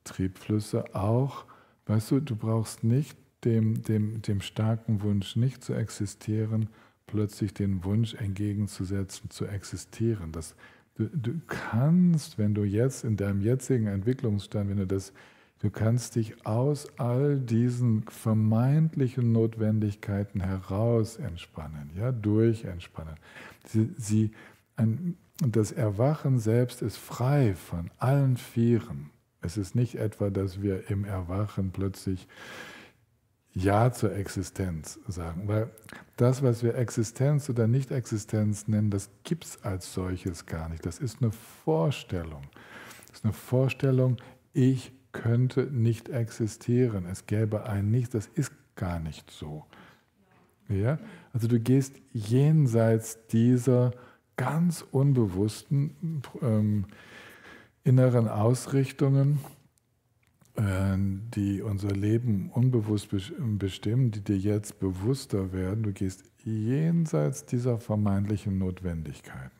Triebflüsse auch, weißt du, du brauchst nicht dem starken Wunsch nicht zu existieren, plötzlich den Wunsch entgegenzusetzen, zu existieren. Du kannst, wenn du jetzt in deinem jetzigen Entwicklungsstand, du kannst dich aus all diesen vermeintlichen Notwendigkeiten heraus entspannen, ja, durchentspannen. Das Erwachen selbst ist frei von allen 4. Es ist nicht etwa, dass wir im Erwachen plötzlich Ja zur Existenz sagen, weil das, was wir Existenz oder Nicht-Existenz nennen, das gibt es als solches gar nicht. Das ist eine Vorstellung. Das ist eine Vorstellung, ich könnte nicht existieren, es gäbe ein Nichts, das ist gar nicht so. Ja? Also du gehst jenseits dieser ganz unbewussten inneren Ausrichtungen, die unser Leben unbewusst bestimmen, die dir jetzt bewusster werden. Du gehst jenseits dieser vermeintlichen Notwendigkeiten.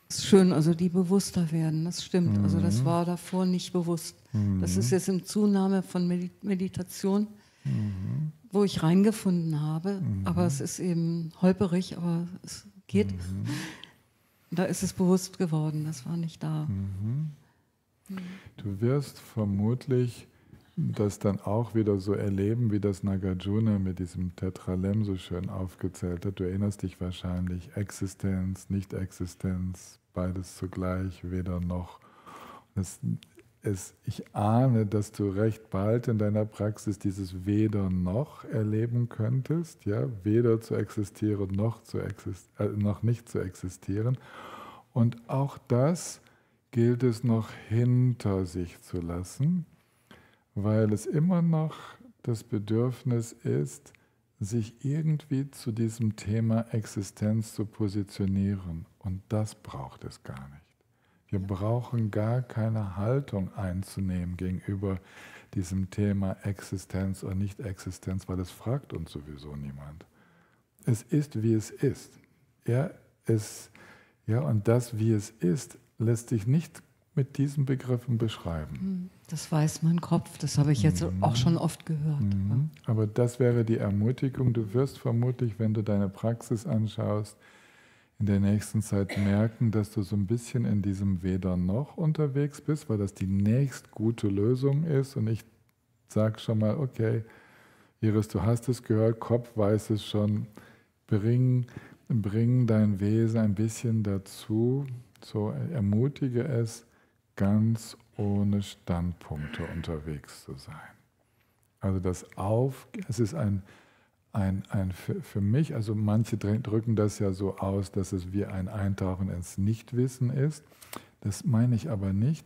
Das ist schön, also die bewusster werden, das stimmt. Also das war davor nicht bewusst. Das ist jetzt in Zunahme von Meditation, wo ich reingefunden habe. Aber es ist eben holperig, aber es geht. Da ist es bewusst geworden, das war nicht da. Du wirst vermutlich das dann auch wieder so erleben, wie das Nagarjuna mit diesem Tetralem so schön aufgezählt hat. Du erinnerst dich wahrscheinlich, Existenz, Nicht-Existenz, beides zugleich, weder noch. Ich ahne, dass du recht bald in deiner Praxis dieses weder noch erleben könntest, ja? Weder zu existieren noch nicht zu existieren. Und auch das gilt es noch hinter sich zu lassen, weil es immer noch das Bedürfnis ist, sich irgendwie zu diesem Thema Existenz zu positionieren. Und das braucht es gar nicht. Wir brauchen gar keine Haltung einzunehmen gegenüber diesem Thema Existenz oder Nicht-Existenz, weil das fragt uns sowieso niemand. Es ist, wie es ist. Und das, wie es ist, lässt sich nicht mit diesen Begriffen beschreiben. Das weiß mein Kopf, das habe ich jetzt auch schon oft gehört. Aber das wäre die Ermutigung. Du wirst vermutlich, wenn du deine Praxis anschaust, in der nächsten Zeit merken, dass du so ein bisschen in diesem Weder noch unterwegs bist, weil das die nächst gute Lösung ist. Und ich sage schon mal, okay, Iris, du hast es gehört, Kopf weiß es schon, bring dein Wesen ein bisschen dazu, so ermutige es, ganz ohne Standpunkte unterwegs zu sein. Also es ist für mich, also manche drücken das ja so aus, dass es wie ein Eintauchen ins Nichtwissen ist. Das meine ich aber nicht.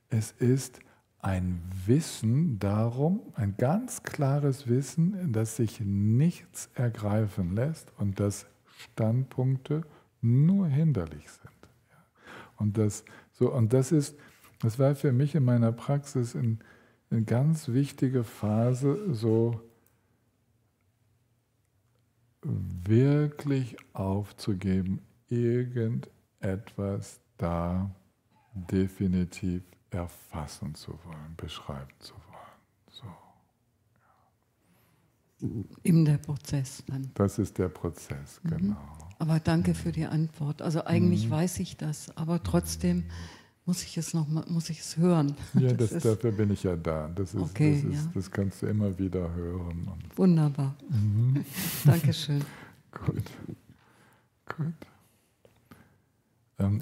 Es ist ein Wissen darum, ein ganz klares Wissen, dass sich nichts ergreifen lässt und dass Standpunkte nur hinderlich sind. Und das war für mich in meiner Praxis eine ganz wichtige Phase, so wirklich aufzugeben, irgendetwas da definitiv erfassen zu wollen, beschreiben zu wollen. So. In der Prozess dann. Das ist der Prozess, genau. Aber danke für die Antwort. Also eigentlich weiß ich das, aber trotzdem muss ich es hören. Ja, dafür bin ich ja da. Das kannst du immer wieder hören. Wunderbar. Dankeschön. Gut.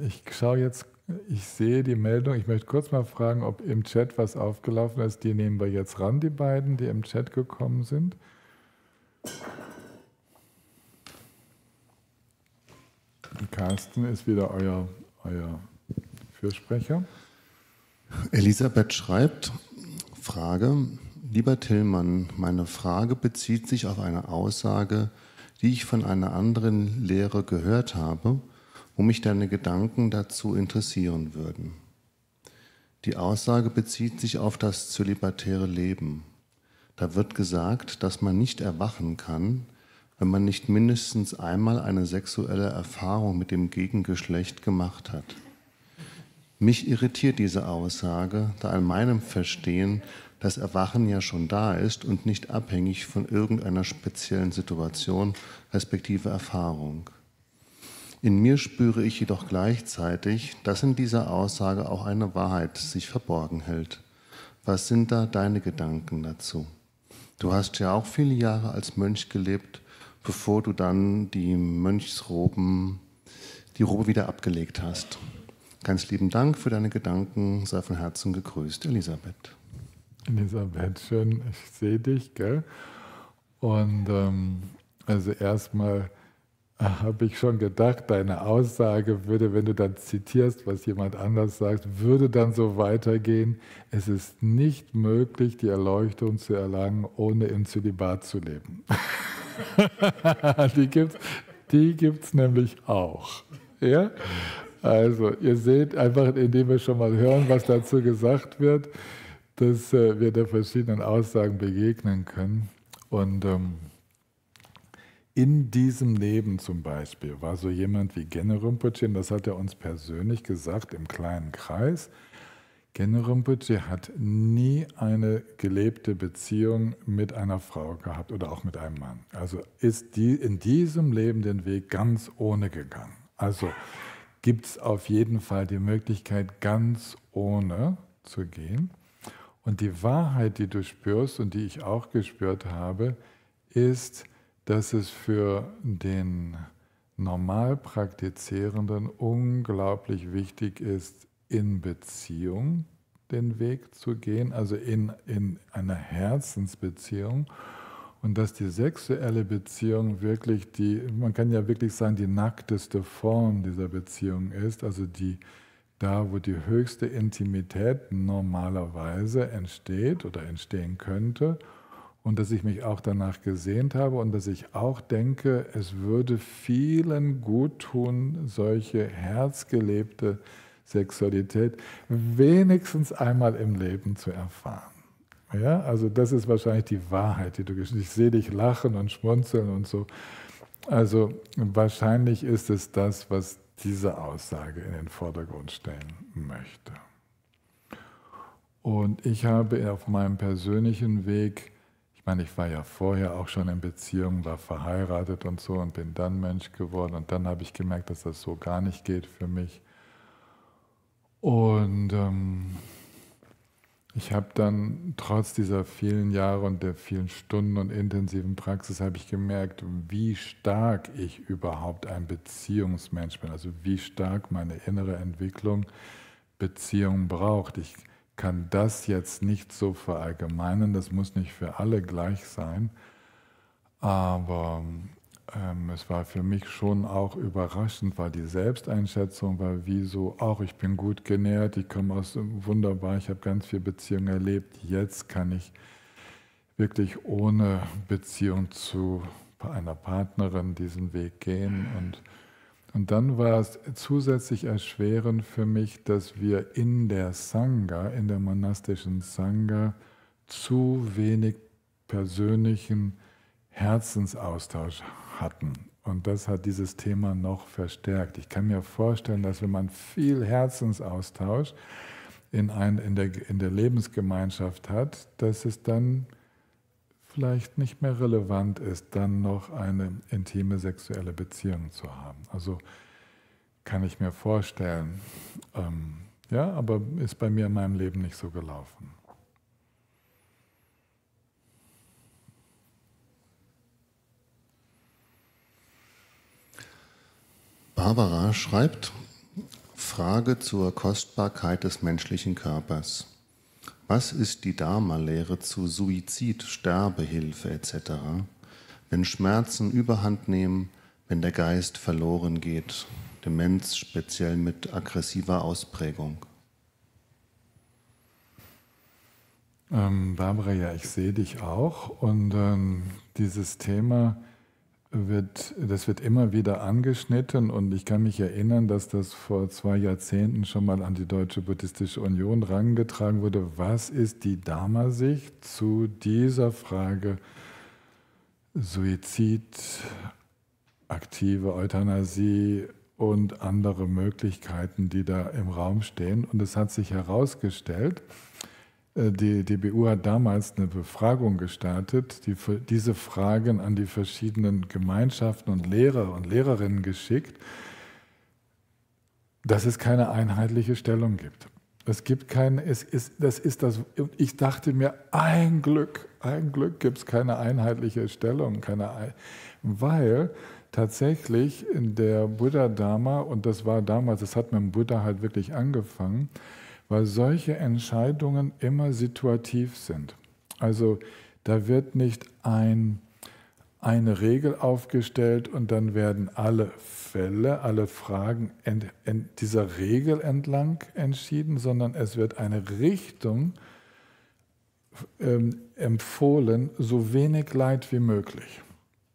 Ich schaue jetzt, ich sehe die Meldung. Ich möchte kurz mal fragen, ob im Chat was aufgelaufen ist. Die nehmen wir jetzt ran, die beiden, die im Chat gekommen sind. Carsten ist wieder euer Fürsprecher. Elisabeth schreibt, Frage, lieber Tillmann, meine Frage bezieht sich auf eine Aussage, die ich von einer anderen Lehre gehört habe, wo mich deine Gedanken dazu interessieren würden. Die Aussage bezieht sich auf das zölibatäre Leben. Da wird gesagt, dass man nicht erwachen kann, wenn man nicht mindestens einmal eine sexuelle Erfahrung mit dem Gegengeschlecht gemacht hat. Mich irritiert diese Aussage, da in meinem Verstehen das Erwachen ja schon da ist und nicht abhängig von irgendeiner speziellen Situation respektive Erfahrung. In mir spüre ich jedoch gleichzeitig, dass in dieser Aussage auch eine Wahrheit sich verborgen hält. Was sind da deine Gedanken dazu? Du hast ja auch viele Jahre als Mönch gelebt, bevor du dann die Robe wieder abgelegt hast. Ganz lieben Dank für deine Gedanken, sei von Herzen gegrüßt, Elisabeth. Elisabeth, schön, ich sehe dich, gell? Und also erstmal habe ich schon gedacht, deine Aussage würde, wenn du dann zitierst, was jemand anders sagt, würde dann so weitergehen, es ist nicht möglich, die Erleuchtung zu erlangen, ohne im Zölibat zu leben. Die gibt's nämlich auch. Ja? Also ihr seht einfach, indem wir schon mal hören, was dazu gesagt wird, dass wir der verschiedenen Aussagen begegnen können. Und in diesem Leben zum Beispiel war so jemand wie Gene Rinpoche, das hat er uns persönlich gesagt im kleinen Kreis. Gene Rinpoche hat nie eine gelebte Beziehung mit einer Frau gehabt oder auch mit einem Mann. Also ist in diesem Leben den Weg ganz ohne gegangen. Also gibt es auf jeden Fall die Möglichkeit, ganz ohne zu gehen. Und die Wahrheit, die du spürst und die ich auch gespürt habe, ist, dass es für den normal Praktizierenden unglaublich wichtig ist, in Beziehung den Weg zu gehen, also in einer Herzensbeziehung. Und dass die sexuelle Beziehung wirklich man kann ja wirklich sagen, die nackteste Form dieser Beziehung ist, also da, wo die höchste Intimität normalerweise entsteht oder entstehen könnte. Und dass ich mich auch danach gesehnt habe und dass ich auch denke, es würde vielen gut tun, solche herzgelebte Sexualität wenigstens einmal im Leben zu erfahren. Ja, also das ist wahrscheinlich die Wahrheit, die ich sehe dich lachen und schmunzeln und so. Also wahrscheinlich ist es das, was diese Aussage in den Vordergrund stellen möchte. Und ich habe auf meinem persönlichen Weg, ich meine, ich war ja vorher auch schon in Beziehung, war verheiratet und so und bin dann Mönch geworden und dann habe ich gemerkt, dass das so gar nicht geht für mich. Und ich habe dann trotz dieser vielen Jahre und der vielen Stunden und intensiven Praxis habe ich gemerkt, wie stark ich überhaupt ein Beziehungsmensch bin, also wie stark meine innere Entwicklung Beziehung braucht. Ich kann das jetzt nicht so verallgemeinern, das muss nicht für alle gleich sein, aber es war für mich schon auch überraschend, weil die Selbsteinschätzung war wie so, auch ich bin gut genährt, ich komme aus wunderbar, ich habe ganz viele Beziehungen erlebt, jetzt kann ich wirklich ohne Beziehung zu einer Partnerin diesen Weg gehen. Und dann war es zusätzlich erschwerend für mich, dass wir in der Sangha, in der monastischen Sangha, zu wenig persönlichen Herzensaustausch hatten. Und das hat dieses Thema noch verstärkt. Ich kann mir vorstellen, dass wenn man viel Herzensaustausch in der Lebensgemeinschaft hat, dass es dann vielleicht nicht mehr relevant ist, dann noch eine intime sexuelle Beziehung zu haben. Also kann ich mir vorstellen. Ja, aber ist bei mir in meinem Leben nicht so gelaufen. Barbara schreibt, Frage zur Kostbarkeit des menschlichen Körpers. Was ist die Dharma-Lehre zu Suizid, Sterbehilfe etc., wenn Schmerzen überhand nehmen, wenn der Geist verloren geht, Demenz speziell mit aggressiver Ausprägung? Barbara, ja, ich sehe dich auch und dieses Thema wird immer wieder angeschnitten und ich kann mich erinnern, dass das vor 2 Jahrzehnten schon mal an die Deutsche Buddhistische Union herangetragen wurde. Was ist die Dharma-Sicht zu dieser Frage Suizid, aktive Euthanasie und andere Möglichkeiten, die da im Raum stehen? Und es hat sich herausgestellt, die DBU hat damals eine Befragung gestartet, diese Fragen an die verschiedenen Gemeinschaften und Lehrer und Lehrerinnen geschickt, dass es keine einheitliche Stellung gibt. Es gibt keine, ich dachte mir, ein Glück gibt es keine einheitliche Stellung, weil tatsächlich in der Buddha-Dharma, und das war damals, das hat mit dem Buddha halt wirklich angefangen, weil solche Entscheidungen immer situativ sind. Also da wird nicht eine Regel aufgestellt und dann werden alle Fälle, alle Fragen dieser Regel entlang entschieden, sondern es wird eine Richtung empfohlen, so wenig Leid wie möglich.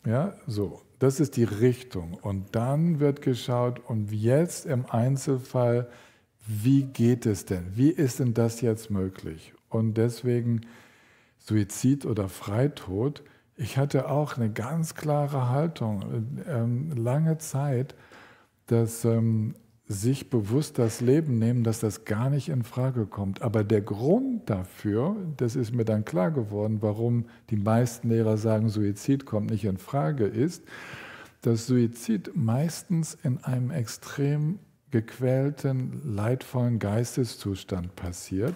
Ja, so. Das ist die Richtung. Und dann wird geschaut, und jetzt im Einzelfall, wie geht es denn? Wie ist denn das jetzt möglich? Und deswegen Suizid oder Freitod. Ich hatte auch eine ganz klare Haltung, lange Zeit, dass sich bewusst das Leben nehmen, dass das gar nicht in Frage kommt. Aber der Grund dafür, das ist mir dann klar geworden, warum die meisten Lehrer sagen, Suizid kommt nicht in Frage, ist, dass Suizid meistens in einem extrem gequälten, leidvollen Geisteszustand passiert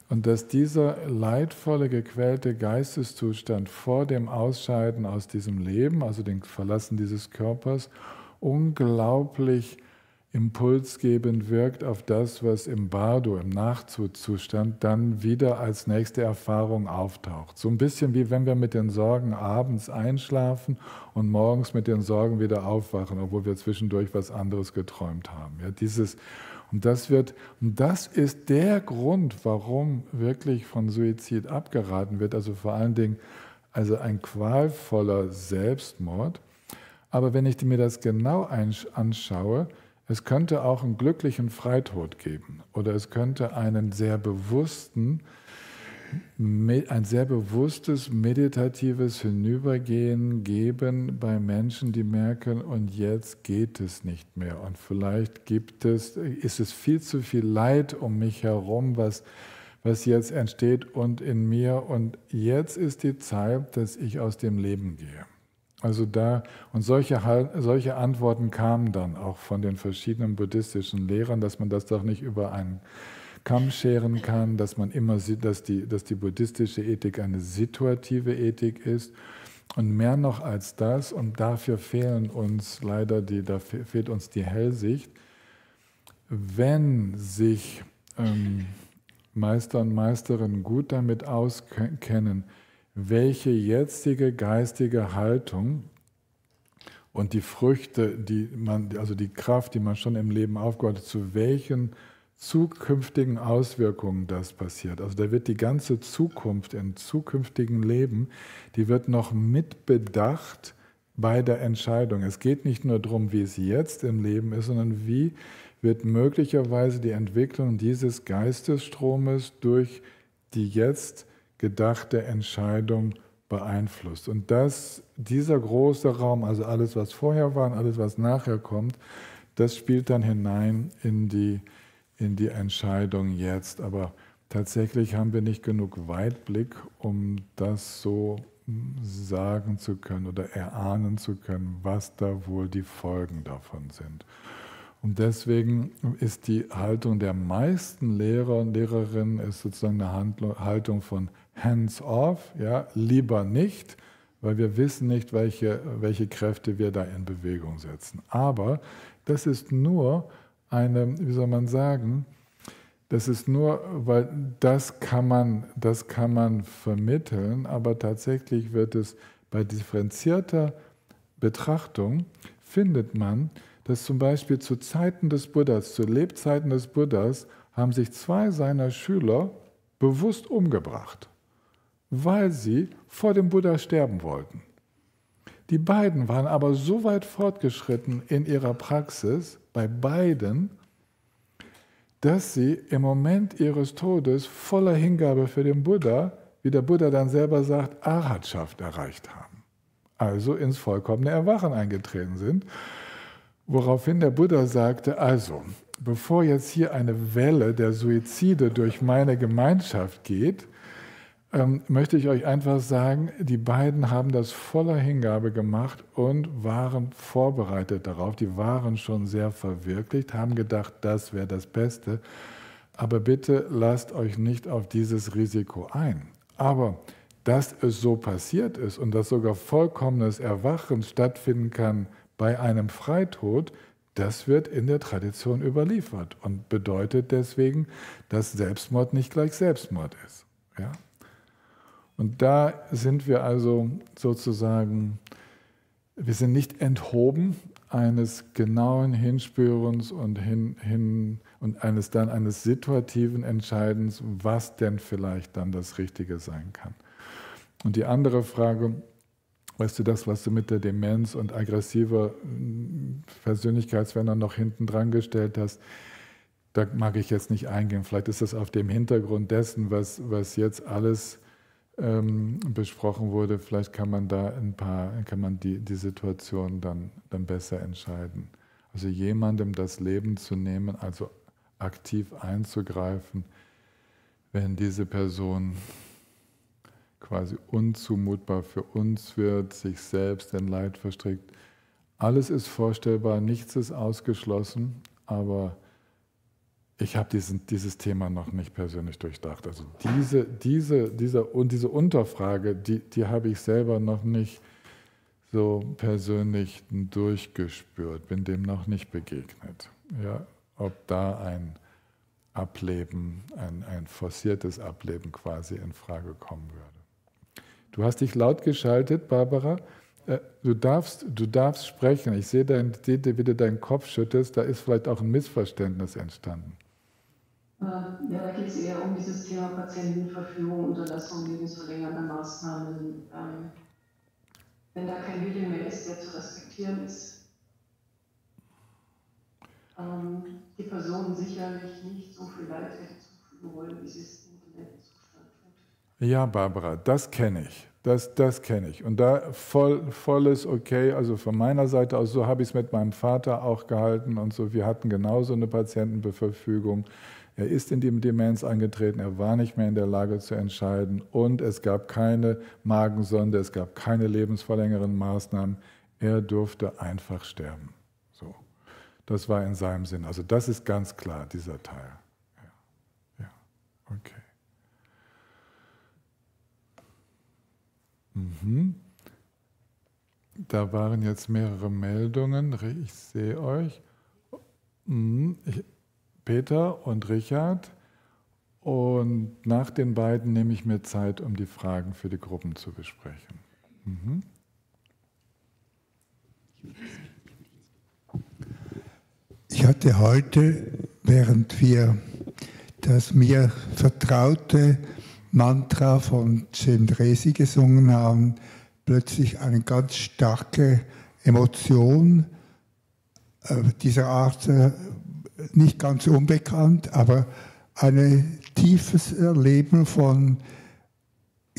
und dass dieser leidvolle, gequälte Geisteszustand vor dem Ausscheiden aus diesem Leben, also dem Verlassen dieses Körpers, unglaublich impulsgebend wirkt auf das, was im Bardo, im Nachzustand, dann wieder als nächste Erfahrung auftaucht. So ein bisschen wie wenn wir mit den Sorgen abends einschlafen und morgens mit den Sorgen wieder aufwachen, obwohl wir zwischendurch was anderes geträumt haben. Ja, und das ist der Grund, warum wirklich von Suizid abgeraten wird, also vor allen Dingen ein qualvoller Selbstmord. Aber wenn ich mir das genau anschaue, es könnte auch einen glücklichen Freitod geben oder es könnte ein sehr bewusstes meditatives Hinübergehen geben bei Menschen, die merken, und jetzt geht es nicht mehr. Und vielleicht ist es viel zu viel Leid um mich herum, was jetzt entsteht und in mir. Und jetzt ist die Zeit, dass ich aus dem Leben gehe. Also und solche Antworten kamen dann auch von den verschiedenen buddhistischen Lehrern, dass man das doch nicht über einen Kamm scheren kann, dass man immer sieht, dass die buddhistische Ethik eine situative Ethik ist. Und mehr noch als das, und dafür fehlt uns die Hellsicht, wenn sich Meister und Meisterinnen gut damit auskennen, welche jetzige geistige Haltung und die Früchte, also die Kraft, die man schon im Leben aufgebaut hat, zu welchen zukünftigen Auswirkungen das passiert. Also da wird die ganze Zukunft im zukünftigen Leben, die wird noch mitbedacht bei der Entscheidung. Es geht nicht nur darum, wie es jetzt im Leben ist, sondern wie wird möglicherweise die Entwicklung dieses Geistesstromes durch die jetzt gedachte Entscheidung beeinflusst. Und dieser große Raum, also alles, was vorher war und alles, was nachher kommt, das spielt dann hinein in die Entscheidung jetzt. Aber tatsächlich haben wir nicht genug Weitblick, um das so sagen zu können oder erahnen zu können, was da wohl die Folgen davon sind. Und deswegen ist die Haltung der meisten Lehrer und Lehrerinnen ist sozusagen eine Haltung von hands-off, ja, lieber nicht, weil wir wissen nicht, welche Kräfte wir da in Bewegung setzen. Aber das ist nur eine, wie soll man sagen, das ist nur, weil das kann man vermitteln, aber tatsächlich wird es bei differenzierter Betrachtung, findet man, dass zum Beispiel zu Zeiten des Buddhas, zu Lebzeiten des Buddhas, haben sich 2 seiner Schüler bewusst umgebracht, weil sie vor dem Buddha sterben wollten. Die beiden waren aber so weit fortgeschritten in ihrer Praxis, bei beiden, dass sie im Moment ihres Todes voller Hingabe für den Buddha, wie der Buddha dann selber sagt, Arhatschaft erreicht haben. Also ins vollkommene Erwachen eingetreten sind. Woraufhin der Buddha sagte, also, bevor jetzt hier eine Welle der Suizide durch meine Gemeinschaft geht, möchte ich euch einfach sagen, die beiden haben das voller Hingabe gemacht und waren vorbereitet darauf. Die waren schon sehr verwirklicht, haben gedacht, das wäre das Beste. Aber bitte lasst euch nicht auf dieses Risiko ein. Aber dass es so passiert ist und dass sogar vollkommenes Erwachen stattfinden kann bei einem Freitod, das wird in der Tradition überliefert und bedeutet deswegen, dass Selbstmord nicht gleich Selbstmord ist. Ja? Und da sind wir also sozusagen, wir sind nicht enthoben eines genauen Hinspürens und eines situativen Entscheidens, was denn vielleicht dann das Richtige sein kann. Und die andere Frage, weißt du, das, was du mit der Demenz und aggressiver Persönlichkeitsveränderung noch hinten dran gestellt hast, da mag ich jetzt nicht eingehen. Vielleicht ist das auf dem Hintergrund dessen, was jetzt alles besprochen wurde, vielleicht kann man da die Situation dann besser entscheiden. Also jemandem das Leben zu nehmen, also aktiv einzugreifen, wenn diese Person quasi unzumutbar für uns wird, sich selbst in Leid verstrickt. Alles ist vorstellbar, nichts ist ausgeschlossen, aber ich habe dieses Thema noch nicht persönlich durchdacht. Also diese Unterfrage, die habe ich selber noch nicht so persönlich durchgespürt, bin dem noch nicht begegnet. Ja, ob da ein Ableben, ein forciertes Ableben quasi in Frage kommen würde. Du hast dich laut geschaltet, Barbara. Du darfst sprechen. Ich sehe, wie du deinen Kopf schüttelst. Da ist vielleicht auch ein Missverständnis entstanden. Ja, da geht es eher um dieses Thema Patientenverfügung, Unterlassung lebensverlängernder Maßnahmen. Wenn da kein Wille mehr ist, der zu respektieren ist, die Person sicherlich nicht so viel Leid hätte zufügen wollen, wie sie es im Dementenzustand tut. Ja, Barbara, das kenne ich. Das kenne ich. Und da volles Okay, also von meiner Seite aus, so habe ich es mit meinem Vater auch gehalten und so. Wir hatten genauso eine Patientenverfügung. Er ist in die Demenz eingetreten, er war nicht mehr in der Lage zu entscheiden und es gab keine Magensonde, es gab keine lebensverlängernden Maßnahmen. Er durfte einfach sterben. So. Das war in seinem Sinn. Also das ist ganz klar, dieser Teil. Ja, okay. Da waren jetzt mehrere Meldungen. Ich sehe euch. Peter und Richard. Und nach den beiden nehme ich mir Zeit, um die Fragen für die Gruppen zu besprechen. Ich hatte heute, während wir das mir vertraute Mantra von Cendresi gesungen haben, plötzlich eine ganz starke Emotion dieser Art, nicht ganz unbekannt, aber ein tiefes Erleben von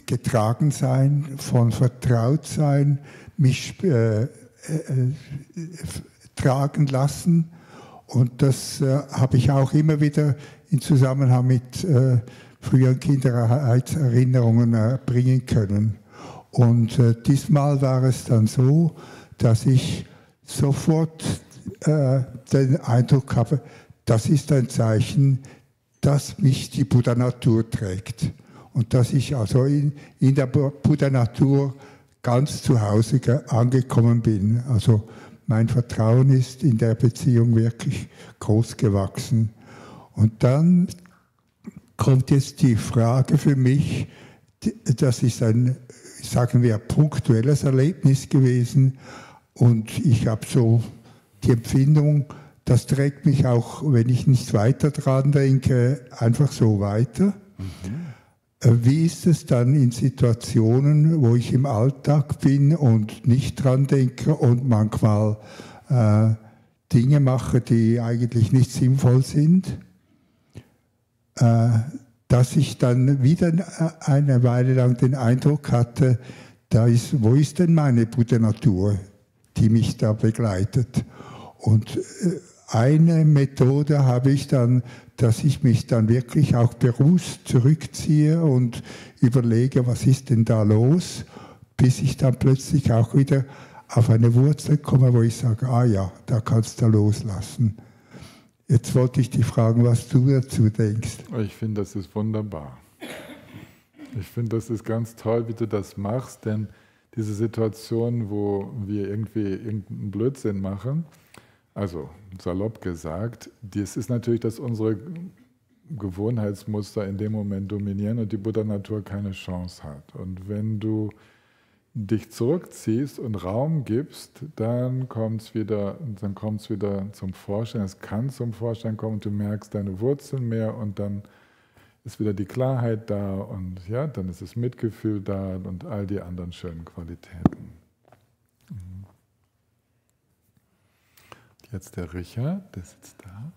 Getragensein, von Vertrautsein, mich tragen lassen. Und das habe ich auch immer wieder in Zusammenhang mit früheren Kindheitserinnerungen bringen können. Und diesmal war es dann so, dass ich sofort den Eindruck habe, das ist ein Zeichen, dass mich die Buddha-Natur trägt. Und dass ich also in der Buddha-Natur ganz zu Hause angekommen bin. Also mein Vertrauen ist in der Beziehung wirklich groß gewachsen. Und dann kommt jetzt die Frage für mich, das ist ein, sagen wir, punktuelles Erlebnis gewesen. Und ich habe so die Empfindung, das trägt mich auch, wenn ich nicht weiter dran denke, einfach so weiter. Wie ist es dann in Situationen, wo ich im Alltag bin und nicht dran denke und manchmal Dinge mache, die eigentlich nicht sinnvoll sind, dass ich dann wieder eine Weile lang den Eindruck hatte, wo ist denn meine Buddha-Natur, die mich da begleitet? Und eine Methode habe ich dann, dass ich mich dann wirklich auch bewusst zurückziehe und überlege, was ist denn da los, bis ich dann plötzlich auch wieder auf eine Wurzel komme, wo ich sage, ah ja, da kannst du loslassen. Jetzt wollte ich dich fragen, was du dazu denkst. Ich finde, das ist wunderbar. Ich finde, das ist ganz toll, wie du das machst, denn diese Situation, wo wir irgendwie irgendeinen Blödsinn machen, also salopp gesagt, das ist natürlich, dass unsere Gewohnheitsmuster in dem Moment dominieren und die Buddha-Natur keine Chance hat. Und wenn du dich zurückziehst und Raum gibst, dann kommt es wieder zum Vorschein. Es kann zum Vorschein kommen und du merkst deine Wurzeln mehr und dann ist wieder die Klarheit da und ja, dann ist das Mitgefühl da und all die anderen schönen Qualitäten. Jetzt der Richard, der sitzt da.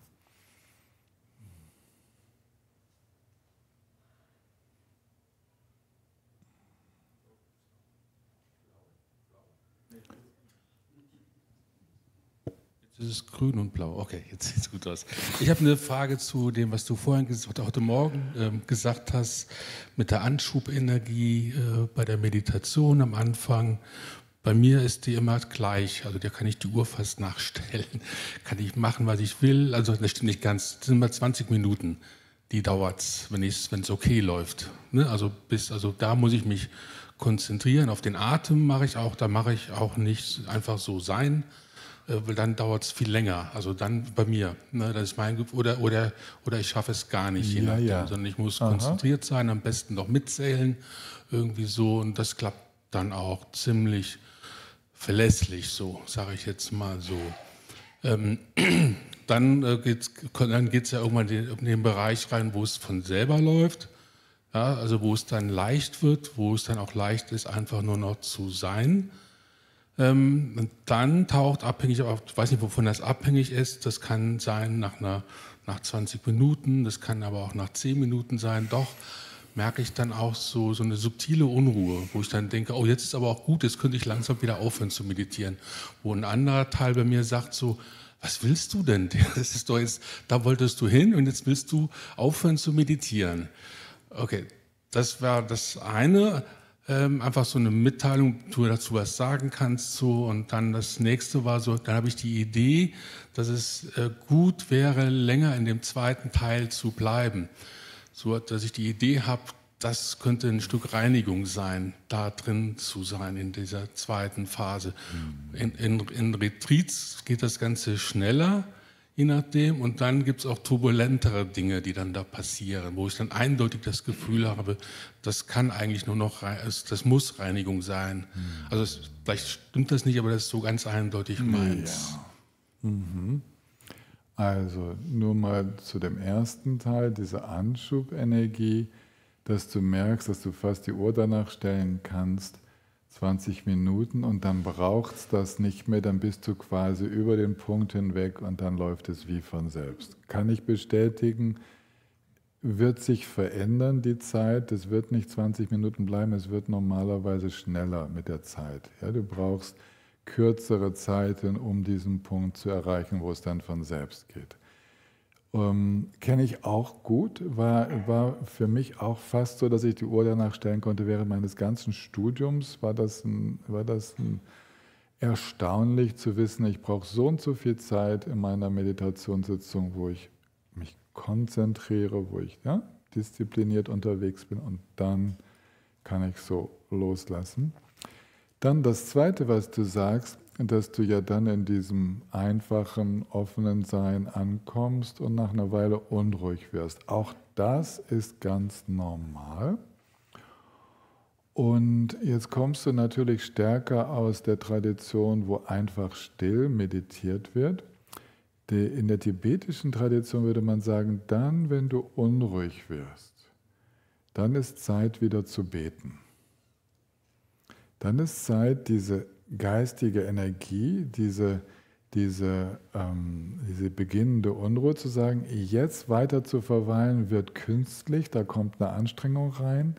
Jetzt ist es grün und blau. Okay, jetzt sieht es gut aus. Ich habe eine Frage zu dem, was du vorhin heute Morgen gesagt hast, mit der Anschubenergie bei der Meditation am Anfang. Bei mir ist die immer gleich, also da kann ich die Uhr fast nachstellen, kann ich machen, was ich will, also das stimmt nicht ganz, das sind immer 20 Minuten, die dauert es, wenn es okay läuft. Ne? Also da muss ich mich konzentrieren, auf den Atem mache ich auch, da mache ich auch nicht einfach so sein, weil dann dauert es viel länger, also dann bei mir, ne? Das ist mein oder ich schaffe es gar nicht, je nachdem, sondern ich muss konzentriert sein, am besten noch mitzählen, irgendwie so und das klappt dann auch ziemlich verlässlich, so sage ich jetzt mal so. Dann geht's ja irgendwann in den Bereich rein, wo es von selber läuft, ja, also wo es dann leicht wird, wo es dann auch leicht ist, einfach nur noch zu sein. Und dann taucht abhängig, ich weiß nicht, wovon das abhängig ist, das kann sein nach 20 Minuten, das kann aber auch nach 10 Minuten sein, doch merke ich dann auch so eine subtile Unruhe, wo ich dann denke, oh, jetzt ist aber auch gut, jetzt könnte ich langsam wieder aufhören zu meditieren. Wo ein anderer Teil bei mir sagt so, was willst du denn? Das ist doch jetzt, da wolltest du hin und jetzt willst du aufhören zu meditieren. Okay, das war das eine, einfach so eine Mitteilung, du dazu was sagen kannst. So. Und dann das nächste war so, dann habe ich die Idee, dass es gut wäre, länger in dem zweiten Teil zu bleiben. So, dass ich die Idee habe, das könnte ein Stück Reinigung sein, da drin zu sein in dieser zweiten Phase. In Retreats geht das Ganze schneller, je nachdem. Und dann gibt es auch turbulentere Dinge, die dann da passieren, wo ich dann eindeutig das Gefühl habe, das kann eigentlich nur noch, das muss Reinigung sein. Also vielleicht stimmt das nicht, aber das ist so ganz eindeutig meins. Ja. Also nur mal zu dem ersten Teil, diese Anschubenergie, dass du merkst, dass du fast die Uhr danach stellen kannst, 20 Minuten, und dann braucht es das nicht mehr, dann bist du quasi über den Punkt hinweg und dann läuft es wie von selbst. Kann ich bestätigen, wird sich verändern die Zeit, es wird nicht 20 Minuten bleiben, es wird normalerweise schneller mit der Zeit. Ja, du brauchst kürzere Zeiten, um diesen Punkt zu erreichen, wo es dann von selbst geht. Kenne ich auch gut, war für mich auch fast so, dass ich die Uhr danach stellen konnte. Während meines ganzen Studiums war das erstaunlich zu wissen, ich brauche so und so viel Zeit in meiner Meditationssitzung, wo ich mich konzentriere, wo ich diszipliniert unterwegs bin, und dann kann ich so loslassen. Dann das Zweite, was du sagst, dass du ja dann in diesem einfachen, offenen Sein ankommst und nach einer Weile unruhig wirst. Auch das ist ganz normal. Und jetzt kommst du natürlich stärker aus der Tradition, wo einfach still meditiert wird. In der tibetischen Tradition würde man sagen, dann, wenn du unruhig wirst, dann ist Zeit, wieder zu beten. Dann ist Zeit, diese geistige Energie, diese beginnende Unruhe zu sagen, jetzt weiter zu verweilen wird künstlich, da kommt eine Anstrengung rein.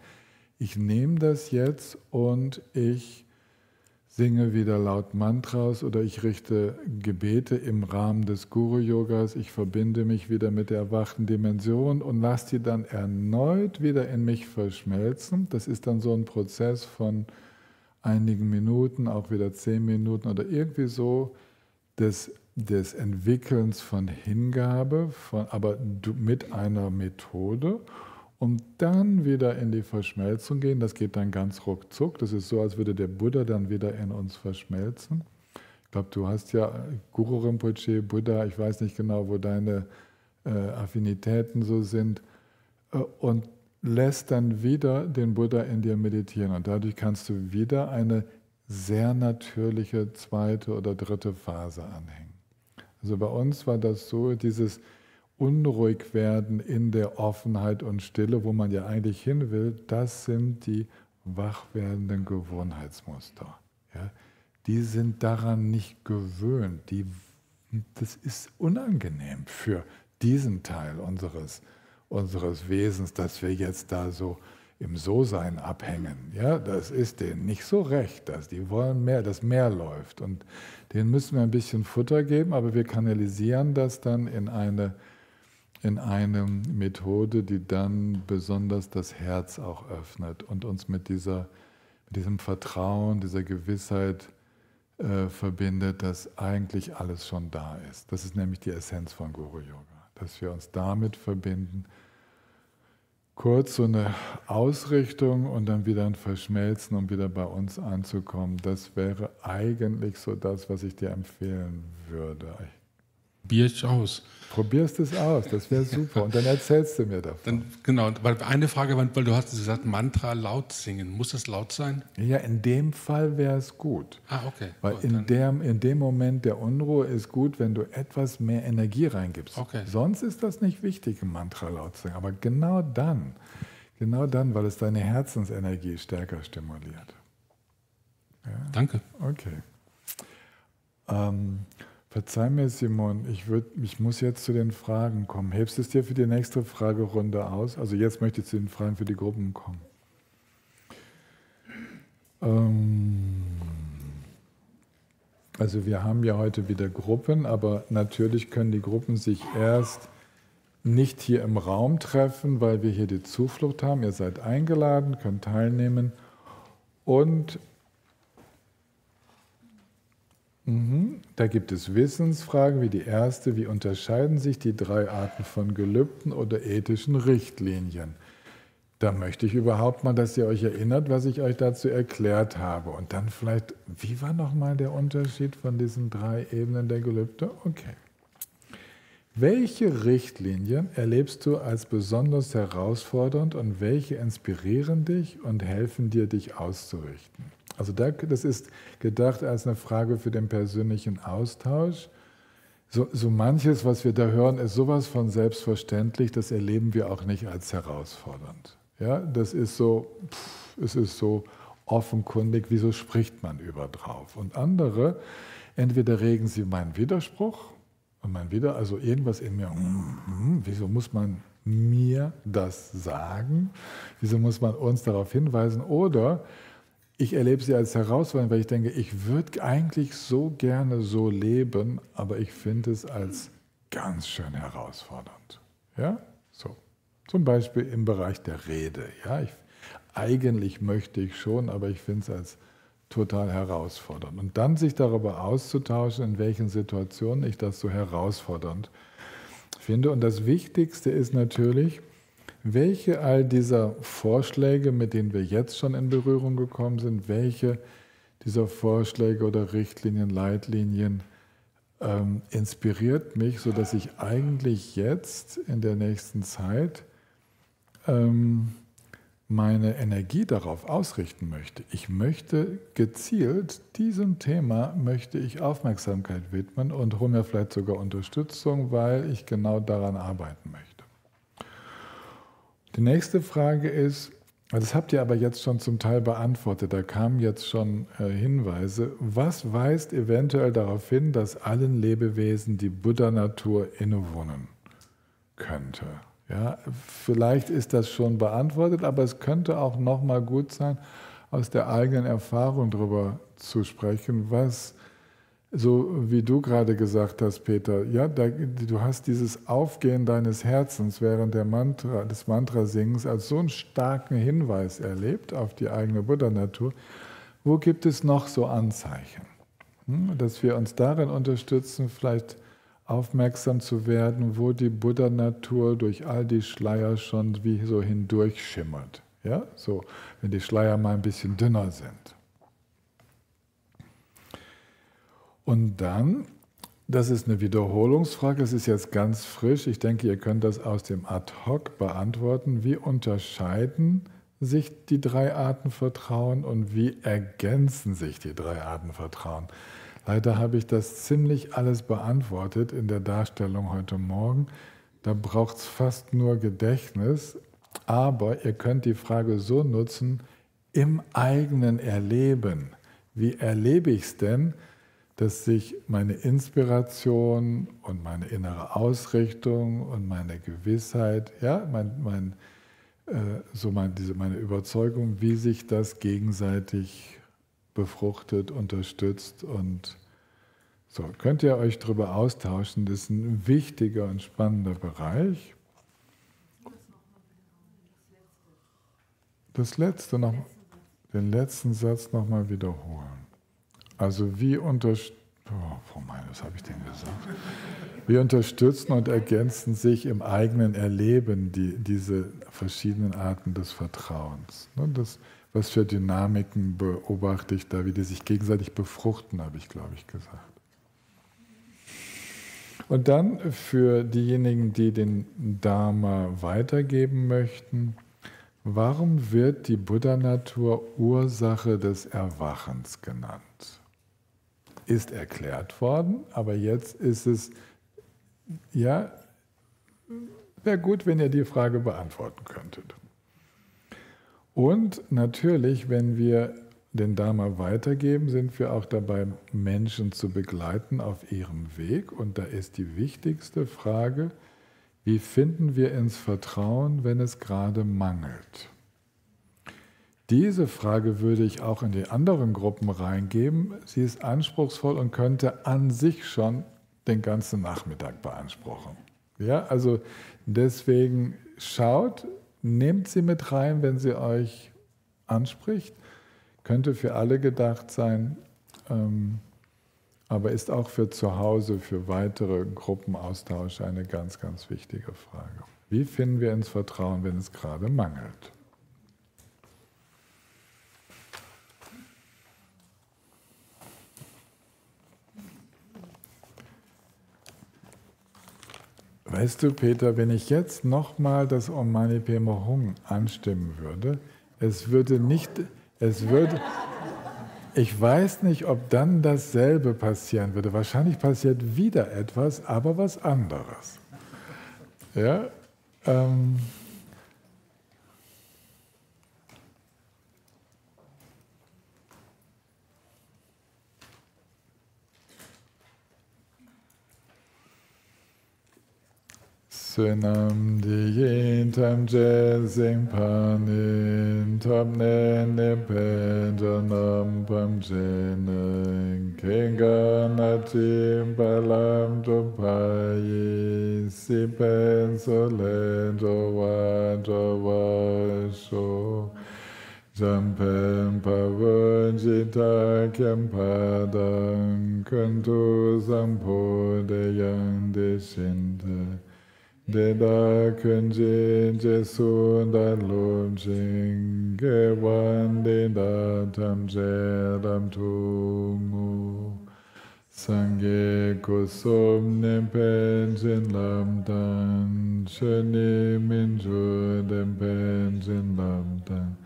Ich nehme das jetzt und ich singe wieder laut Mantras oder ich richte Gebete im Rahmen des Guru-Yogas, ich verbinde mich wieder mit der erwachten Dimension und lasse die dann erneut wieder in mich verschmelzen. Das ist dann so ein Prozess von einigen Minuten, auch wieder 10 Minuten oder irgendwie so des Entwickelns von Hingabe, aber mit einer Methode, und dann wieder in die Verschmelzung gehen. Das geht dann ganz ruckzuck. Das ist so, als würde der Buddha dann wieder in uns verschmelzen. Ich glaube, du hast ja Guru Rinpoche, Buddha, ich weiß nicht genau, wo deine Affinitäten so sind, und lässt dann wieder den Buddha in dir meditieren. Und dadurch kannst du wieder eine sehr natürliche zweite oder dritte Phase anhängen. Also bei uns war das so, dieses Unruhigwerden in der Offenheit und Stille, wo man ja eigentlich hin will, das sind die wach werdenden Gewohnheitsmuster. Ja? Die sind daran nicht gewöhnt. Das ist unangenehm für diesen Teil unseres Wesens, dass wir jetzt da so im So-Sein abhängen. Ja, das ist denen nicht so recht. Die wollen mehr, dass mehr läuft. Und denen müssen wir ein bisschen Futter geben, aber wir kanalisieren das dann in eine Methode, die dann besonders das Herz auch öffnet und uns mit diesem Vertrauen, dieser Gewissheit verbindet, dass eigentlich alles schon da ist. Das ist nämlich die Essenz von Guru-Yoga. Dass wir uns damit verbinden, kurz so eine Ausrichtung und dann wieder ein Verschmelzen, um wieder bei uns anzukommen. Das wäre eigentlich so das, was ich dir empfehlen würde. Probier ich aus. Probierst es aus, das wäre super. Und dann erzählst du mir davon. Genau, weil eine Frage, weil du hast gesagt, Mantra laut singen. Muss das laut sein? Ja, in dem Fall wäre es gut. Okay. Weil gut, in dem Moment der Unruhe ist gut, wenn du etwas mehr Energie reingibst. Okay. Sonst ist das nicht wichtig, ein Mantra laut zu singen. Aber genau dann, weil es deine Herzensenergie stärker stimuliert. Ja? Danke. Okay. Verzeih mir, Simon, ich muss jetzt zu den Fragen kommen. Hebst du es dir für die nächste Fragerunde aus? Also jetzt möchte ich zu den Fragen für die Gruppen kommen. Also wir haben ja heute wieder Gruppen, aber natürlich können die Gruppen sich erst nicht hier im Raum treffen, weil wir hier die Zuflucht haben. Ihr seid eingeladen, könnt teilnehmen und da gibt es Wissensfragen wie die erste: Wie unterscheiden sich die 3 Arten von Gelübden oder ethischen Richtlinien? Da möchte ich überhaupt mal, dass ihr euch erinnert, was ich euch dazu erklärt habe. Und dann vielleicht, wie war nochmal der Unterschied von diesen 3 Ebenen der Gelübde? Okay. welche Richtlinien erlebst du als besonders herausfordernd und welche inspirieren dich und helfen dir, dich auszurichten? Also das ist gedacht als eine Frage für den persönlichen Austausch. So manches, was wir da hören, ist sowas von selbstverständlich, das erleben wir auch nicht als herausfordernd. Ja, das ist so, es ist so offenkundig, wieso spricht man über drauf? Und andere, entweder regen sie meinen Widerspruch, und also irgendwas in mir, wieso muss man mir das sagen? Wieso muss man uns darauf hinweisen? Oder ich erlebe sie als herausfordernd, weil ich denke, ich würde eigentlich so gerne so leben, aber ich finde es als ganz schön herausfordernd. Ja? So. Zum Beispiel im Bereich der Rede. Ja? Eigentlich möchte ich schon, aber ich finde es als total herausfordernd. Und dann sich darüber auszutauschen, in welchen Situationen ich das so herausfordernd finde. Und das Wichtigste ist natürlich, welche all dieser Vorschläge, mit denen wir jetzt schon in Berührung gekommen sind, welche dieser Vorschläge oder Richtlinien, Leitlinien inspiriert mich, sodass ich eigentlich jetzt in der nächsten Zeit meine Energie darauf ausrichten möchte. Ich möchte gezielt diesem Thema möchte ich Aufmerksamkeit widmen und hole mir vielleicht sogar Unterstützung, weil ich genau daran arbeiten möchte. Die nächste Frage ist, das habt ihr aber jetzt schon zum Teil beantwortet, da kamen jetzt schon Hinweise, was weist eventuell darauf hin, dass allen Lebewesen die Buddha-Natur innewohnen könnte? Ja, vielleicht ist das schon beantwortet, aber es könnte auch nochmal gut sein, aus der eigenen Erfahrung darüber zu sprechen, was, so wie du gerade gesagt hast, Peter, ja, du hast dieses Aufgehen deines Herzens während des Mantrasingens als so einen starken Hinweis erlebt auf die eigene Buddha-Natur. Wo gibt es noch so Anzeichen? Dass wir uns darin unterstützen, vielleicht aufmerksam zu werden, wo die Buddha-Natur durch all die Schleier schon wie so hindurch schimmert. Ja? So, wenn die Schleier mal ein bisschen dünner sind. Und dann, das ist eine Wiederholungsfrage, es ist jetzt ganz frisch, ich denke, ihr könnt das aus dem Ad-Hoc beantworten. Wie unterscheiden sich die drei Arten Vertrauen und wie ergänzen sich die drei Arten Vertrauen? Leider habe ich das ziemlich alles beantwortet in der Darstellung heute Morgen. Da braucht es fast nur Gedächtnis, aber ihr könnt die Frage so nutzen, im eigenen Erleben. Wie erlebe ich es denn, dass sich meine Inspiration und meine innere Ausrichtung und meine Gewissheit, ja, meine Überzeugung, wie sich das gegenseitig befruchtet, unterstützt und so. Könnt ihr euch darüber austauschen, das ist ein wichtiger und spannender Bereich. Das letzte noch, den letzten Satz nochmal wiederholen. Also wie was habe ich denn gesagt? Wir unterstützen und ergänzen sich im eigenen Erleben diese verschiedenen Arten des Vertrauens. Was für Dynamiken beobachte ich da, wie die sich gegenseitig befruchten, habe ich, glaube ich, gesagt. Und dann für diejenigen, die den Dharma weitergeben möchten, warum wird die Buddha-Natur Ursache des Erwachens genannt? Ist erklärt worden, aber jetzt ist es, ja, wäre gut, wenn ihr die Frage beantworten könntet. Und natürlich, wenn wir den Dharma weitergeben, sind wir auch dabei, Menschen zu begleiten auf ihrem Weg. Und da ist die wichtigste Frage, wie finden wir ins Vertrauen, wenn es gerade mangelt? Diese Frage würde ich auch in die anderen Gruppen reingeben. Sie ist anspruchsvoll und könnte an sich schon den ganzen Nachmittag beanspruchen. Ja, also deswegen schaut, nehmt sie mit rein, wenn sie euch anspricht. Könnte für alle gedacht sein, aber ist auch für zu Hause, für weitere Gruppenaustausche eine ganz, ganz wichtige Frage. Wie finden wir ins Vertrauen, wenn es gerade mangelt? Weißt du, Peter, wenn ich jetzt nochmal das Om Mani Padme Hum anstimmen würde, ich weiß nicht, ob dann dasselbe passieren würde. Wahrscheinlich passiert wieder etwas, aber was anderes. Ja? Sunam Diyin Tam Je Sing Panin Tam Nene Penjanam Pam Jenen Kenganatim Balam Jopayi Sipen Solen Jowa Jowa Sho Jampen Pavun Jita Kem Padang Kuntu Sampo Deyang Deshinte Deda Kunjin Jesun Dan Lum Jing Gewan Deda Tam Jedam Tungu Sangye Kusum Nimpen Jin Lam Dan Shani Minju Dempen Jin Lam Dan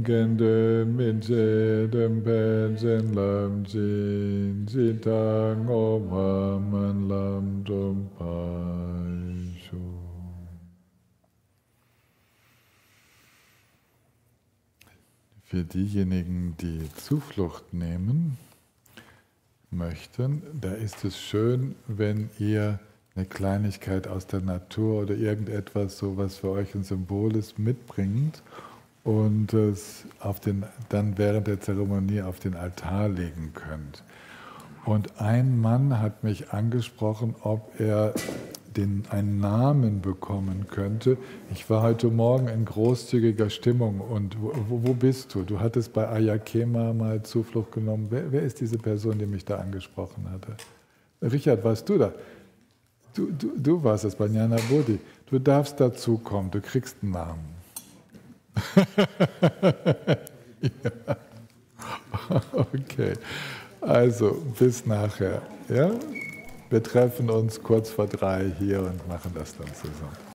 Gende Minje Dempen Jin Lam Jin Jitang Omaman Lam Dumpai. Für diejenigen, die Zuflucht nehmen möchten, da ist es schön, wenn ihr eine Kleinigkeit aus der Natur oder irgendetwas, so was für euch ein Symbol ist, mitbringt und es dann während der Zeremonie auf den Altar legen könnt. Und ein Mann hat mich angesprochen, ob er einen Namen bekommen könnte. Ich war heute Morgen in großzügiger Stimmung und wo bist du? Du hattest bei Ayakema mal Zuflucht genommen. Wer ist diese Person, die mich da angesprochen hatte? Richard, warst du da? Du warst es bei Jnana Bodhi. Du darfst dazukommen, du kriegst einen Namen. Ja. Okay, also bis nachher. Ja? Wir treffen uns kurz vor 3 hier und machen das dann zusammen.